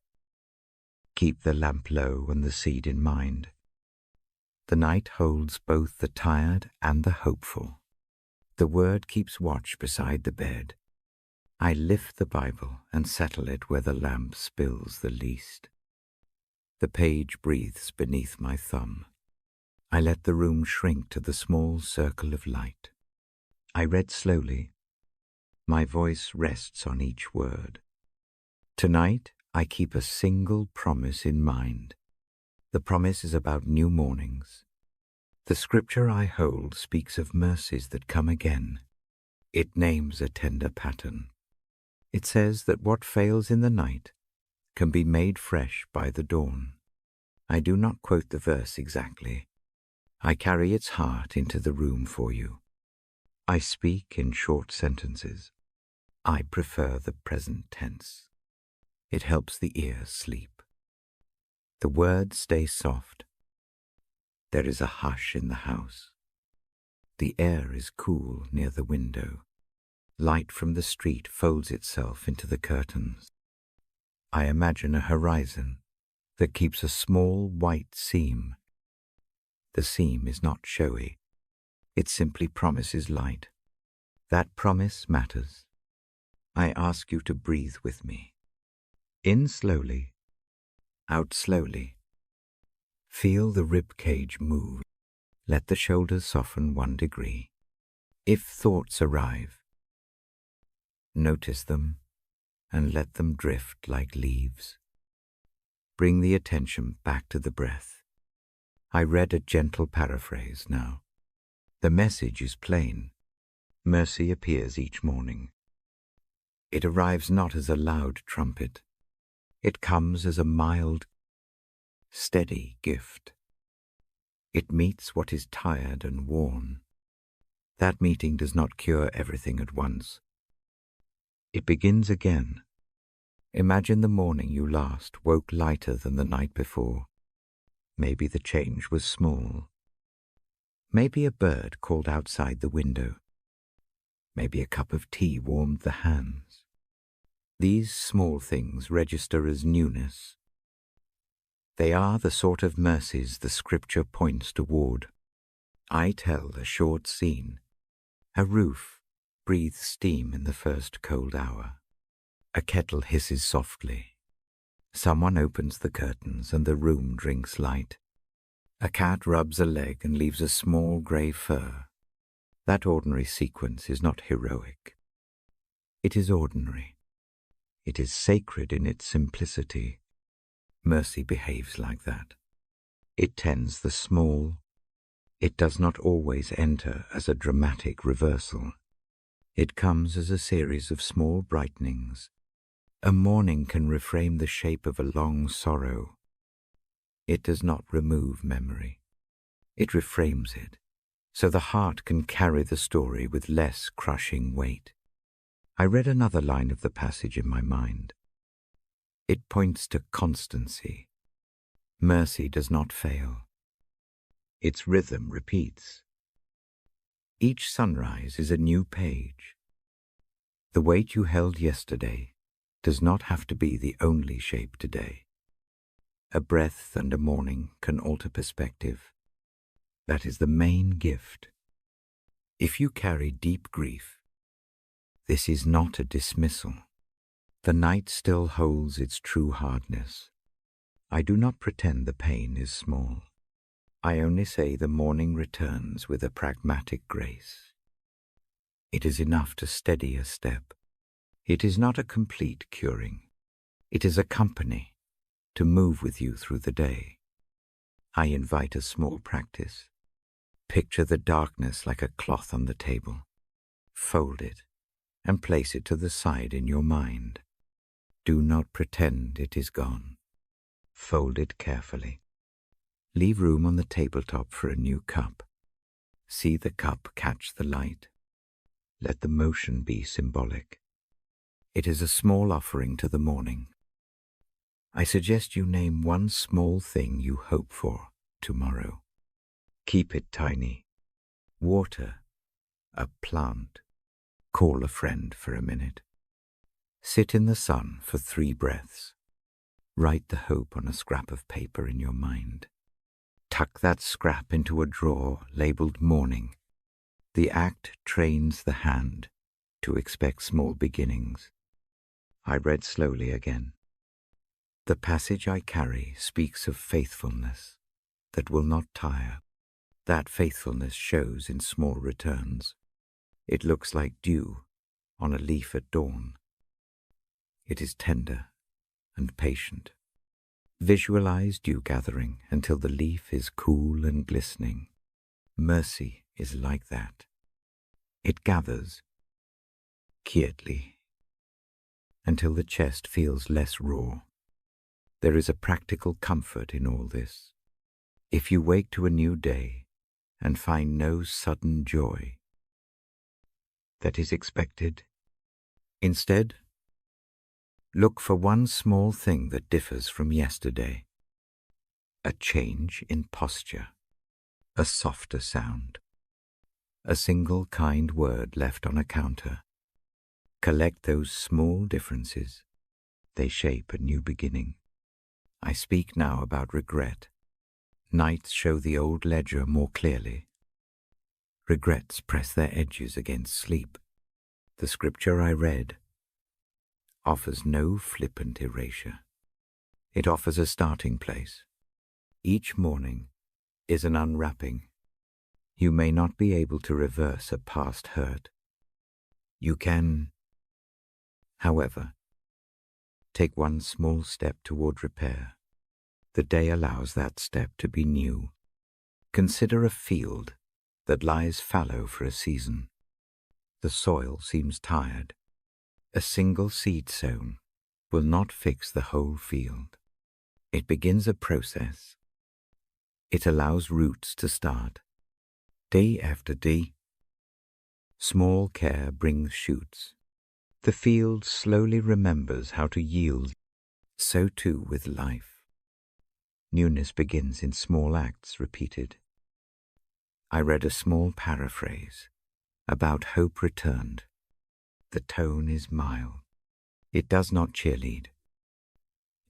keep the lamp low and the seed in mind. The night holds both the tired and the hopeful. The word keeps watch beside the bed. I lift the Bible and settle it where the lamp spills the least. The page breathes beneath my thumb. I let the room shrink to the small circle of light. I read slowly. My voice rests on each word. Tonight, I keep a single promise in mind. The promise is about new mornings. The scripture I hold speaks of mercies that come again. It names a tender pattern. It says that what fails in the night can be made fresh by the dawn. I do not quote the verse exactly. I carry its heart into the room for you. I speak in short sentences. I prefer the present tense. It helps the ear sleep. The words stay soft. There is a hush in the house. The air is cool near the window. Light from the street folds itself into the curtains. I imagine a horizon that keeps a small white seam. The seam is not showy. It simply promises light. That promise matters. I ask you to breathe with me. In slowly, out slowly. Feel the rib cage move. Let the shoulders soften 1 degree. If thoughts arrive, notice them and let them drift like leaves. Bring the attention back to the breath. I read a gentle paraphrase now. The message is plain. Mercy appears each morning. It arrives not as a loud trumpet. It comes as a mild, steady gift. It meets what is tired and worn. That meeting does not cure everything at once. It begins again. Imagine the morning you last woke lighter than the night before. Maybe the change was small. Maybe a bird called outside the window. Maybe a cup of tea warmed the hands. These small things register as newness. They are the sort of mercies the scripture points toward. I tell a short scene. A roof breathes steam in the first cold hour. A kettle hisses softly. Someone opens the curtains and the room drinks light. A cat rubs a leg and leaves a small grey fur. That ordinary sequence is not heroic. It is ordinary. It is sacred in its simplicity. Mercy behaves like that. It tends the small. It does not always enter as a dramatic reversal. It comes as a series of small brightenings. A morning can reframe the shape of a long sorrow. It does not remove memory. It reframes it, so the heart can carry the story with less crushing weight. I read another line of the passage in my mind. It points to constancy. Mercy does not fail. Its rhythm repeats. Each sunrise is a new page. The weight you held yesterday does not have to be the only shape today. A breath and a morning can alter perspective. That is the main gift. If you carry deep grief, this is not a dismissal. The night still holds its true hardness. I do not pretend the pain is small. I only say the morning returns with a pragmatic grace. It is enough to steady a step. It is not a complete curing. It is a company to move with you through the day. I invite a small practice. Picture the darkness like a cloth on the table. Fold it and place it to the side in your mind. Do not pretend it is gone. Fold it carefully. Leave room on the tabletop for a new cup. See the cup catch the light. Let the motion be symbolic. It is a small offering to the morning. I suggest you name one small thing you hope for tomorrow. Keep it tiny. Water a plant. Call a friend for a minute. Sit in the sun for 3 breaths. Write the hope on a scrap of paper in your mind. Tuck that scrap into a drawer labeled morning. The act trains the hand to expect small beginnings. I read slowly again. The passage I carry speaks of faithfulness that will not tire. That faithfulness shows in small returns. It looks like dew on a leaf at dawn. It is tender and patient. Visualize dew gathering until the leaf is cool and glistening. Mercy is like that. It gathers quietly until the chest feels less raw. There is a practical comfort in all this. If you wake to a new day and find no sudden joy that is expected, instead, look for one small thing that differs from yesterday. A change in posture, a softer sound, a single kind word left on a counter. Collect those small differences. They shape a new beginning. I speak now about regret. Nights show the old ledger more clearly. Regrets press their edges against sleep. The scripture I read offers no flippant erasure. It offers a starting place. Each morning is an unwrapping. You may not be able to reverse a past hurt. You can, however, take one small step toward repair. The day allows that step to be new. Consider a field that lies fallow for a season. The soil seems tired. A single seed sown will not fix the whole field. It begins a process. It allows roots to start. Day after day, small care brings shoots. The field slowly remembers how to yield. So too with life. Newness begins in small acts repeated. I read a small paraphrase about hope returned. The tone is mild. It does not cheerlead.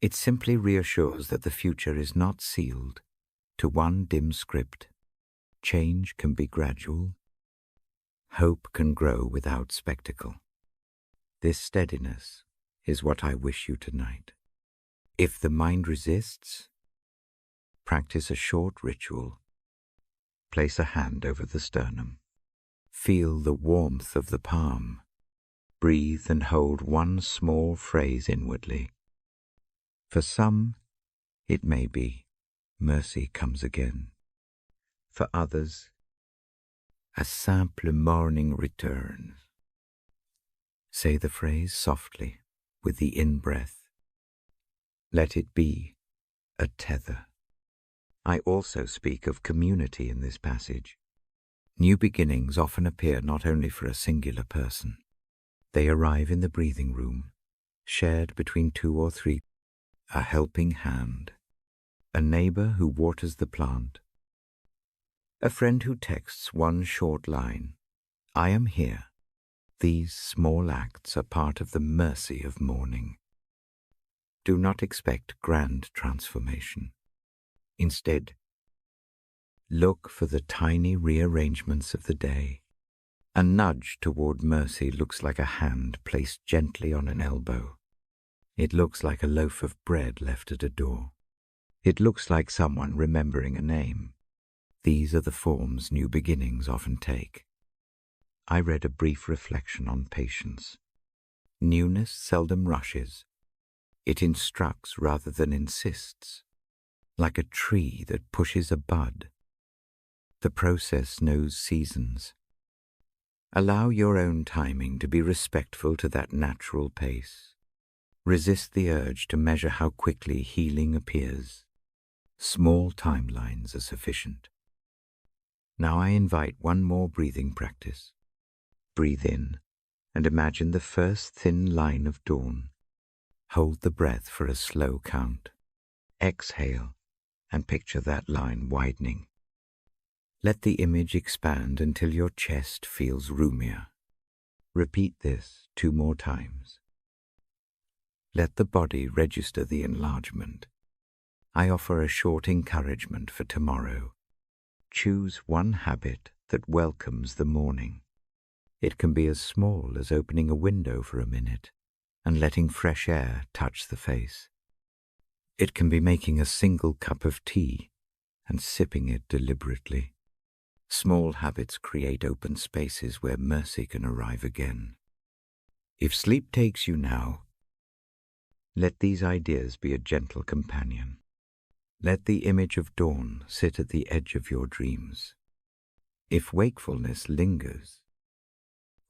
It simply reassures that the future is not sealed to one dim script. Change can be gradual. Hope can grow without spectacle. This steadiness is what I wish you tonight. If the mind resists, practice a short ritual. Place a hand over the sternum. Feel the warmth of the palm. Breathe and hold one small phrase inwardly. For some, it may be, mercy comes again. For others, a simple morning returns. Say the phrase softly, with the in-breath. Let it be a tether. I also speak of community in this passage. New beginnings often appear not only for a singular person. They arrive in the breathing room, shared between 2 or 3, a helping hand, a neighbor who waters the plant, a friend who texts one short line, "I am here." These small acts are part of the mercy of morning. Do not expect grand transformation. Instead, look for the tiny rearrangements of the day. A nudge toward mercy looks like a hand placed gently on an elbow. It looks like a loaf of bread left at a door. It looks like someone remembering a name. These are the forms new beginnings often take. I read a brief reflection on patience. Newness seldom rushes. It instructs rather than insists, like a tree that pushes a bud. The process knows seasons. Allow your own timing to be respectful to that natural pace. Resist the urge to measure how quickly healing appears. Small timelines are sufficient. Now I invite one more breathing practice. Breathe in and imagine the first thin line of dawn. Hold the breath for a slow count. Exhale and picture that line widening. Let the image expand until your chest feels roomier. Repeat this 2 more times. Let the body register the enlargement. I offer a short encouragement for tomorrow. Choose one habit that welcomes the morning. It can be as small as opening a window for a minute and letting fresh air touch the face. It can be making a single cup of tea and sipping it deliberately. Small habits create open spaces where mercy can arrive again. If sleep takes you now, let these ideas be a gentle companion. Let the image of dawn sit at the edge of your dreams. If wakefulness lingers,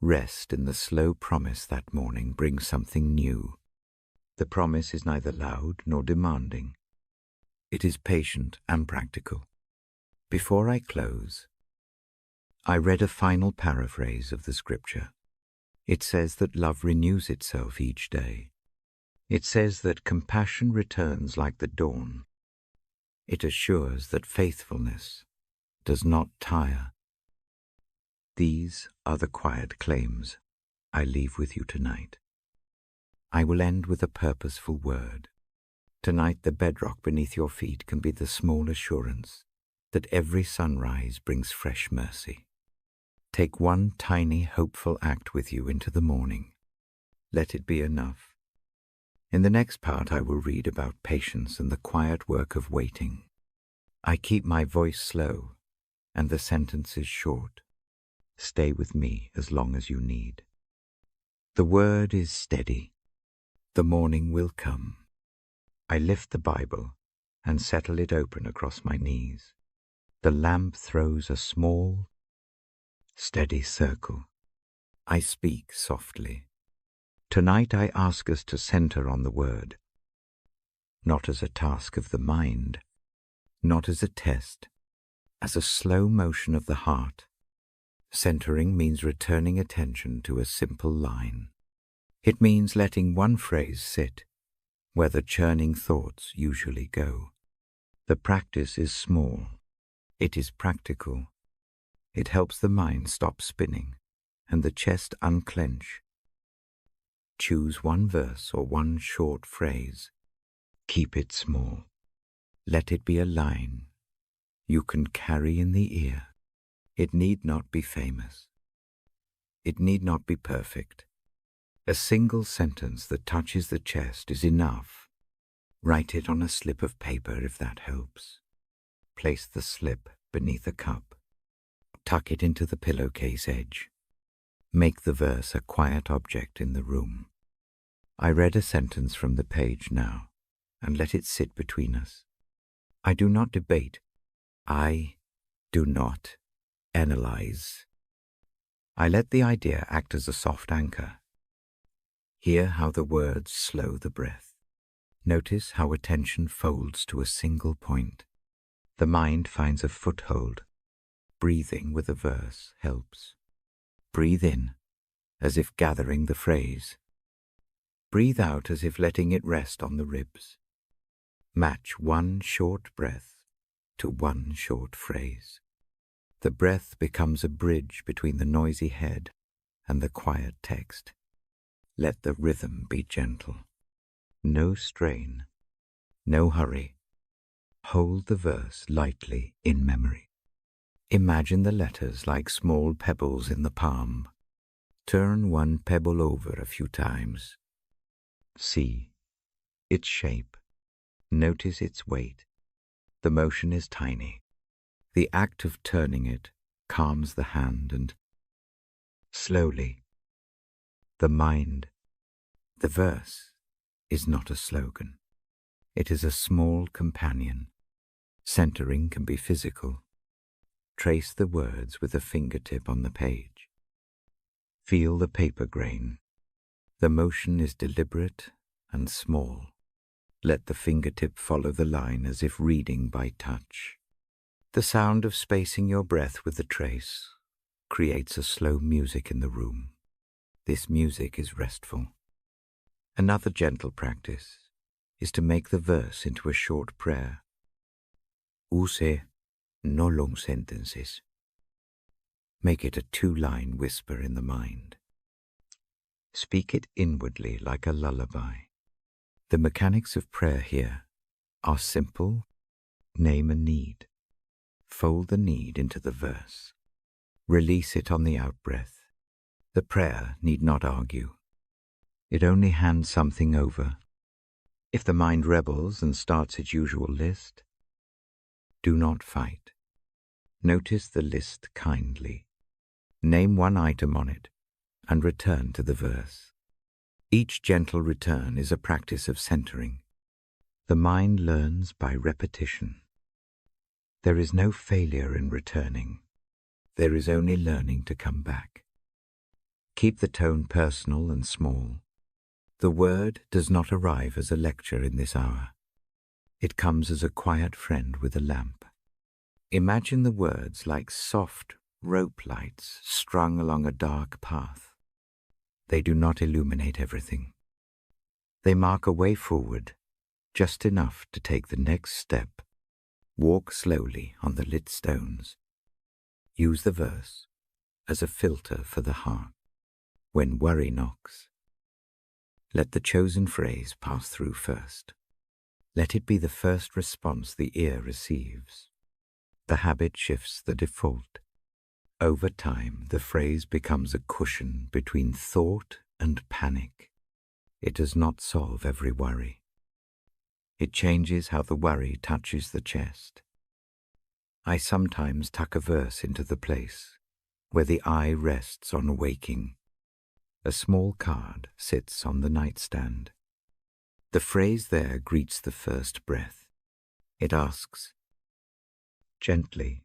rest in the slow promise that morning brings something new. The promise is neither loud nor demanding. It is patient and practical. Before I close, I read a final paraphrase of the scripture. It says that love renews itself each day. It says that compassion returns like the dawn. It assures that faithfulness does not tire. These are the quiet claims I leave with you tonight. I will end with a purposeful word. Tonight the bedrock beneath your feet can be the small assurance that every sunrise brings fresh mercy. Take one tiny, hopeful act with you into the morning. Let it be enough. In the next part, I will read about patience and the quiet work of waiting. I keep my voice slow and the sentences short. Stay with me as long as you need. The word is steady. The morning will come. I lift the Bible and settle it open across my knees. The lamp throws a small, steady circle. I speak softly. Tonight I ask us to center on the word, not as a task of the mind, not as a test, as a slow motion of the heart. Centering means returning attention to a simple line. It means letting one phrase sit where the churning thoughts usually go. The practice is small. It is practical. It helps the mind stop spinning and the chest unclench. Choose one verse or one short phrase. Keep it small. Let it be a line you can carry in the ear. It need not be famous. It need not be perfect. A single sentence that touches the chest is enough. Write it on a slip of paper if that helps. place the slip beneath a cup. Tuck it into the pillowcase edge. Make the verse a quiet object in the room. I read a sentence from the page now, and let it sit between us. I do not debate. I do not analyze. I let the idea act as a soft anchor. Hear how the words slow the breath. Notice how attention folds to a single point. The mind finds a foothold. Breathing with a verse helps. Breathe in, as if gathering the phrase. Breathe out as if letting it rest on the ribs. Match one short breath to one short phrase. The breath becomes a bridge between the noisy head and the quiet text. Let the rhythm be gentle. No strain, no hurry. Hold the verse lightly in memory. Imagine the letters like small pebbles in the palm. Turn one pebble over a few times. See its shape. Notice its weight. The motion is tiny. The act of turning it calms the hand and slowly, the mind. The verse is not a slogan. It is a small companion. Centering can be physical. Trace the words with a fingertip on the page. Feel the paper grain. The motion is deliberate and small. Let the fingertip follow the line as if reading by touch. The sound of spacing your breath with the trace creates a slow music in the room. This music is restful. Another gentle practice is to make the verse into a short prayer. Use no long sentences. Make it a two-line whisper in the mind. Speak it inwardly like a lullaby. The mechanics of prayer here are simple. Name a need. Fold the need into the verse. Release it on the out-breath. The prayer need not argue. It only hands something over. If the mind rebels and starts its usual list, do not fight. Notice the list kindly. Name one item on it and return to the verse. Each gentle return is a practice of centering. The mind learns by repetition. There is no failure in returning. There is only learning to come back. Keep the tone personal and small. The word does not arrive as a lecture in this hour. It comes as a quiet friend with a lamp. Imagine the words like soft rope lights strung along a dark path. They do not illuminate everything. They mark a way forward, just enough to take the next step. Walk slowly on the lit stones. Use the verse as a filter for the heart. When worry knocks, let the chosen phrase pass through first. Let it be the first response the ear receives. The habit shifts the default. Over time, the phrase becomes a cushion between thought and panic. It does not solve every worry. It changes how the worry touches the chest. I sometimes tuck a verse into the place where the eye rests on waking. A small card sits on the nightstand. The phrase there greets the first breath. It asks, gently,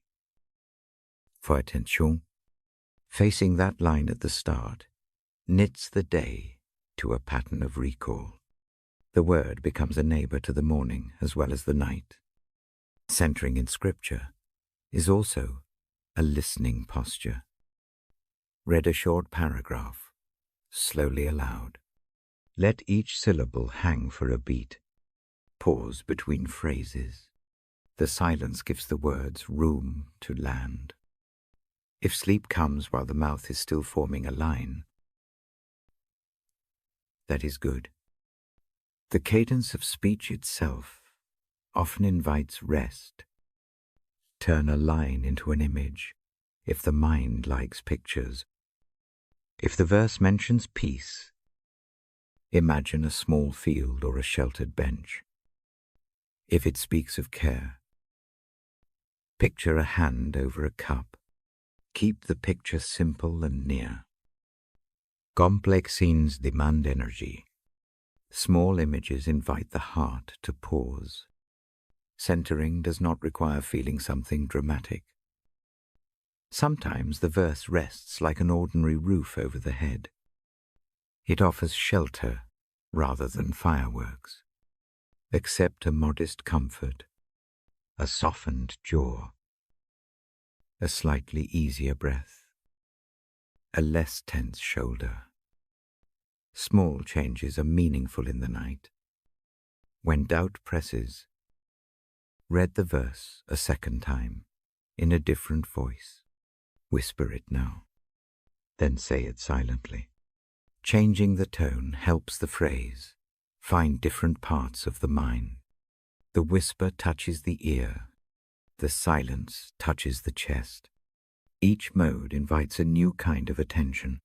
for attention. Facing that line at the start knits the day to a pattern of recall. The word becomes a neighbor to the morning as well as the night. Centering in scripture is also a listening posture. Read a short paragraph, slowly aloud. Let each syllable hang for a beat. Pause between phrases. The silence gives the words room to land. If sleep comes while the mouth is still forming a line, that is good. The cadence of speech itself often invites rest. Turn a line into an image if the mind likes pictures. If the verse mentions peace, imagine a small field or a sheltered bench. If it speaks of care, Picture a hand over a cup. Keep the picture simple and near. Complex scenes demand energy. Small images invite the heart to pause. Centering does not require feeling something dramatic. Sometimes the verse rests like an ordinary roof over the head. It offers shelter rather than fireworks. Accept a modest comfort, a softened jaw, a slightly easier breath, a less tense shoulder. Small changes are meaningful in the night. When doubt presses, read the verse a second time in a different voice. Whisper it now, then say it silently. Changing the tone helps the phrase find different parts of the mind. The whisper touches the ear. The silence touches the chest. Each mode invites a new kind of attention.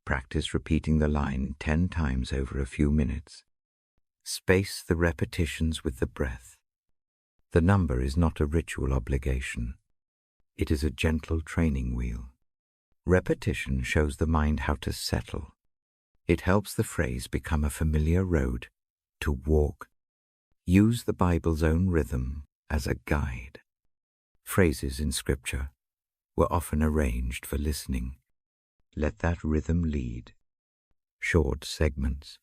Practice repeating the line 10 times over a few minutes. Space the repetitions with the breath. The number is not a ritual obligation. It is a gentle training wheel. Repetition shows the mind how to settle. It helps the phrase become a familiar road to walk. Use the Bible's own rhythm as a guide. Phrases in Scripture were often arranged for listening. Let that rhythm lead. Short segments,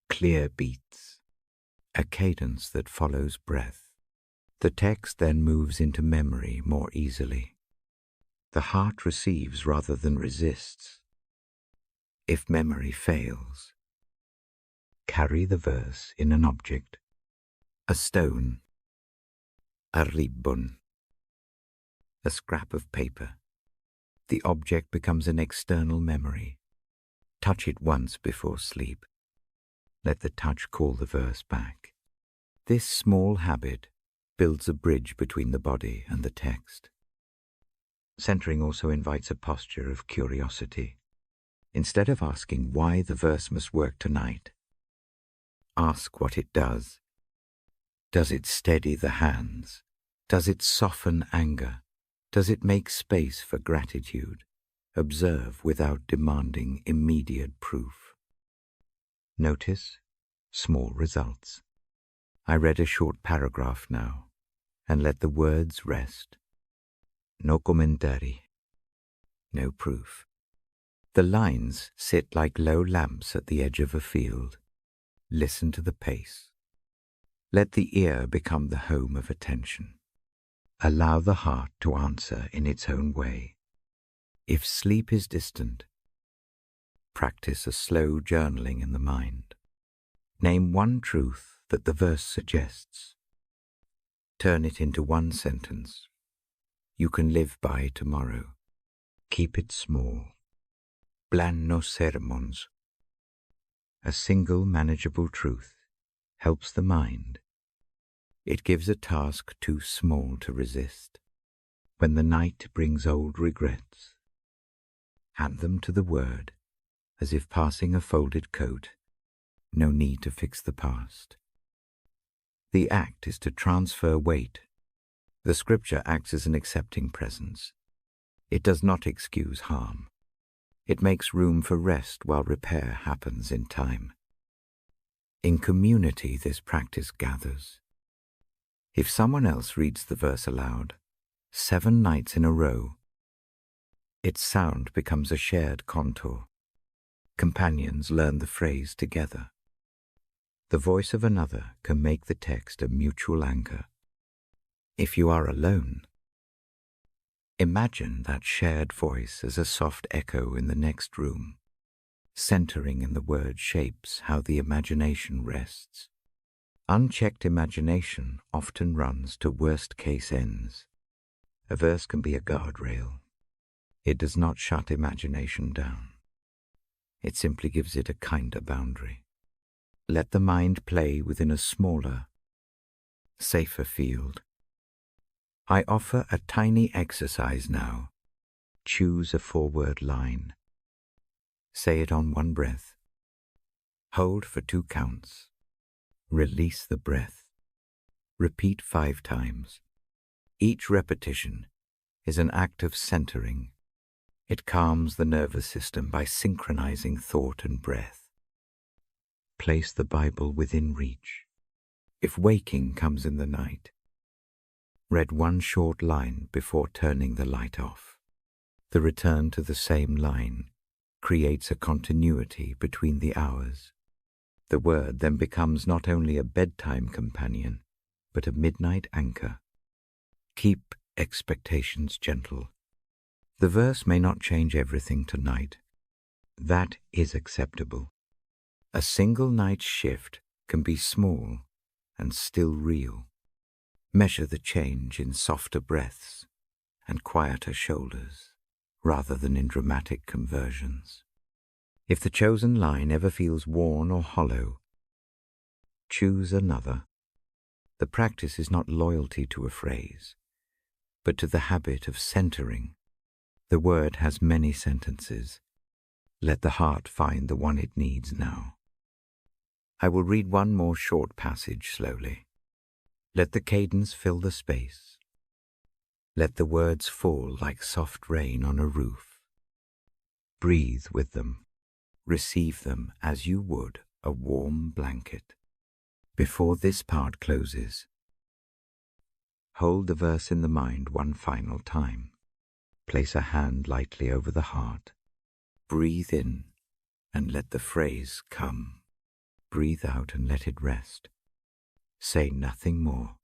clear beats, a cadence that follows breath. The text then moves into memory more easily. The heart receives rather than resists. If memory fails, carry the verse in an object, a stone, a ribbon, a scrap of paper. The object becomes an external memory. Touch it once before sleep. Let the touch call the verse back. This small habit builds a bridge between the body and the text. Centering also invites a posture of curiosity. Instead of asking why the verse must work tonight, ask what it does. Does it steady the hands? Does it soften anger? Does it make space for gratitude? Observe without demanding immediate proof. Notice small results. I read a short paragraph now, and let the words rest. No commentary, no proof. The lines sit like low lamps at the edge of a field. Listen to the pace. Let the ear become the home of attention. Allow the heart to answer in its own way. If sleep is distant, practice a slow journaling in the mind. Name one truth that the verse suggests. Turn it into one sentence. You can live by tomorrow. Keep it small. Plan no sermons. A single manageable truth helps the mind. It gives a task too small to resist. When the night brings old regrets, hand them to the Word, as if passing a folded coat. No need to fix the past. The act is to transfer weight. The Scripture acts as an accepting presence. It does not excuse harm. It makes room for rest while repair happens in time. In community, this practice gathers. If someone else reads the verse aloud, 7 nights in a row, its sound becomes a shared contour. Companions learn the phrase together. The voice of another can make the text a mutual anchor. If you are alone, imagine that shared voice as a soft echo in the next room. Centering in the word shapes how the imagination rests. Unchecked imagination often runs to worst-case ends. A verse can be a guardrail. It does not shut imagination down. It simply gives it a kinder boundary. Let the mind play within a smaller, safer field. I offer a tiny exercise now. Choose a 4-word line. Say it on 1 breath. Hold for 2 counts. Release the breath. Repeat 5 times. Each repetition is an act of centering. It calms the nervous system by synchronizing thought and breath. Place the Bible within reach. If waking comes in the night, read one short line before turning the light off. The return to the same line creates a continuity between the hours. The word then becomes not only a bedtime companion, but a midnight anchor. Keep expectations gentle. The verse may not change everything tonight. That is acceptable. A single night's shift can be small and still real. Measure the change in softer breaths and quieter shoulders, rather than in dramatic conversions. If the chosen line ever feels worn or hollow, choose another. The practice is not loyalty to a phrase, but to the habit of centering. The word has many sentences. Let the heart find the one it needs now. I will read one more short passage slowly. Let the cadence fill the space. Let the words fall like soft rain on a roof. Breathe with them. Receive them as you would a warm blanket. Before this part closes, hold the verse in the mind one final time. Place a hand lightly over the heart. Breathe in and let the phrase come. Breathe out and let it rest. Say nothing more.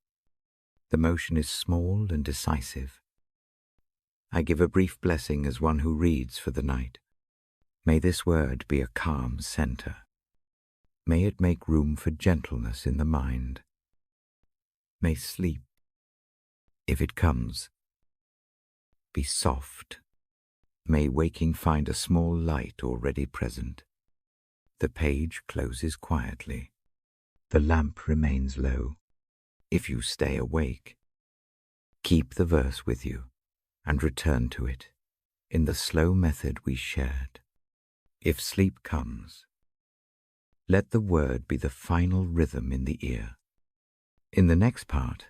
The motion is small and decisive. I give a brief blessing as one who reads for the night. May this word be a calm center. May it make room for gentleness in the mind. May sleep, if it comes, be soft. May waking find a small light already present. The page closes quietly. The lamp remains low. If you stay awake, keep the verse with you and return to it in the slow method we shared. If sleep comes, let the word be the final rhythm in the ear. In the next part,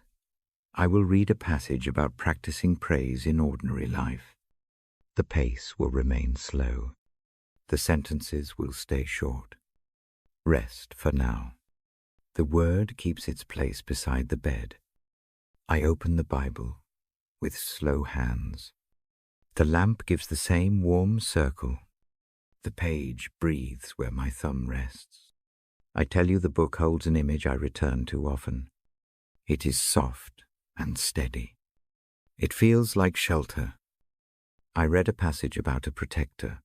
I will read a passage about practicing praise in ordinary life. The pace will remain slow. The sentences will stay short. Rest for now. The word keeps its place beside the bed. I open the Bible with slow hands. The lamp gives the same warm circle. The page breathes where my thumb rests. I tell you the book holds an image I return to often. It is soft and steady. It feels like shelter. I read a passage about a protector.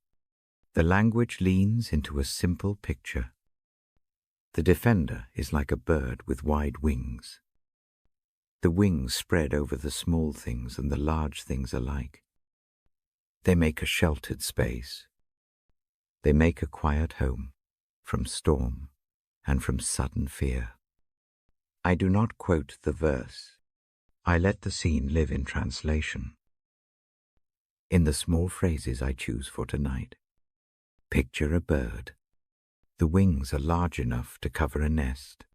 The language leans into a simple picture. The defender is like a bird with wide wings. The wings spread over the small things and the large things alike. They make a sheltered space. They make a quiet home from storm and from sudden fear. I do not quote the verse. I let the scene live in translation. In the small phrases I choose for tonight, picture a bird. The wings are large enough to cover a nest.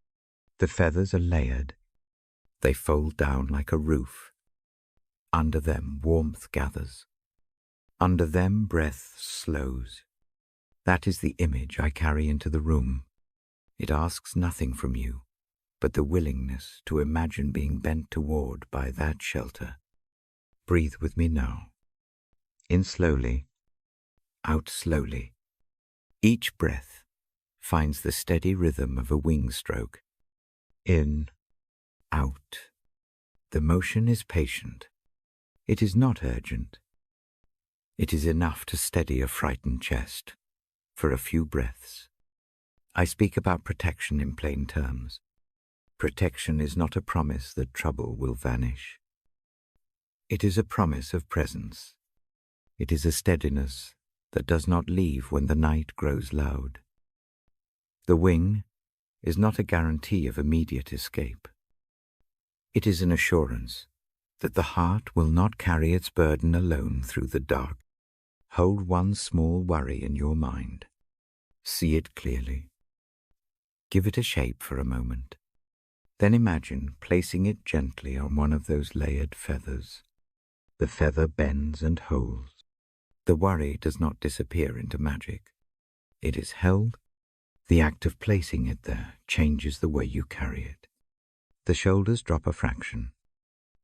The feathers are layered. They fold down like a roof. Under them warmth gathers. Under them breath slows. That is the image I carry into the room. It asks nothing from you, but the willingness to imagine being bent toward by that shelter. Breathe with me now. In slowly, out slowly. Each breath finds the steady rhythm of a wing stroke. In, out. The motion is patient. It is not urgent. It is enough to steady a frightened chest for a few breaths. I speak about protection in plain terms. Protection is not a promise that trouble will vanish. It is a promise of presence. It is a steadiness that does not leave when the night grows loud. The wing is not a guarantee of immediate escape. It is an assurance that the heart will not carry its burden alone through the dark. Hold one small worry in your mind. See it clearly. Give it a shape for a moment. Then imagine placing it gently on one of those layered feathers. The feather bends and holds. The worry does not disappear into magic. It is held. The act of placing it there changes the way you carry it. The shoulders drop a fraction.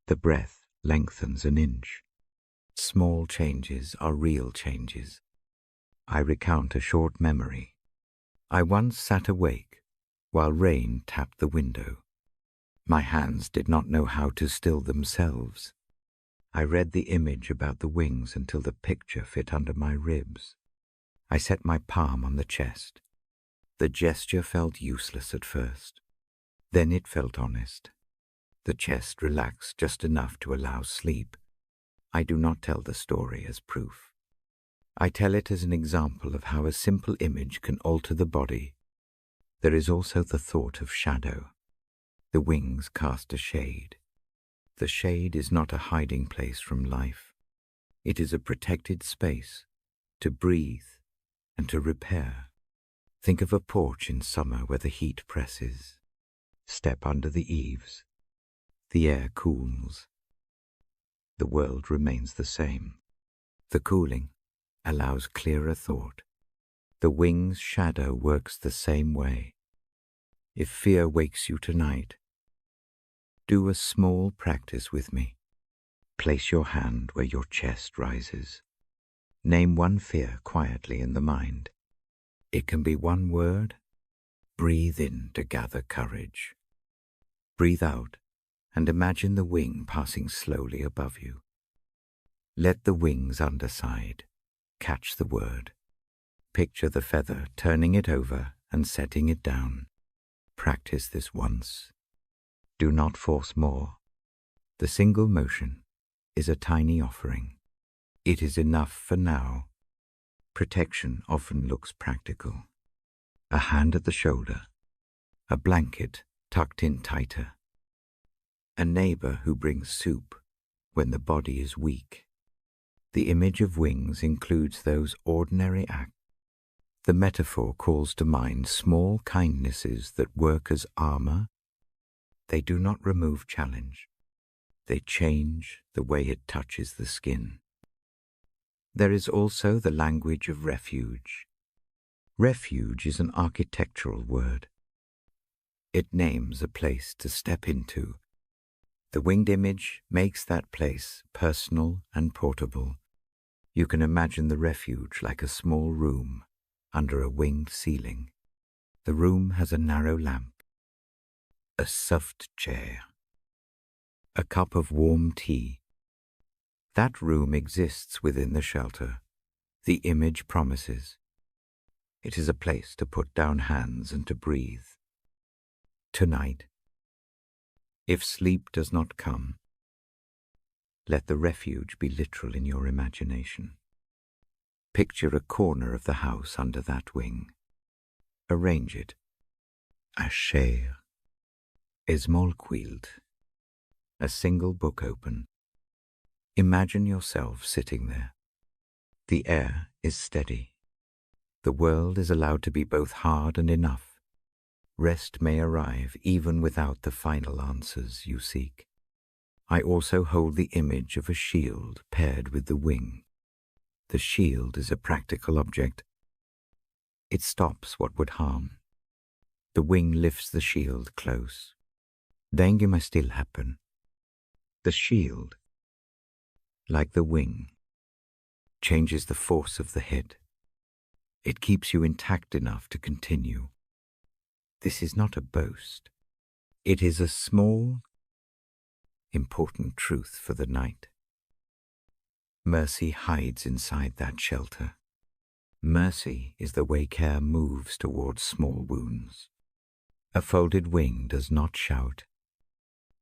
The breath lengthens an inch. Small changes are real changes. I recount a short memory. I once sat awake while rain tapped the window. My hands did not know how to still themselves. I read the image about the wings until the picture fit under my ribs. I set my palm on the chest. The gesture felt useless at first. Then it felt honest. The chest relaxed just enough to allow sleep. I do not tell the story as proof. I tell it as an example of how a simple image can alter the body. There is also the thought of shadow. The wings cast a shade. The shade is not a hiding place from life. It is a protected space to breathe and to repair. Think of a porch in summer where the heat presses. Step under the eaves. The air cools. The world remains the same. The cooling allows clearer thought. The wing's shadow works the same way. If fear wakes you tonight, do a small practice with me. Place your hand where your chest rises. Name one fear quietly in the mind. It can be one word. Breathe in to gather courage. Breathe out and imagine the wing passing slowly above you. Let the wing's underside catch the word. Picture the feather, turning it over and setting it down. Practice this once. Do not force more. The single motion is a tiny offering. It is enough for now. Protection often looks practical. A hand at the shoulder. A blanket tucked in tighter. A neighbor who brings soup when the body is weak. The image of wings includes those ordinary acts. The metaphor calls to mind small kindnesses that work as armor. They do not remove challenge. They change the way it touches the skin. There is also the language of refuge. Refuge is an architectural word. It names a place to step into. The winged image makes that place personal and portable. You can imagine the refuge like a small room under a winged ceiling. The room has a narrow lamp, a soft chair, a cup of warm tea. That room exists within the shelter. The image promises. It is a place to put down hands and to breathe. Tonight, if sleep does not come, let the refuge be literal in your imagination. Picture a corner of the house under that wing. Arrange it. A chair. Esmolquild. A single book open. Imagine yourself sitting there. The air is steady. The world is allowed to be both hard and enough. Rest may arrive even without the final answers you seek. I also hold the image of a shield paired with the wing. The shield is a practical object. It stops what would harm. The wing lifts the shield close. Danger may still happen. The shield, like the wing, changes the force of the head. It keeps you intact enough to continue. This is not a boast. It is a small, important truth for the night. Mercy hides inside that shelter. Mercy is the way care moves towards small wounds. A folded wing does not shout.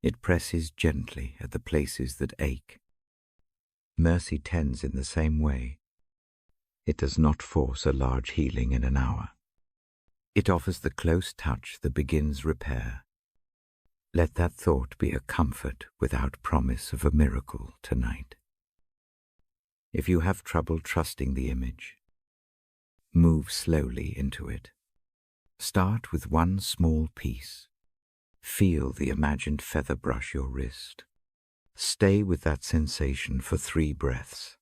It presses gently at the places that ache. Mercy tends in the same way. It does not force a large healing in an hour. It offers the close touch that begins repair. Let that thought be a comfort without promise of a miracle tonight. If you have trouble trusting the image, move slowly into it. Start with one small piece. Feel the imagined feather brush your wrist. Stay with that sensation for 3 breaths.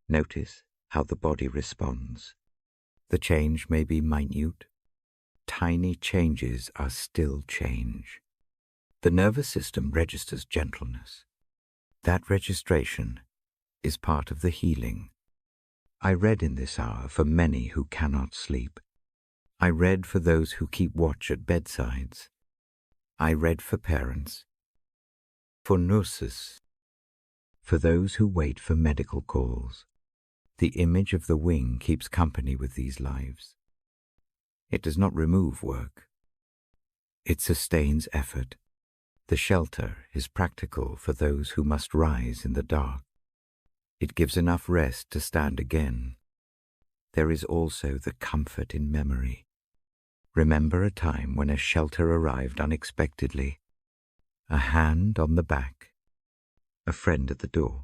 Notice how the body responds. The change may be minute. Tiny changes are still change. The nervous system registers gentleness. That registration is part of the healing. I read in this hour for many who cannot sleep. I read for those who keep watch at bedsides. I read for parents, for nurses, for those who wait for medical calls. The image of the wing keeps company with these lives. It does not remove work. It sustains effort. The shelter is practical for those who must rise in the dark. It gives enough rest to stand again. There is also the comfort in memory. Remember a time when a shelter arrived unexpectedly. A hand on the back. A friend at the door.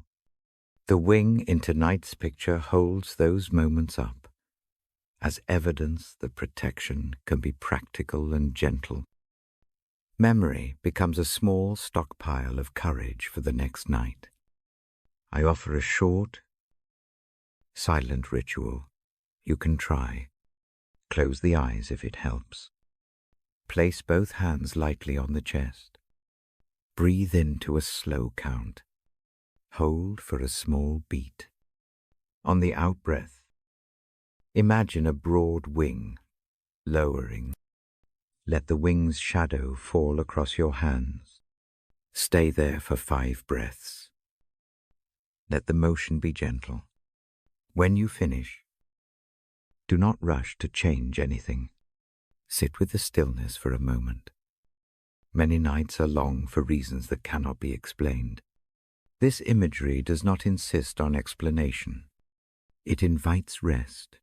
The wing in tonight's picture holds those moments up as evidence that protection can be practical and gentle. Memory becomes a small stockpile of courage for the next night. I offer a short, silent ritual. You can try. Close the eyes if it helps. Place both hands lightly on the chest. Breathe into a slow count. Hold for a small beat. On the out-breath, imagine a broad wing, lowering. Let the wing's shadow fall across your hands. Stay there for 5 breaths. Let the motion be gentle. When you finish, do not rush to change anything. Sit with the stillness for a moment. Many nights are long for reasons that cannot be explained. This imagery does not insist on explanation. It invites rest.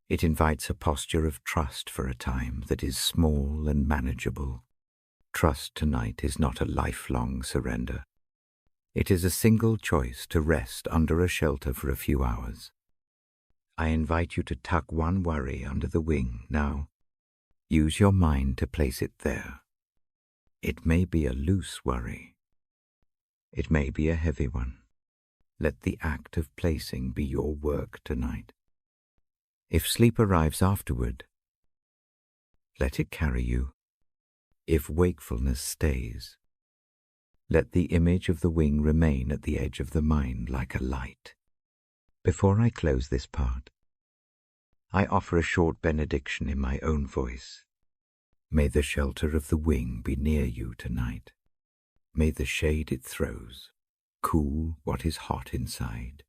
It invites a posture of trust for a time that is small and manageable. Trust tonight is not a lifelong surrender. It is a single choice to rest under a shelter for a few hours. I invite you to tuck one worry under the wing now. Use your mind to place it there. It may be a loose worry. It may be a heavy one. Let the act of placing be your work tonight. If sleep arrives afterward, let it carry you. If wakefulness stays, let the image of the wing remain at the edge of the mind like a light. Before I close this part, I offer a short benediction in my own voice. May the shelter of the wing be near you tonight. May the shade it throws cool what is hot inside.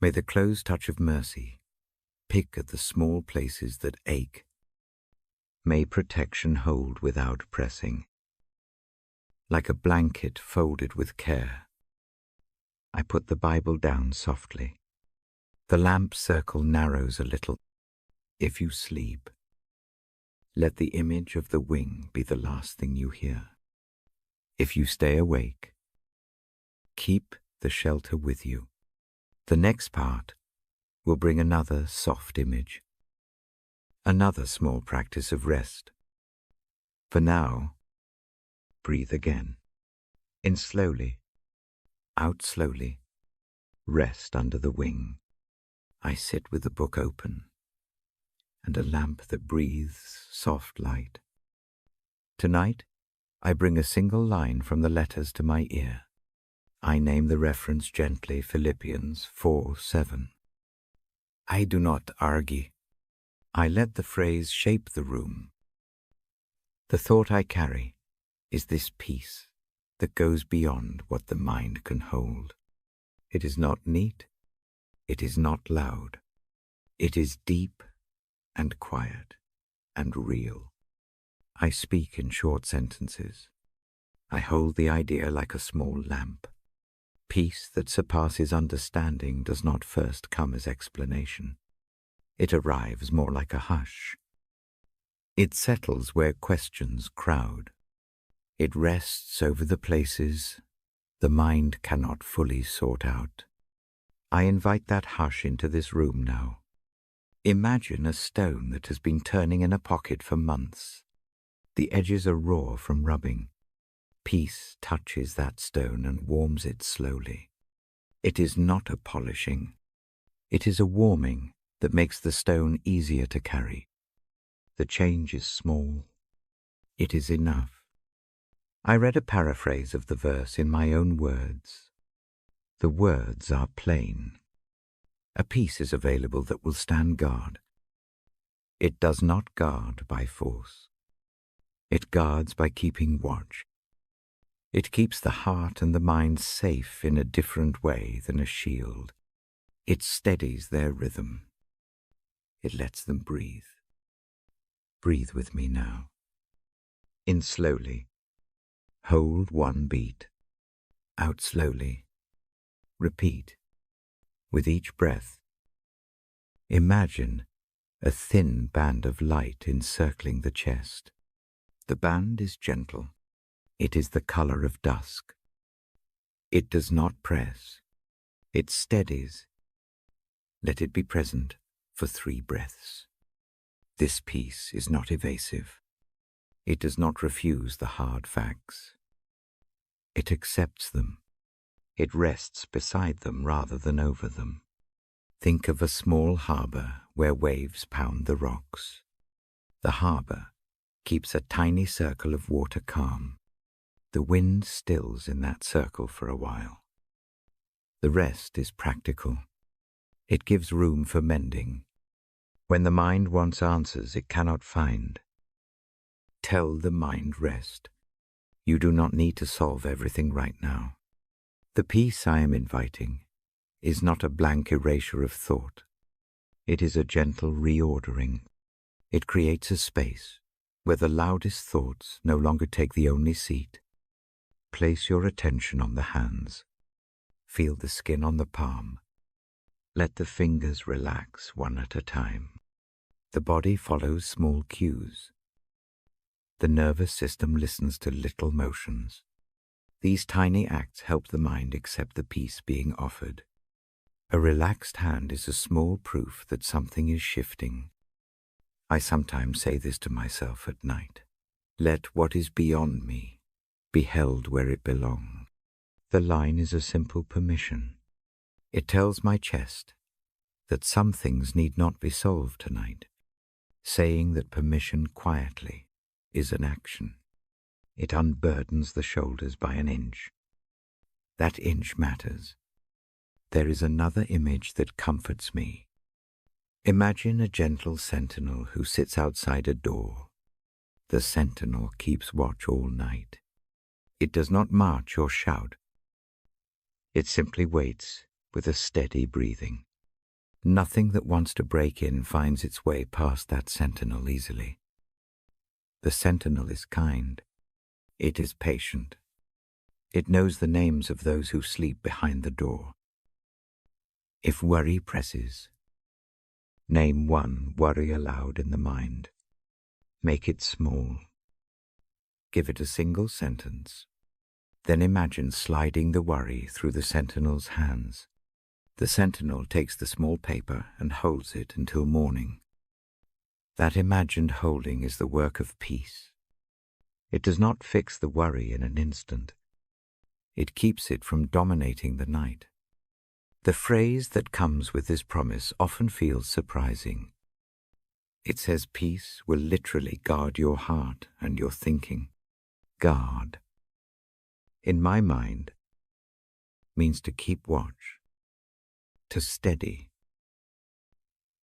May the close touch of mercy pick at the small places that ache. May protection hold without pressing. Like a blanket folded with care, I put the Bible down softly. The lamp circle narrows a little. If you sleep, let the image of the wing be the last thing you hear. If you stay awake, keep the shelter with you. The next part will bring another soft image, another small practice of rest. For now, breathe again. In slowly, out slowly, rest under the wing. I sit with the book open and a lamp that breathes soft light. Tonight, I bring a single line from the letters to my ear. I name the reference gently Philippians 4:7. I do not argue. I let the phrase shape the room. The thought I carry is this peace that goes beyond what the mind can hold. It is not neat. It is not loud. It is deep and quiet and real. I speak in short sentences. I hold the idea like a small lamp. Peace that surpasses understanding does not first come as explanation. It arrives more like a hush. It settles where questions crowd. It rests over the places the mind cannot fully sort out. I invite that hush into this room now. Imagine a stone that has been turning in a pocket for months. The edges are raw from rubbing. Peace touches that stone and warms it slowly. It is not a polishing. It is a warming that makes the stone easier to carry. The change is small. It is enough. I read a paraphrase of the verse in my own words. The words are plain. A peace is available that will stand guard. It does not guard by force. It guards by keeping watch. It keeps the heart and the mind safe in a different way than a shield. It steadies their rhythm. It lets them breathe. Breathe with me now. In slowly. Hold one beat. Out slowly. Repeat. With each breath. Imagine a thin band of light encircling the chest. The band is gentle. It is the color of dusk. It does not press. It steadies. Let it be present for 3 breaths. This peace is not evasive. It does not refuse the hard facts. It accepts them. It rests beside them rather than over them. Think of a small harbor where waves pound the rocks. The harbor keeps a tiny circle of water calm. The wind stills in that circle for a while. The rest is practical. It gives room for mending. When the mind wants answers it cannot find, tell the mind rest. You do not need to solve everything right now. The peace I am inviting is not a blank erasure of thought. It is a gentle reordering. It creates a space where the loudest thoughts no longer take the only seat. Place your attention on the hands. Feel the skin on the palm. Let the fingers relax one at a time. The body follows small cues. The nervous system listens to little motions. These tiny acts help the mind accept the peace being offered. A relaxed hand is a small proof that something is shifting. I sometimes say this to myself at night. Let what is beyond me be held where it belongs. The line is a simple permission. It tells my chest that some things need not be solved tonight. Saying that permission quietly is an action. It unburdens the shoulders by an inch. That inch matters. There is another image that comforts me. Imagine a gentle sentinel who sits outside a door. The sentinel keeps watch all night. It does not march or shout. It simply waits with a steady breathing. Nothing that wants to break in finds its way past that sentinel easily. The sentinel is kind. It is patient. It knows the names of those who sleep behind the door. If worry presses, name one worry aloud in the mind. Make it small. Give it a single sentence. Then imagine sliding the worry through the sentinel's hands. The sentinel takes the small paper and holds it until morning. That imagined holding is the work of peace. It does not fix the worry in an instant. It keeps it from dominating the night. The phrase that comes with this promise often feels surprising. It says peace will literally guard your heart and your thinking. Guard, in my mind, means to keep watch, to steady,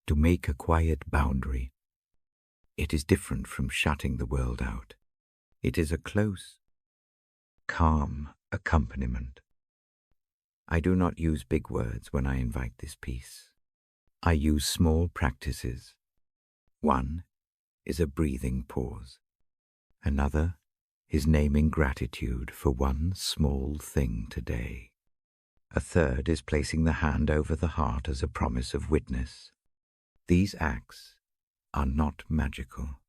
to make a quiet boundary. It is different from shutting the world out. It is a close, calm accompaniment. I do not use big words when I invite this peace. I use small practices. One is a breathing pause. Another is naming gratitude for one small thing today. A third is placing the hand over the heart as a promise of witness. These acts are not magical.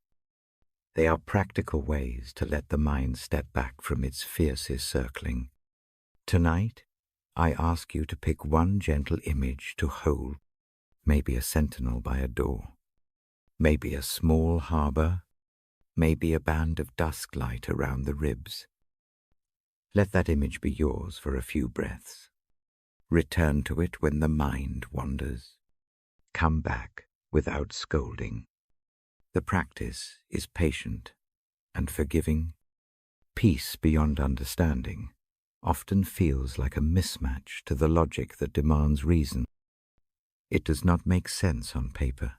They are practical ways to let the mind step back from its fiercest circling. Tonight, I ask you to pick one gentle image to hold, maybe a sentinel by a door, maybe a small harbor, maybe a band of dusk light around the ribs. Let that image be yours for a few breaths. Return to it when the mind wanders. Come back without scolding. The practice is patient and forgiving. Peace beyond understanding often feels like a mismatch to the logic that demands reason. It does not make sense on paper.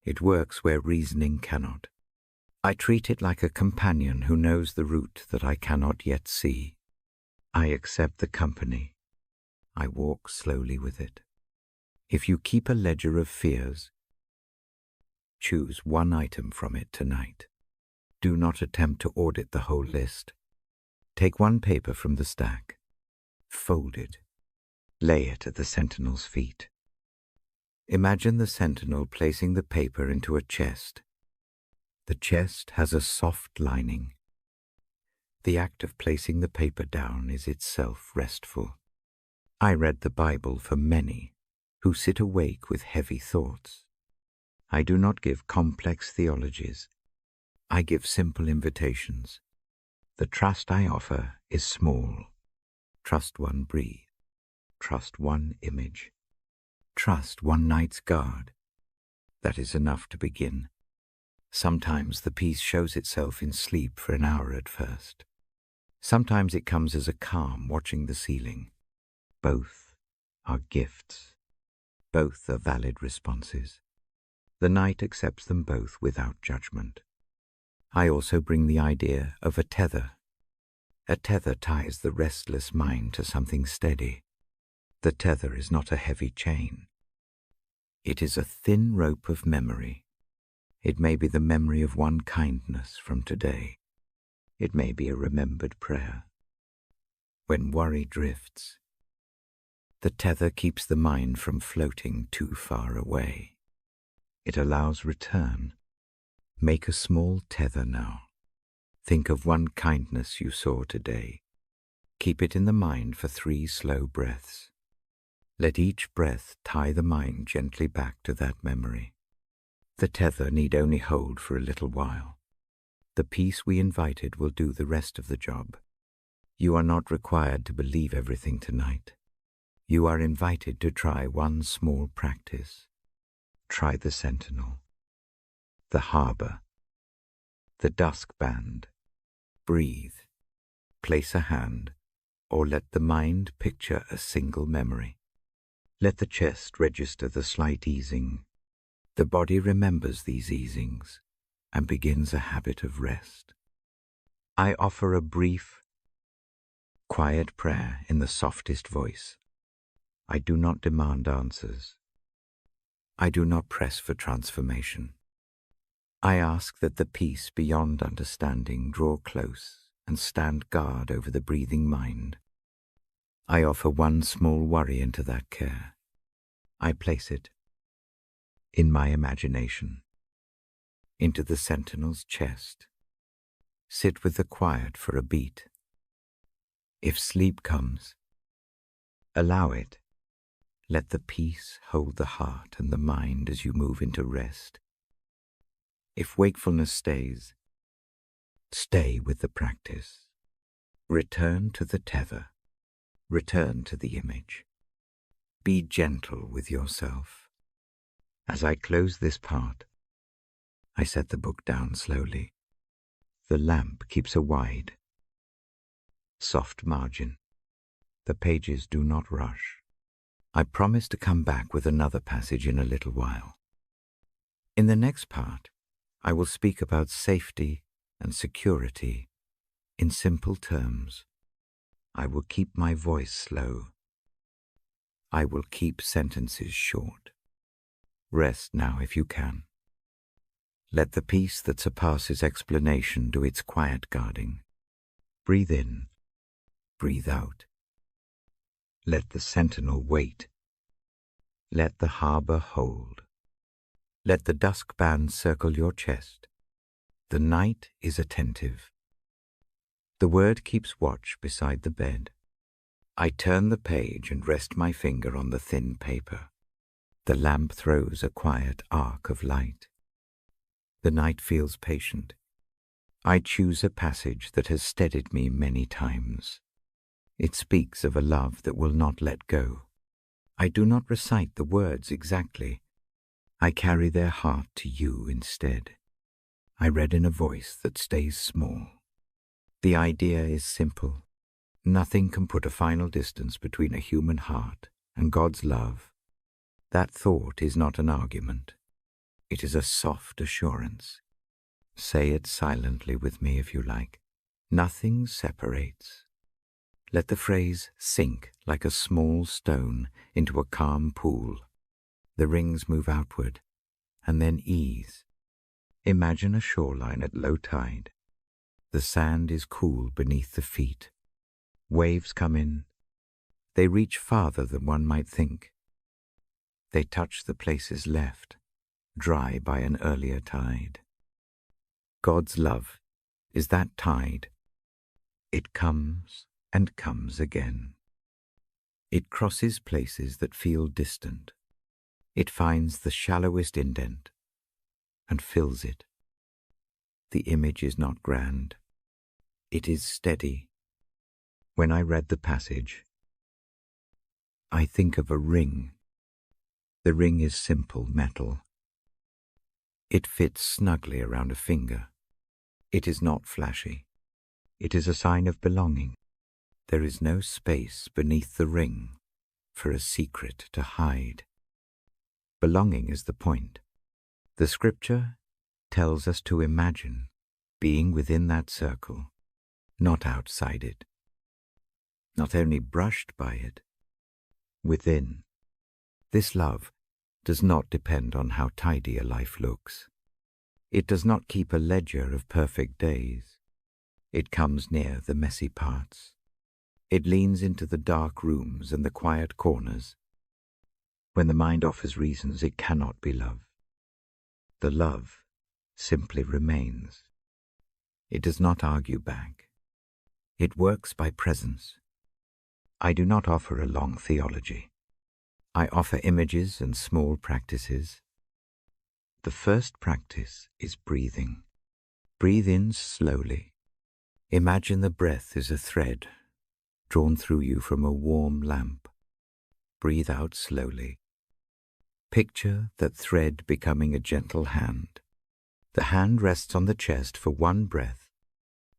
It works where reasoning cannot. I treat it like a companion who knows the route that I cannot yet see. I accept the company. I walk slowly with it. If you keep a ledger of fears, choose one item from it tonight. Do not attempt to audit the whole list. Take one paper from the stack, fold it, lay it at the sentinel's feet. Imagine the sentinel placing the paper into a chest. The chest has a soft lining. The act of placing the paper down is itself restful. I read the Bible for many who sit awake with heavy thoughts. I do not give complex theologies. I give simple invitations. The trust I offer is small. Trust one breathe. Trust one image. Trust one night's guard. That is enough to begin. Sometimes the peace shows itself in sleep for an hour at first. Sometimes it comes as a calm watching the ceiling. Both are gifts. Both are valid responses. The night accepts them both without judgment. I also bring the idea of a tether. A tether ties the restless mind to something steady. The tether is not a heavy chain. It is a thin rope of memory. It may be the memory of one kindness from today. It may be a remembered prayer. When worry drifts, the tether keeps the mind from floating too far away. It allows return. Make a small tether now. Think of one kindness you saw today. Keep it in the mind for 3 slow breaths. Let each breath tie the mind gently back to that memory. The tether need only hold for a little while. The peace we invited will do the rest of the job. You are not required to believe everything tonight. You are invited to try one small practice. Try the sentinel, the harbor, the dusk band. Breathe, place a hand, or let the mind picture a single memory. Let the chest register the slight easing. The body remembers these easings and begins a habit of rest. I offer a brief, quiet prayer in the softest voice. I do not demand answers. I do not press for transformation. I ask that the peace beyond understanding draw close and stand guard over the breathing mind. I offer one small worry into that care. I place it in my imagination, into the sentinel's chest. Sit with the quiet for a beat. If sleep comes, allow it. Let the peace hold the heart and the mind as you move into rest. If wakefulness stays, stay with the practice. Return to the tether. Return to the image. Be gentle with yourself. As I close this part, I set the book down slowly. The lamp keeps a wide, soft margin. The pages do not rush. I promise to come back with another passage in a little while. In the next part, I will speak about safety and security in simple terms. I will keep my voice slow. I will keep sentences short. Rest now if you can. Let the peace that surpasses explanation do its quiet guarding. Breathe in, breathe out. Let the sentinel wait. Let the harbor hold. Let the dusk band circle your chest. The night is attentive. The word keeps watch beside the bed. I turn the page and rest my finger on the thin paper. The lamp throws a quiet arc of light. The night feels patient, I choose a passage that has steadied me many times. It speaks of a love that will not let go. I do not recite the words exactly. I carry their heart to you instead. I read in a voice that stays small. The idea is simple. Nothing can put a final distance between a human heart and God's love. That thought is not an argument. It is a soft assurance. Say it silently with me if you like. Nothing separates. Let the phrase sink like a small stone into a calm pool. The rings move outward and then ease. Imagine a shoreline at low tide. The sand is cool beneath the feet. Waves come in. They reach farther than one might think. They touch the places left, dry by an earlier tide. God's love is that tide. It comes and comes again. It crosses places that feel distant. It finds the shallowest indent and fills it. The image is not grand. It is steady. When I read the passage, I think of a ring. The ring is simple metal. It fits snugly around a finger. It is not flashy. It is a sign of belonging. There is no space beneath the ring for a secret to hide. Belonging is the point. The scripture tells us to imagine being within that circle, not outside it, not only brushed by it, within. This love does not depend on how tidy a life looks. It does not keep a ledger of perfect days. It comes near the messy parts. It leans into the dark rooms and the quiet corners. When the mind offers reasons it cannot be love, the love simply remains. It does not argue back. It works by presence. I do not offer a long theology. I offer images and small practices. The first practice is breathing. Breathe in slowly. Imagine the breath is a thread drawn through you from a warm lamp. Breathe out slowly. Picture that thread becoming a gentle hand. The hand rests on the chest for one breath.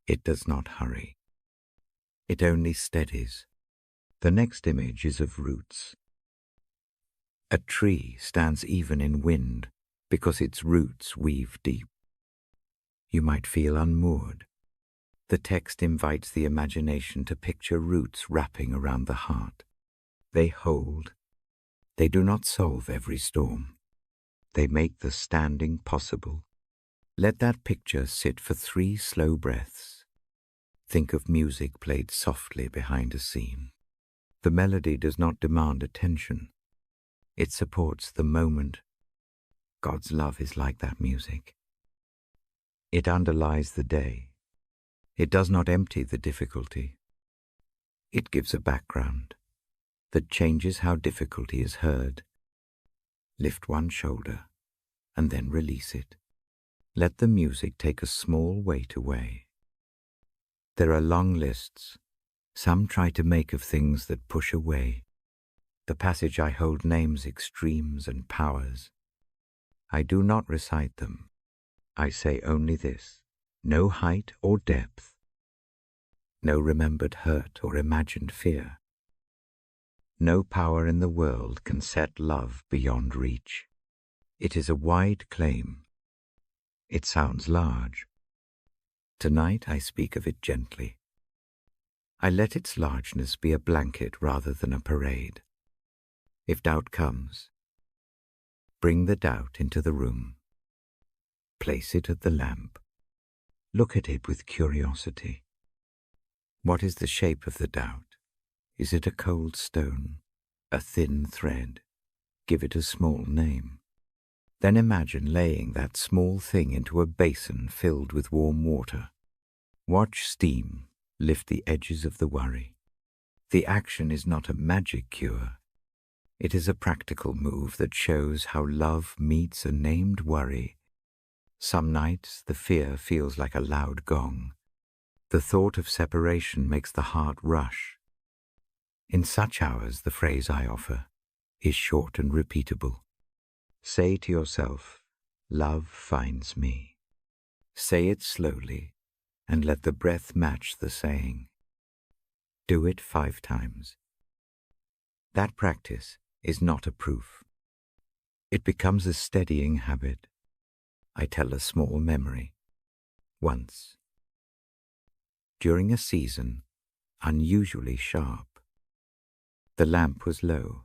It does not hurry. It only steadies. The next image is of roots. A tree stands even in wind because its roots weave deep. You might feel unmoored. The text invites the imagination to picture roots wrapping around the heart. They hold. They do not solve every storm. They make the standing possible. Let that picture sit for 3 slow breaths. Think of music played softly behind a scene. The melody does not demand attention. It supports the moment. God's love is like that music. It underlies the day. It does not empty the difficulty. It gives a background that changes how difficulty is heard. Lift one shoulder and then release it. Let the music take a small weight away. There are long lists. Some try to make of things that push away. The passage I hold names extremes and powers. I do not recite them. I say only this: no height or depth, no remembered hurt or imagined fear. No power in the world can set love beyond reach. It is a wide claim. It sounds large. Tonight I speak of it gently. I let its largeness be a blanket rather than a parade. If doubt comes, bring the doubt into the room. Place it at the lamp. Look at it with curiosity. What is the shape of the doubt? Is it a cold stone, a thin thread? Give it a small name. Then imagine laying that small thing into a basin filled with warm water. Watch steam lift the edges of the worry. The action is not a magic cure. It is a practical move that shows how love meets a named worry Some nights the fear feels like a loud gong. The thought of separation makes the heart rush. In such hours, the phrase I offer is short and repeatable. Say to yourself, "Love finds me." Say it slowly, and let the breath match the saying. Do it 5 times. That practice is not a proof. It becomes a steadying habit. I tell a small memory. Once, during a season unusually sharp, the lamp was low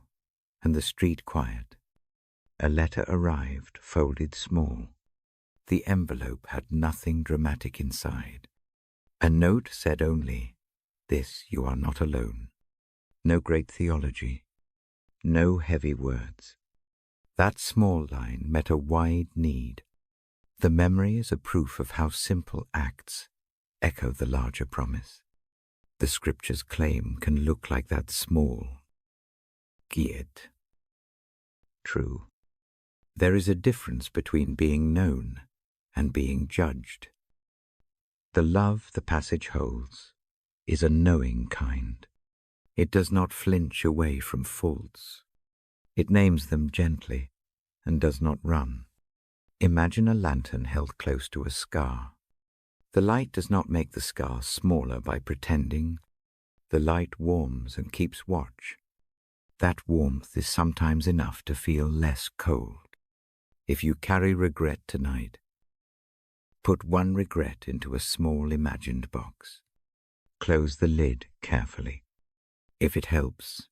and the street quiet. A letter arrived, folded small. The envelope had nothing dramatic inside. A note said only, "This you are not alone." No great theology, no heavy words. That small line met a wide need. The memory is a proof of how simple acts echo the larger promise. The scripture's claim can look like that small "Giet." True. There is a difference between being known and being judged. The love the passage holds is a knowing kind. It does not flinch away from faults. It names them gently and does not run. Imagine a lantern held close to a scar. The light does not make the scar smaller by pretending. The light warms and keeps watch. That warmth is sometimes enough to feel less cold. If you carry regret tonight, put one regret into a small imagined box. Close the lid carefully. If it helps,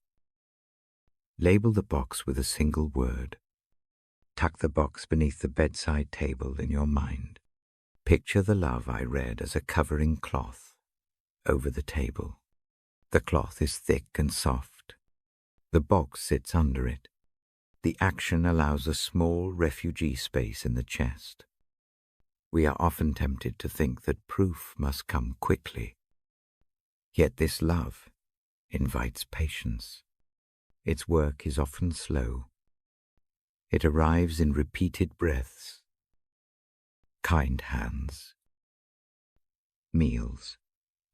label the box with a single word. Tuck the box beneath the bedside table in your mind. Picture the love I read as a covering cloth over the table. The cloth is thick and soft. The box sits under it. The action allows a small refugee space in the chest. We are often tempted to think that proof must come quickly. Yet this love invites patience. Its work is often slow. It arrives in repeated breaths, kind hands, meals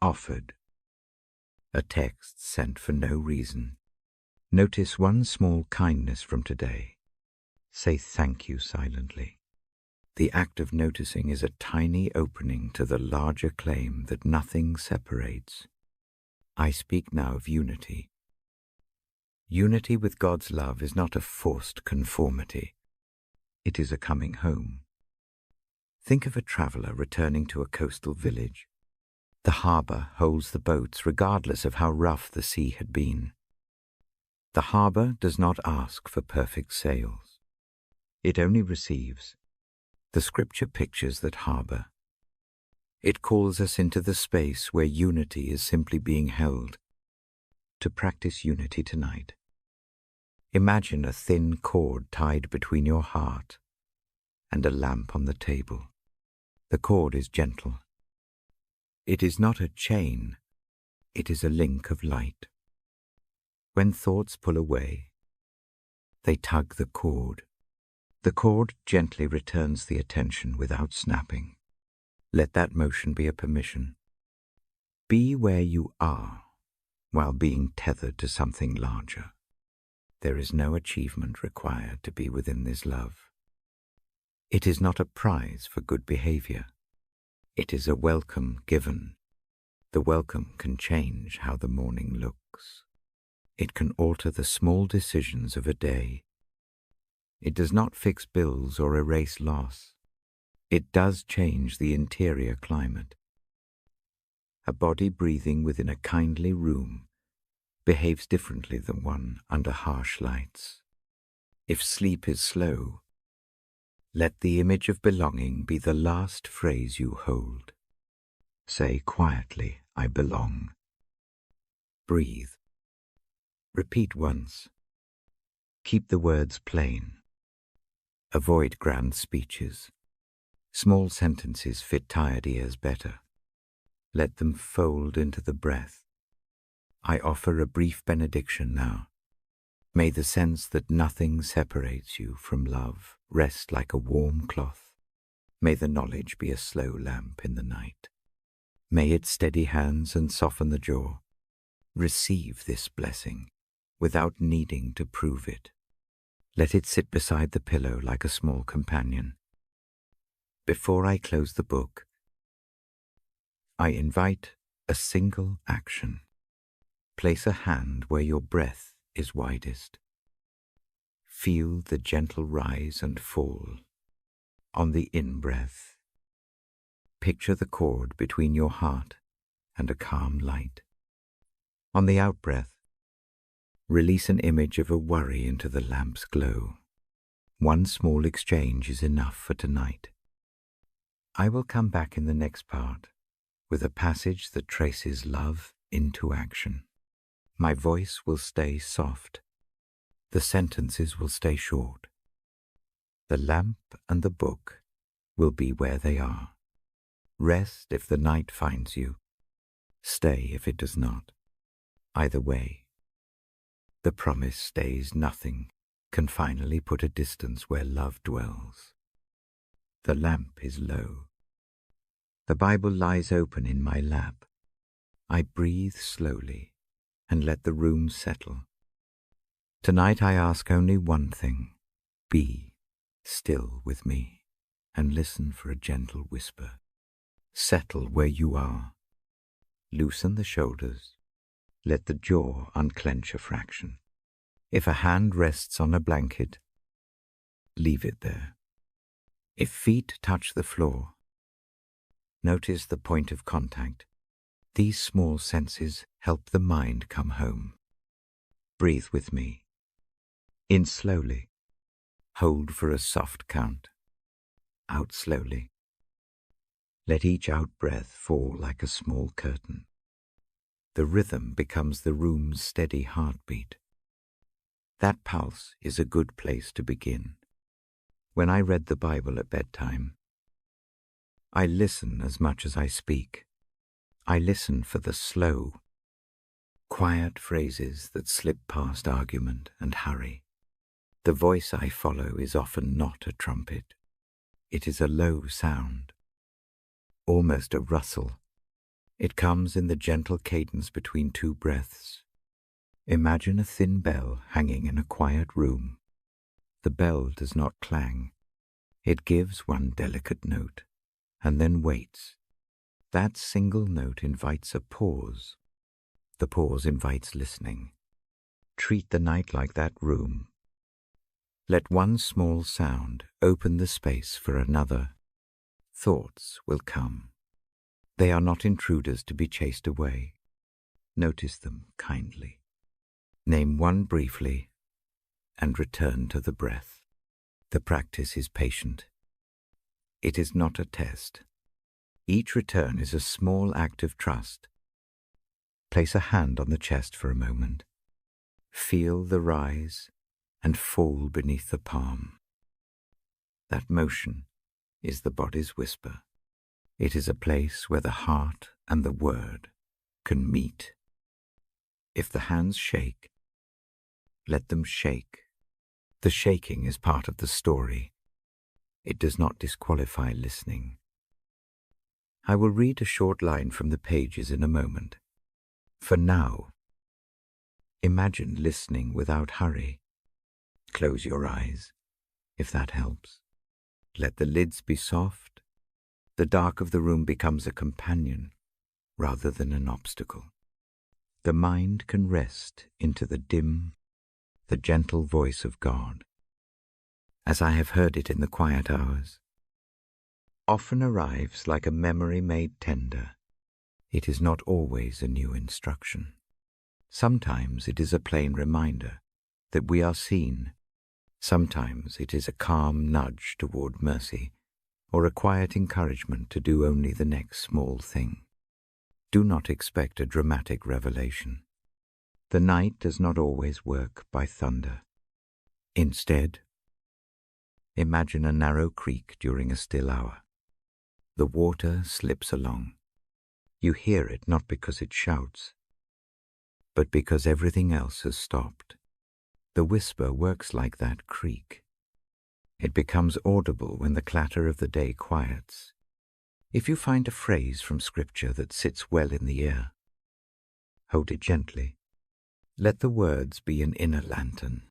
offered, a text sent for no reason. Notice one small kindness from today. Say thank you silently. The act of noticing is a tiny opening to the larger claim that nothing separates. I speak now of unity. Unity with God's love is not a forced conformity. It is a coming home. Think of a traveler returning to a coastal village. The harbor holds the boats regardless of how rough the sea had been. The harbor does not ask for perfect sails. It only receives. The scripture pictures that harbor. It calls us into the space where unity is simply being held. To practice unity tonight, imagine a thin cord tied between your heart and a lamp on the table. The cord is gentle. It is not a chain. It is a link of light. When thoughts pull away, they tug the cord. The cord gently returns the attention without snapping. Let that motion be a permission. Be where you are while being tethered to something larger. There is no achievement required to be within this love. It is not a prize for good behavior. It is a welcome given. The welcome can change how the morning looks. It can alter the small decisions of a day. It does not fix bills or erase loss. It does change the interior climate. A body breathing within a kindly room behaves differently than one under harsh lights. If sleep is slow, let the image of belonging be the last phrase you hold. Say quietly, "I belong." Breathe. Repeat once. Keep the words plain. Avoid grand speeches. Small sentences fit tired ears better. Let them fold into the breath. I offer a brief benediction now. May the sense that nothing separates you from love rest like a warm cloth. May the knowledge be a slow lamp in the night. May it steady hands and soften the jaw. Receive this blessing without needing to prove it. Let it sit beside the pillow like a small companion. Before I close the book, I invite a single action. Place a hand where your breath is widest. Feel the gentle rise and fall. On the in-breath, picture the cord between your heart and a calm light. On the out-breath, release an image of a worry into the lamp's glow. One small exchange is enough for tonight. I will come back in the next part with a passage that traces love into action. My voice will stay soft. The sentences will stay short. The lamp and the book will be where they are. Rest if the night finds you. Stay if it does not. Either way, the promise stays. Nothing can finally put a distance where love dwells. The lamp is low. The Bible lies open in my lap. I breathe slowly and let the room settle. Tonight I ask only one thing. Be still with me and listen for a gentle whisper. Settle where you are. Loosen the shoulders. Let the jaw unclench a fraction. If a hand rests on a blanket, leave it there. If feet touch the floor, notice the point of contact. These small senses help the mind come home. Breathe with me. In slowly. Hold for a soft count. Out slowly. Let each out-breath fall like a small curtain. The rhythm becomes the room's steady heartbeat. That pulse is a good place to begin. When I read the Bible at bedtime, I listen as much as I speak. I listen for the slow, quiet phrases that slip past argument and hurry. The voice I follow is often not a trumpet. It is a low sound, almost a rustle. It comes in the gentle cadence between two breaths. Imagine a thin bell hanging in a quiet room. The bell does not clang. It gives one delicate note, and then waits. That single note invites a pause. The pause invites listening. Treat the night like that room. Let one small sound open the space for another. Thoughts will come. They are not intruders to be chased away. Notice them kindly. Name one briefly and return to the breath. The practice is patient. It is not a test. Each return is a small act of trust. Place a hand on the chest for a moment. Feel the rise and fall beneath the palm. That motion is the body's whisper. It is a place where the heart and the word can meet. If the hands shake, let them shake. The shaking is part of the story. It does not disqualify listening. I will read a short line from the pages in a moment. For now, imagine listening without hurry. Close your eyes, if that helps. Let the lids be soft. The dark of the room becomes a companion rather than an obstacle. The mind can rest into the dim, the gentle voice of God, as I have heard it in the quiet hours. Often arrives like a memory made tender. It is not always a new instruction. Sometimes it is a plain reminder that we are seen. Sometimes it is a calm nudge toward mercy, or a quiet encouragement to do only the next small thing. Do not expect a dramatic revelation. The night does not always work by thunder. Instead, imagine a narrow creek during a still hour. The water slips along. You hear it not because it shouts, but because everything else has stopped. The whisper works like that creek. It becomes audible when the clatter of the day quiets. If you find a phrase from Scripture that sits well in the ear, hold it gently. Let the words be an inner lantern.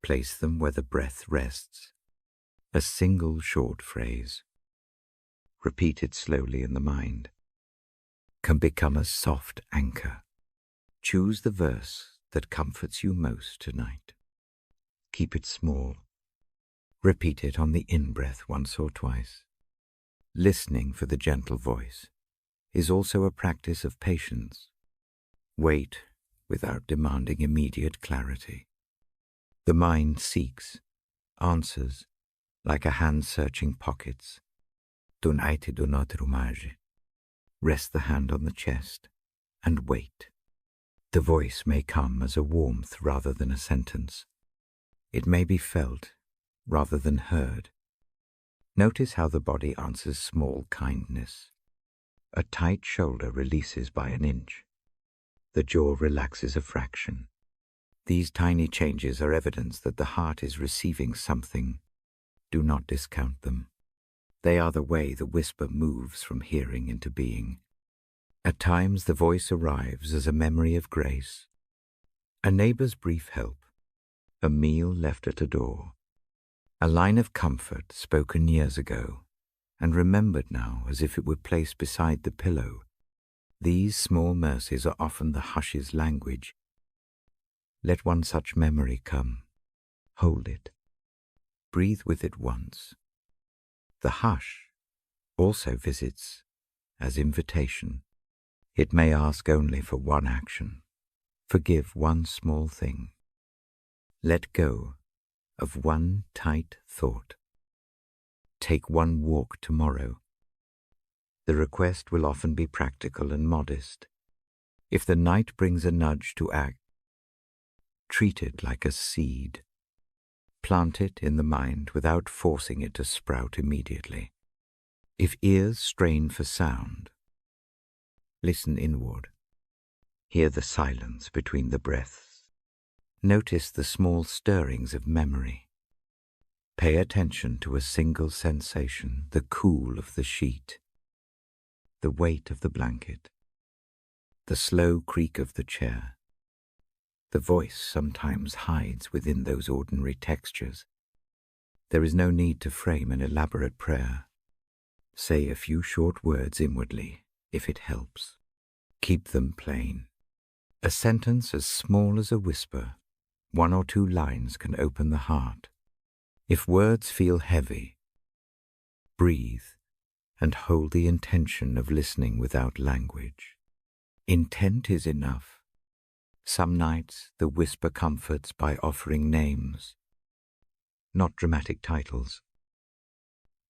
Place them where the breath rests. A single short phrase, repeated slowly in the mind, can become a soft anchor. Choose the verse that comforts you most tonight. Keep it small. Repeat it on the in-breath once or twice. Listening for the gentle voice is also a practice of patience. Wait without demanding immediate clarity. The mind seeks, answers, like a hand searching pockets. Donate donat rumage. Rest the hand on the chest and wait. The voice may come as a warmth rather than a sentence. It may be felt rather than heard. Notice how the body answers small kindness. A tight shoulder releases by an inch. The jaw relaxes a fraction. These tiny changes are evidence that the heart is receiving something. Do not discount them. They are the way the whisper moves from hearing into being. At times the voice arrives as a memory of grace, a neighbor's brief help, a meal left at a door, a line of comfort spoken years ago and remembered now as if it were placed beside the pillow. These small mercies are often the hush's language. Let one such memory come. Hold it. Breathe with it once. The hush also visits as invitation. It may ask only for one action. Forgive one small thing. Let go of one tight thought. Take one walk tomorrow. The request will often be practical and modest. If the night brings a nudge to act, treat it like a seed. Plant it in the mind without forcing it to sprout immediately. If ears strain for sound, listen inward. Hear the silence between the breaths. Notice the small stirrings of memory. Pay attention to a single sensation, the cool of the sheet, the weight of the blanket, the slow creak of the chair. The voice sometimes hides within those ordinary textures. There is no need to frame an elaborate prayer. Say a few short words inwardly, if it helps. Keep them plain. A sentence as small as a whisper, 1 or 2 lines can open the heart. If words feel heavy, breathe and hold the intention of listening without language. Intent is enough. Some nights the whisper comforts by offering names, not dramatic titles,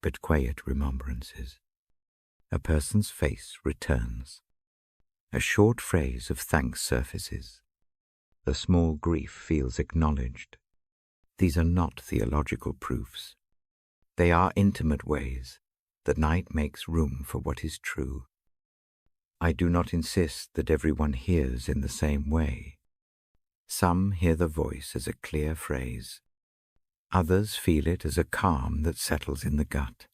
but quiet remembrances. A person's face returns. A short phrase of thanks surfaces. A small grief feels acknowledged. These are not theological proofs. They are intimate ways. The night makes room for what is true. I do not insist that everyone hears in the same way. Some hear the voice as a clear phrase. Others feel it as a calm that settles in the gut.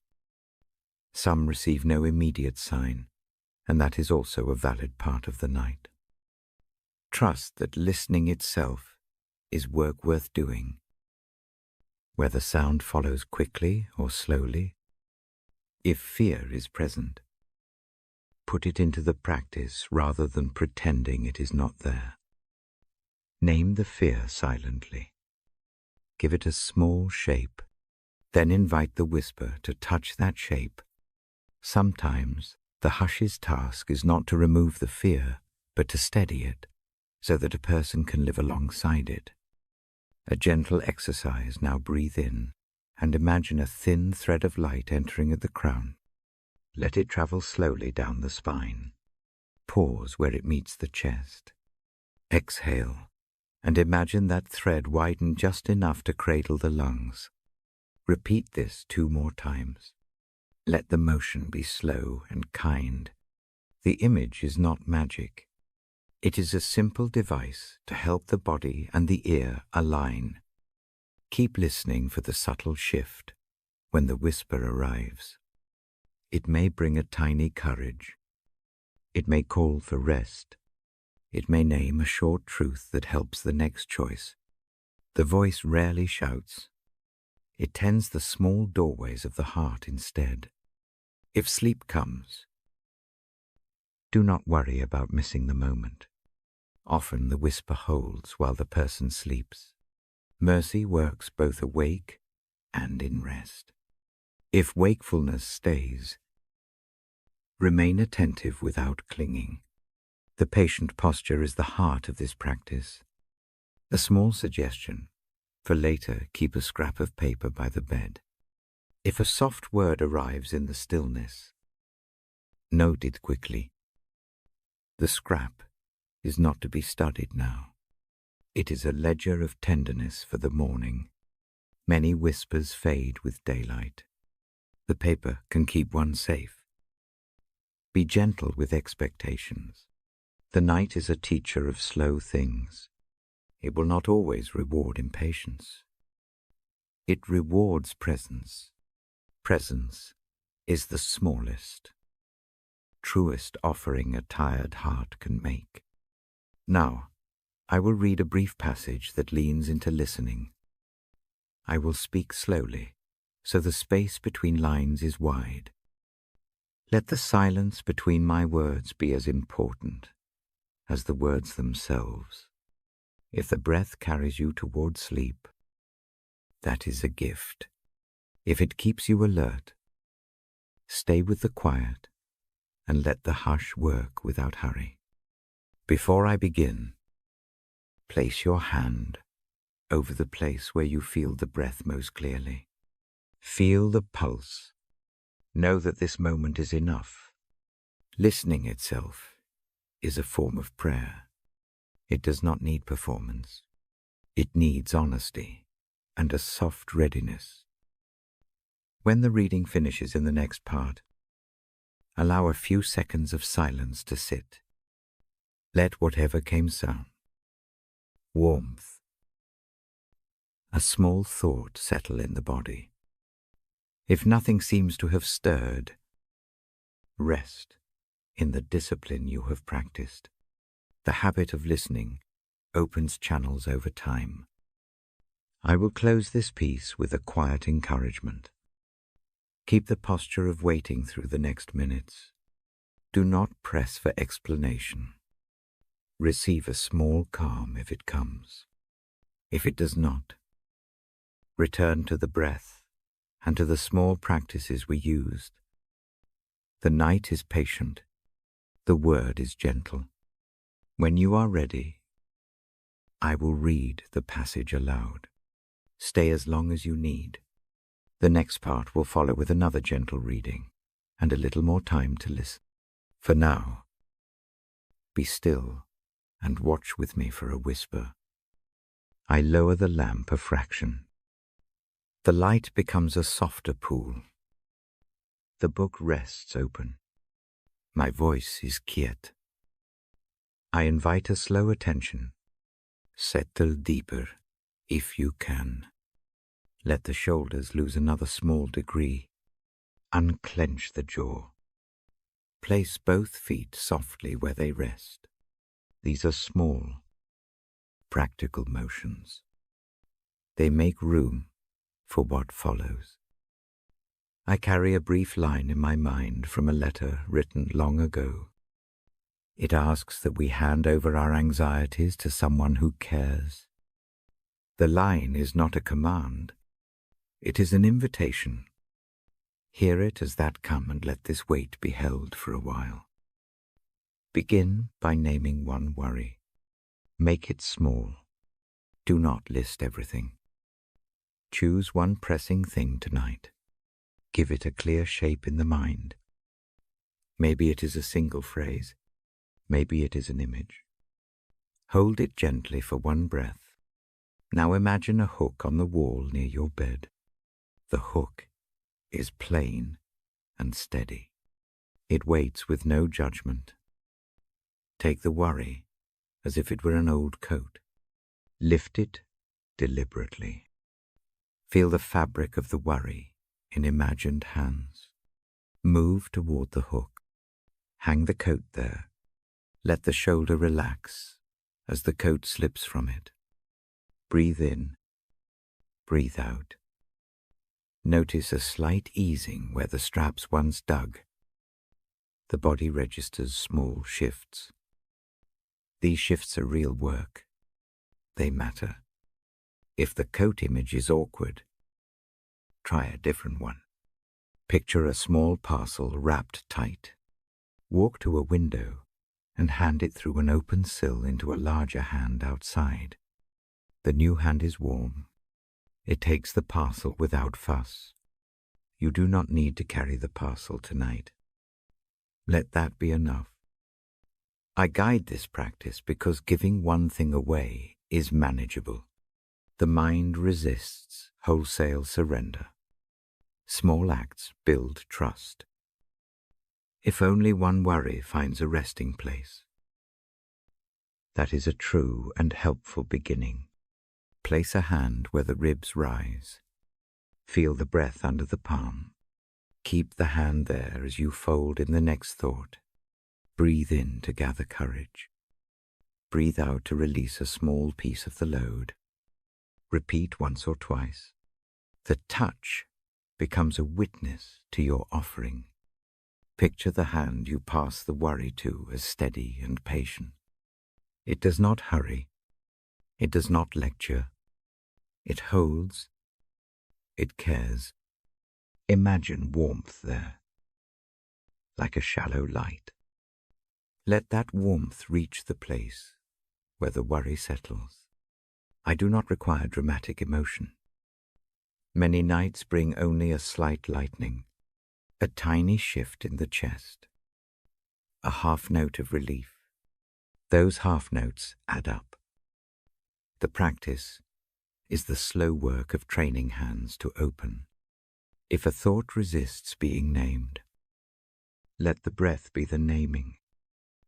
Some receive no immediate sign, and that is also a valid part of the night. Trust that listening itself is work worth doing. Whether sound follows quickly or slowly, if fear is present, put it into the practice rather than pretending it is not there. Name the fear silently. Give it a small shape, then invite the whisper to touch that shape. Sometimes the hush's task is not to remove the fear, but to steady it, so that a person can live alongside it. A gentle exercise. Now breathe in and imagine a thin thread of light entering at the crown. Let it travel slowly down the spine. Pause where it meets the chest. Exhale and imagine that thread widen just enough to cradle the lungs. Repeat this 2 more times. Let the motion be slow and kind. The image is not magic. It is a simple device to help the body and the ear align. Keep listening for the subtle shift when the whisper arrives. It may bring a tiny courage. It may call for rest. It may name a short truth that helps the next choice. The voice rarely shouts. It tends the small doorways of the heart instead. If sleep comes, do not worry about missing the moment. Often the whisper holds while the person sleeps. Mercy works both awake and in rest. If wakefulness stays, remain attentive without clinging. The patient posture is the heart of this practice. A small suggestion: for later, keep a scrap of paper by the bed. If a soft word arrives in the stillness, note it quickly. The scrap is not to be studied now. It is a ledger of tenderness for the morning. Many whispers fade with daylight. The paper can keep one safe. Be gentle with expectations. The night is a teacher of slow things. It will not always reward impatience. It rewards presence. Presence is the smallest, truest offering a tired heart can make. Now, I will read a brief passage that leans into listening. I will speak slowly, so the space between lines is wide. Let the silence between my words be as important as the words themselves. If the breath carries you toward sleep, that is a gift. If it keeps you alert, stay with the quiet and let the hush work without hurry. Before I begin, place your hand over the place where you feel the breath most clearly. Feel the pulse. Know that this moment is enough. Listening itself is a form of prayer. It does not need performance. It needs honesty and a soft readiness. When the reading finishes in the next part, allow a few seconds of silence to sit. Let whatever came sound, warmth, a small thought settle in the body. If nothing seems to have stirred, rest in the discipline you have practiced. The habit of listening opens channels over time. I will close this piece with a quiet encouragement. Keep the posture of waiting through the next minutes. Do not press for explanation. Receive a small calm if it comes. If it does not, return to the breath and to the small practices we used. The night is patient. The word is gentle. When you are ready, I will read the passage aloud. Stay as long as you need. The next part will follow with another gentle reading and a little more time to listen. For now, be still and watch with me for a whisper. I lower the lamp a fraction. The light becomes a softer pool. The book rests open. My voice is quiet. I invite a slow attention. Settle deeper if you can. Let the shoulders lose another small degree. Unclench the jaw. Place both feet softly where they rest. These are small, practical motions. They make room for what follows. I carry a brief line in my mind from a letter written long ago. It asks that we hand over our anxieties to someone who cares. The line is not a command. It is an invitation. Hear it as that come and let this weight be held for a while. Begin by naming one worry. Make it small. Do not list everything. Choose one pressing thing tonight. Give it a clear shape in the mind. Maybe it is a single phrase. Maybe it is an image. Hold it gently for one breath. Now imagine a hook on the wall near your bed. The hook is plain and steady. It waits with no judgment. Take the worry as if it were an old coat. Lift it deliberately. Feel the fabric of the worry in imagined hands. Move toward the hook. Hang the coat there. Let the shoulder relax as the coat slips from it. Breathe in. Breathe out. Notice a slight easing where the straps once dug. The body registers small shifts. These shifts are real work. They matter. If the coat image is awkward, try a different one. Picture a small parcel wrapped tight. Walk to a window and hand it through an open sill into a larger hand outside. The new hand is warm. It takes the parcel without fuss. You do not need to carry the parcel tonight. Let that be enough. I guide this practice because giving one thing away is manageable. The mind resists wholesale surrender. Small acts build trust. If only one worry finds a resting place. That is a true and helpful beginning. Place a hand where the ribs rise. Feel the breath under the palm. Keep the hand there as you fold in the next thought. Breathe in to gather courage. Breathe out to release a small piece of the load. Repeat once or twice. The touch becomes a witness to your offering. Picture the hand you pass the worry to as steady and patient. It does not hurry. It does not lecture. It holds. It cares. Imagine warmth there, like a shallow light. Let that warmth reach the place where the worry settles. I do not require dramatic emotion. Many nights bring only a slight lightening, a tiny shift in the chest, a half note of relief. Those half notes add up. The practice is the slow work of training hands to open. If a thought resists being named, let the breath be the naming.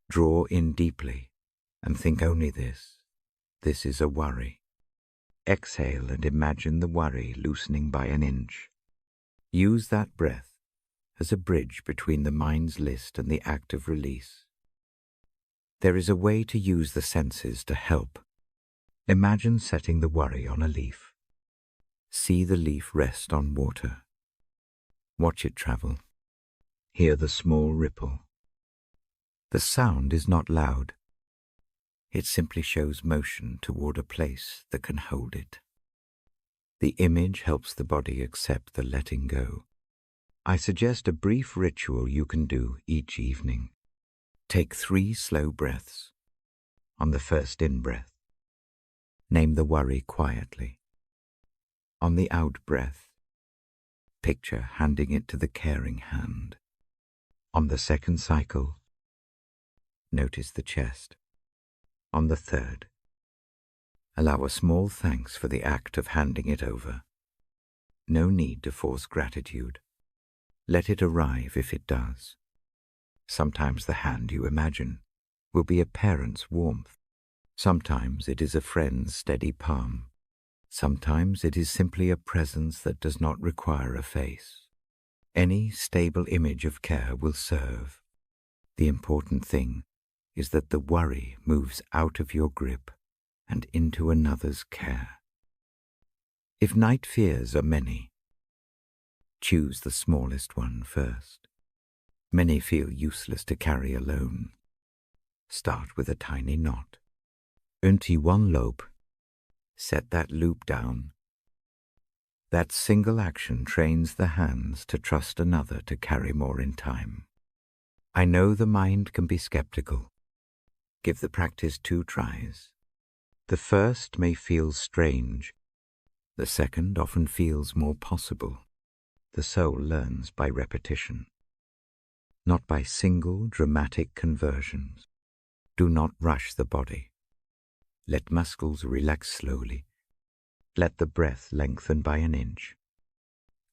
Draw in deeply and think only this. This is a worry. Exhale and imagine the worry loosening by an inch. Use that breath as a bridge between the mind's list and the act of release. There is a way to use the senses to help. Imagine setting the worry on a leaf. See the leaf rest on water. Watch it travel. Hear the small ripple. The sound is not loud. It simply shows motion toward a place that can hold it. The image helps the body accept the letting go. I suggest a brief ritual you can do each evening. Take 3 slow breaths. On the first in-breath, name the worry quietly. On the out-breath, picture handing it to the caring hand. On the second cycle, notice the chest. On the third, allow a small thanks for the act of handing it over. No need to force gratitude. Let it arrive if it does. Sometimes the hand you imagine will be a parent's warmth. Sometimes it is a friend's steady palm. Sometimes it is simply a presence that does not require a face. Any stable image of care will serve. The important thing is that the worry moves out of your grip and into another's care. If night fears are many, choose the smallest one first. Many feel useless to carry alone. Start with a tiny knot. Untie one loop. Set that loop down. That single action trains the hands to trust another to carry more in time. I know the mind can be skeptical. Give the practice 2 tries. The first may feel strange. The second often feels more possible. The soul learns by repetition, not by single dramatic conversions. Do not rush the body. Let muscles relax slowly. Let the breath lengthen by an inch.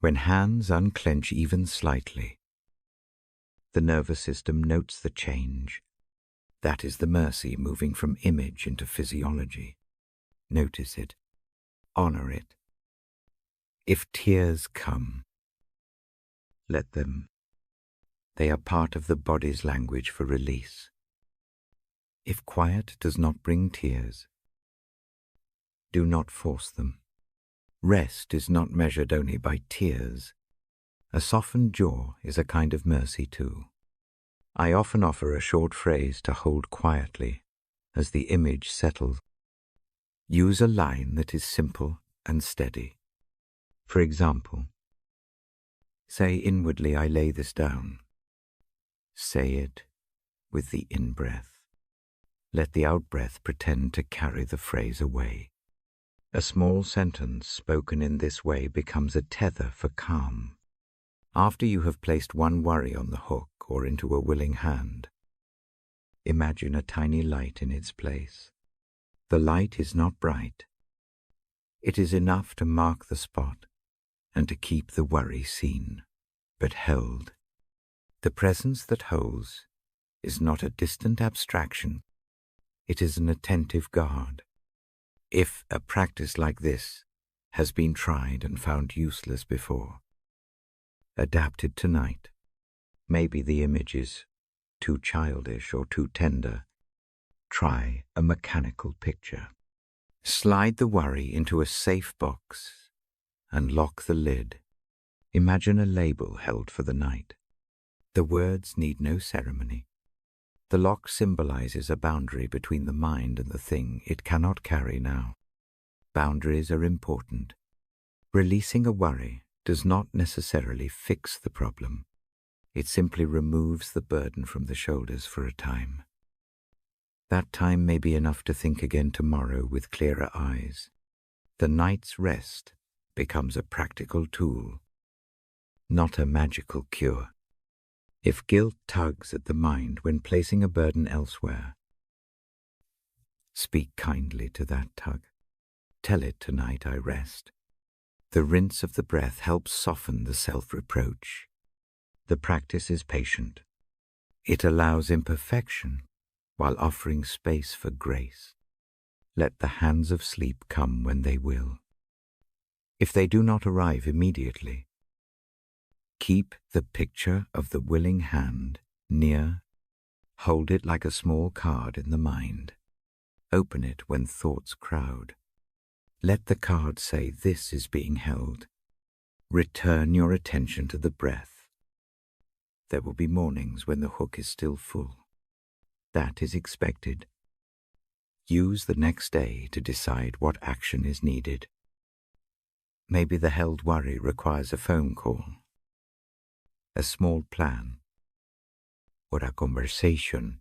When hands unclench even slightly, the nervous system notes the change. That is the mercy moving from image into physiology. Notice it. Honor it. If tears come, let them. They are part of the body's language for release. If quiet does not bring tears, do not force them. Rest is not measured only by tears. A softened jaw is a kind of mercy too. I often offer a short phrase to hold quietly as the image settles. Use a line that is simple and steady. For example, say inwardly, I lay this down. Say it with the in-breath. Let the out-breath pretend to carry the phrase away. A small sentence spoken in this way becomes a tether for calm. After you have placed one worry on the hook or into a willing hand, imagine a tiny light in its place. The light is not bright. It is enough to mark the spot and to keep the worry seen, but held. The presence that holds is not a distant abstraction. It is an attentive guard. If a practice like this has been tried and found useless before, adapted tonight, maybe the image is too childish or too tender, try a mechanical picture. Slide the worry into a safe box and lock the lid. Imagine a label held for the night. The words need no ceremony. The lock symbolizes a boundary between the mind and the thing it cannot carry now. Boundaries are important. Releasing a worry does not necessarily fix the problem. It simply removes the burden from the shoulders for a time. That time may be enough to think again tomorrow with clearer eyes. The night's rest becomes a practical tool, not a magical cure. If guilt tugs at the mind when placing a burden elsewhere, speak kindly to that tug. Tell it, tonight I rest. The rinse of the breath helps soften the self-reproach. The practice is patient. It allows imperfection while offering space for grace. Let the hands of sleep come when they will. If they do not arrive immediately, keep the picture of the willing hand near. Hold it like a small card in the mind. Open it when thoughts crowd. Let the card say, this is being held. Return your attention to the breath. There will be mornings when the hook is still full. That is expected. Use the next day to decide what action is needed. Maybe the held worry requires a phone call, a small plan, or a conversation.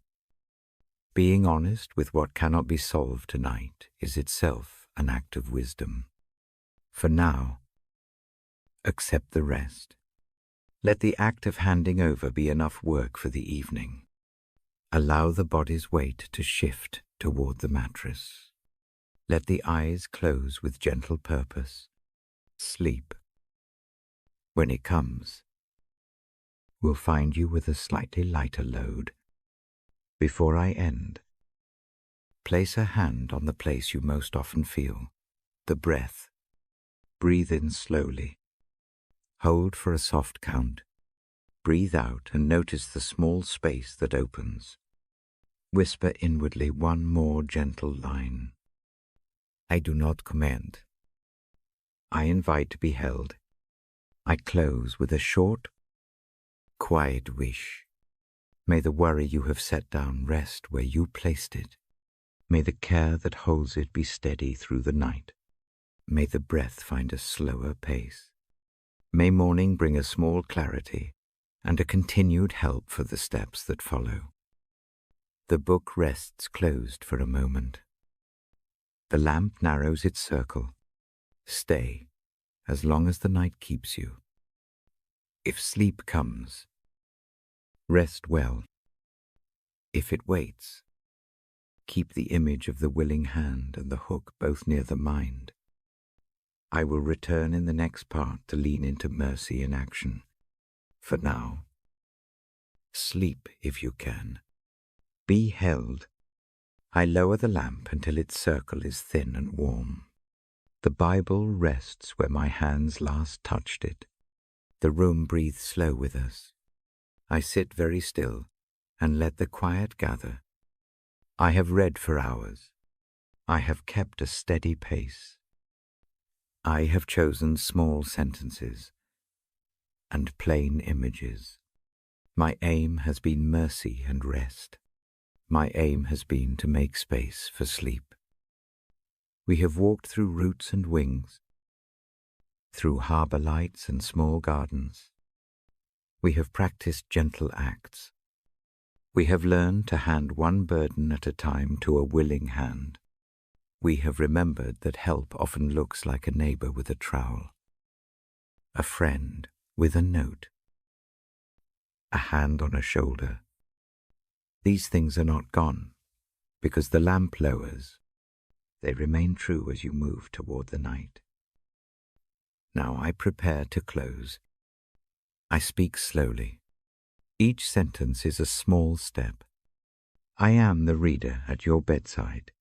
Being honest with what cannot be solved tonight is itself an act of wisdom. For now, accept the rest. Let the act of handing over be enough work for the evening. Allow the body's weight to shift toward the mattress. Let the eyes close with gentle purpose. Sleep, when it comes, will find you with a slightly lighter load. Before I end, place a hand on the place you most often feel, the breath. Breathe in slowly. Hold for a soft count. Breathe out and notice the small space that opens. Whisper inwardly one more gentle line. I do not command. I invite to be held. I close with a short, quiet wish. May the worry you have set down rest where you placed it. May the care that holds it be steady through the night. May the breath find a slower pace. May morning bring a small clarity and a continued help for the steps that follow. The book rests closed for a moment. The lamp narrows its circle. Stay as long as the night keeps you. If sleep comes, rest well. If it waits, keep the image of the willing hand and the hook both near the mind. I will return in the next part to lean into mercy in action. For now, sleep if you can. Be held. I lower the lamp until its circle is thin and warm. The Bible rests where my hands last touched it. The room breathes slow with us. I sit very still and let the quiet gather. I have read for hours. I have kept a steady pace. I have chosen small sentences and plain images. My aim has been mercy and rest. My aim has been to make space for sleep. We have walked through roots and wings, through harbour lights and small gardens. We have practiced gentle acts. We have learned to hand one burden at a time to a willing hand. We have remembered that help often looks like a neighbour with a trowel, a friend with a note, a hand on a shoulder. These things are not gone, because the lamp lowers. They remain true as you move toward the night. Now I prepare to close. I speak slowly. Each sentence is a small step. I am the reader at your bedside.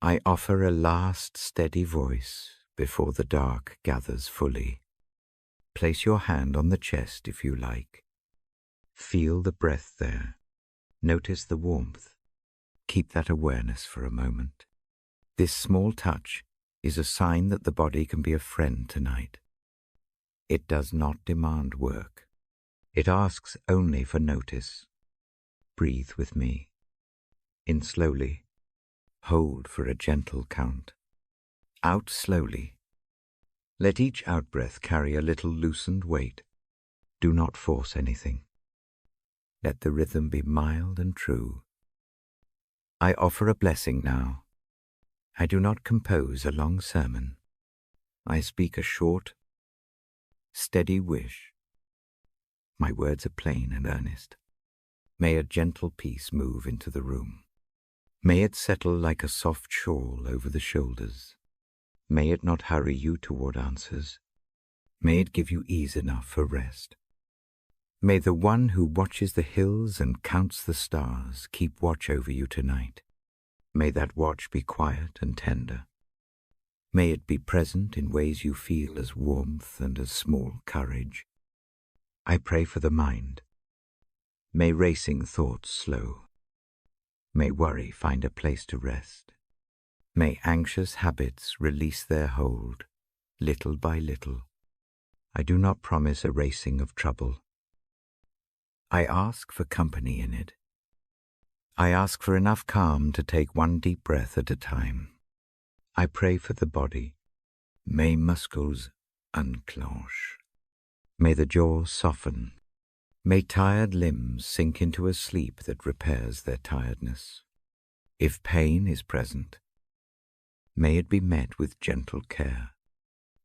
I offer a last steady voice before the dark gathers fully. Place your hand on the chest if you like. Feel the breath there. Notice the warmth. Keep that awareness for a moment. This small touch is a sign that the body can be a friend tonight. It does not demand work. It asks only for notice. Breathe with me. In slowly. Hold for a gentle count. Out slowly. Let each out-breath carry a little loosened weight. Do not force anything. Let the rhythm be mild and true. I offer a blessing now. I do not compose a long sermon. I speak a short, steady wish. My words are plain and earnest. May a gentle peace move into the room. May it settle like a soft shawl over the shoulders. May it not hurry you toward answers. May it give you ease enough for rest. May the one who watches the hills and counts the stars keep watch over you tonight. May that watch be quiet and tender. May it be present in ways you feel as warmth and as small courage. I pray for the mind. May racing thoughts slow. May worry find a place to rest. May anxious habits release their hold, little by little. I do not promise a racing of trouble. I ask for company in it. I ask for enough calm to take one deep breath at a time. I pray for the body. May muscles unclench. May the jaw soften. May tired limbs sink into a sleep that repairs their tiredness. If pain is present, may it be met with gentle care.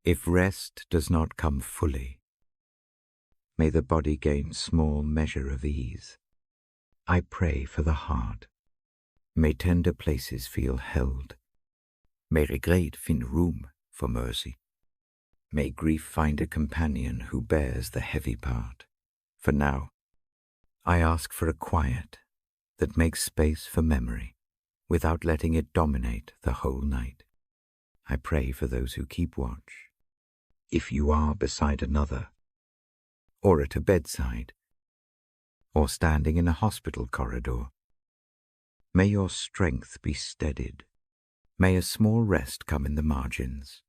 If rest does not come fully, may the body gain small measure of ease. I pray for the heart. May tender places feel held. May regret find room for mercy. May grief find a companion who bears the heavy part. For now, I ask for a quiet that makes space for memory without letting it dominate the whole night. I pray for those who keep watch. If you are beside another, or at a bedside, or standing in a hospital corridor, may your strength be steadied. May a small rest come in the margins.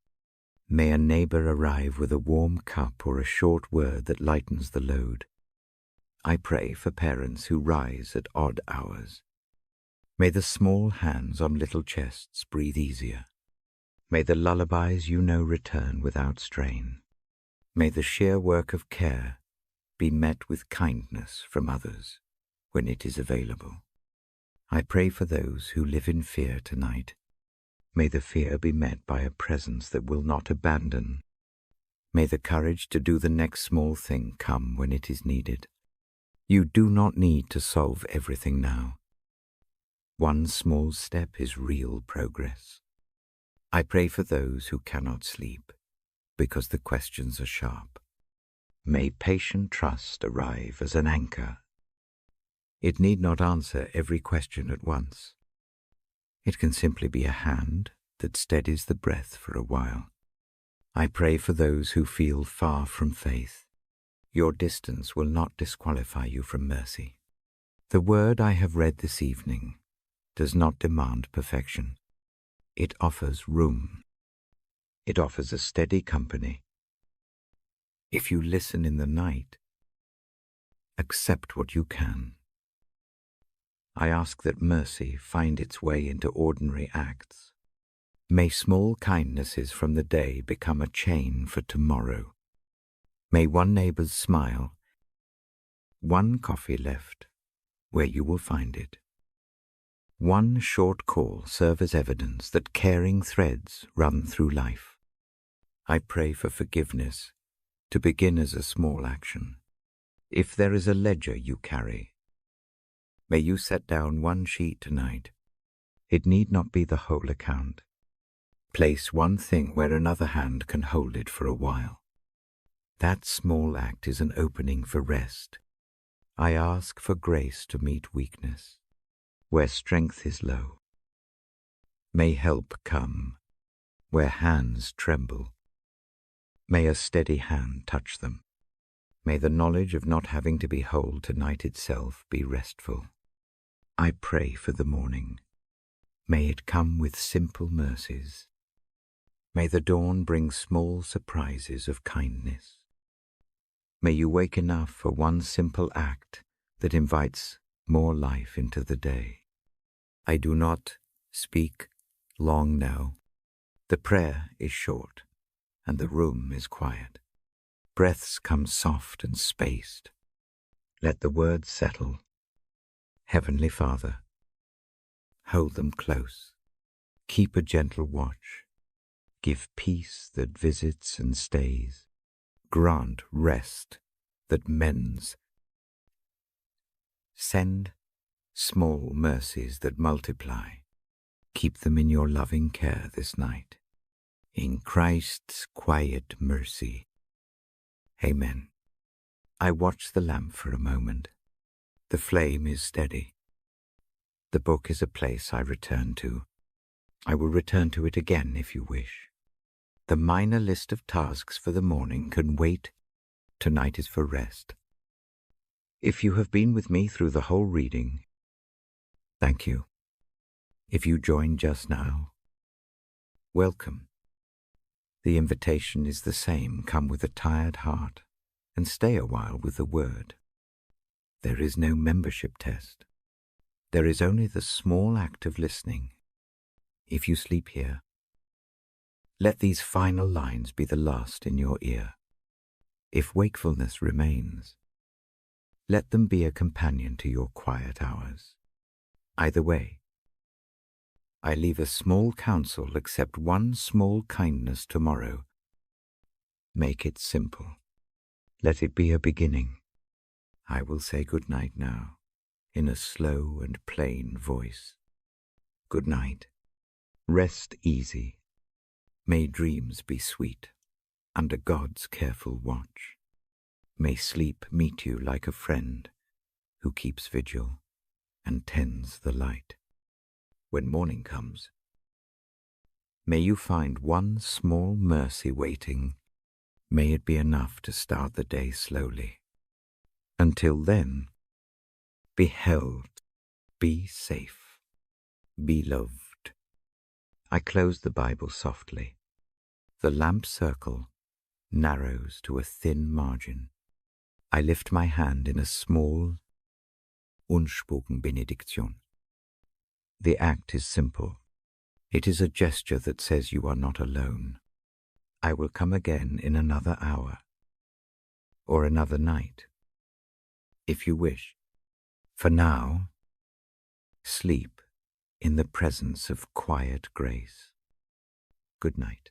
May a neighbor arrive with a warm cup or a short word that lightens the load. I pray for parents who rise at odd hours. May the small hands on little chests breathe easier. May the lullabies you know return without strain. May the sheer work of care be met with kindness from others when it is available. I pray for those who live in fear tonight. May the fear be met by a presence that will not abandon. May the courage to do the next small thing come when it is needed. You do not need to solve everything now. One small step is real progress. I pray for those who cannot sleep because the questions are sharp. May patient trust arrive as an anchor. It need not answer every question at once. It can simply be a hand that steadies the breath for a while. I pray for those who feel far from faith. Your distance will not disqualify you from mercy. The word I have read this evening does not demand perfection. It offers room. It offers a steady company. If you listen in the night, accept what you can. I ask that mercy find its way into ordinary acts. May small kindnesses from the day become a chain for tomorrow. May one neighbor's smile, one coffee left where you will find it, one short call serve as evidence that caring threads run through life. I pray for forgiveness to begin as a small action. If there is a ledger you carry, may you set down one sheet tonight. It need not be the whole account. Place one thing where another hand can hold it for a while. That small act is an opening for rest. I ask for grace to meet weakness, where strength is low. May help come where hands tremble. May a steady hand touch them. May the knowledge of not having to be whole tonight itself be restful. I pray for the morning. May it come with simple mercies. May the dawn bring small surprises of kindness. May you wake enough for one simple act that invites more life into the day. I do not speak long now. The prayer is short, and the room is quiet. Breaths come soft and spaced. Let the words settle. Heavenly Father, hold them close. Keep a gentle watch. Give peace that visits and stays. Grant rest that mends. Send small mercies that multiply. Keep them in your loving care this night. In Christ's quiet mercy. Amen. I watch the lamp for a moment. The flame is steady. The book is a place I return to. I will return to it again if you wish. The minor list of tasks for the morning can wait. Tonight is for rest. If you have been with me through the whole reading, thank you. If you joined just now, welcome. The invitation is the same. Come with a tired heart and stay a while with the word. There is no membership test. There is only the small act of listening. If you sleep here, let these final lines be the last in your ear. If wakefulness remains, let them be a companion to your quiet hours. Either way, I leave a small counsel, accept one small kindness tomorrow. Make it simple. Let it be a beginning. I will say good night now, in a slow and plain voice. Good night. Rest easy. May dreams be sweet, under God's careful watch. May sleep meet you like a friend who keeps vigil and tends the light. When morning comes, may you find one small mercy waiting. May it be enough to start the day slowly. Until then, be held, be safe, be loved. I close the Bible softly. The lamp circle narrows to a thin margin. I lift my hand in a small, unspoken benediction. The act is simple. It is a gesture that says you are not alone. I will come again in another hour, or another night, if you wish. For now, sleep in the presence of quiet grace. Good night.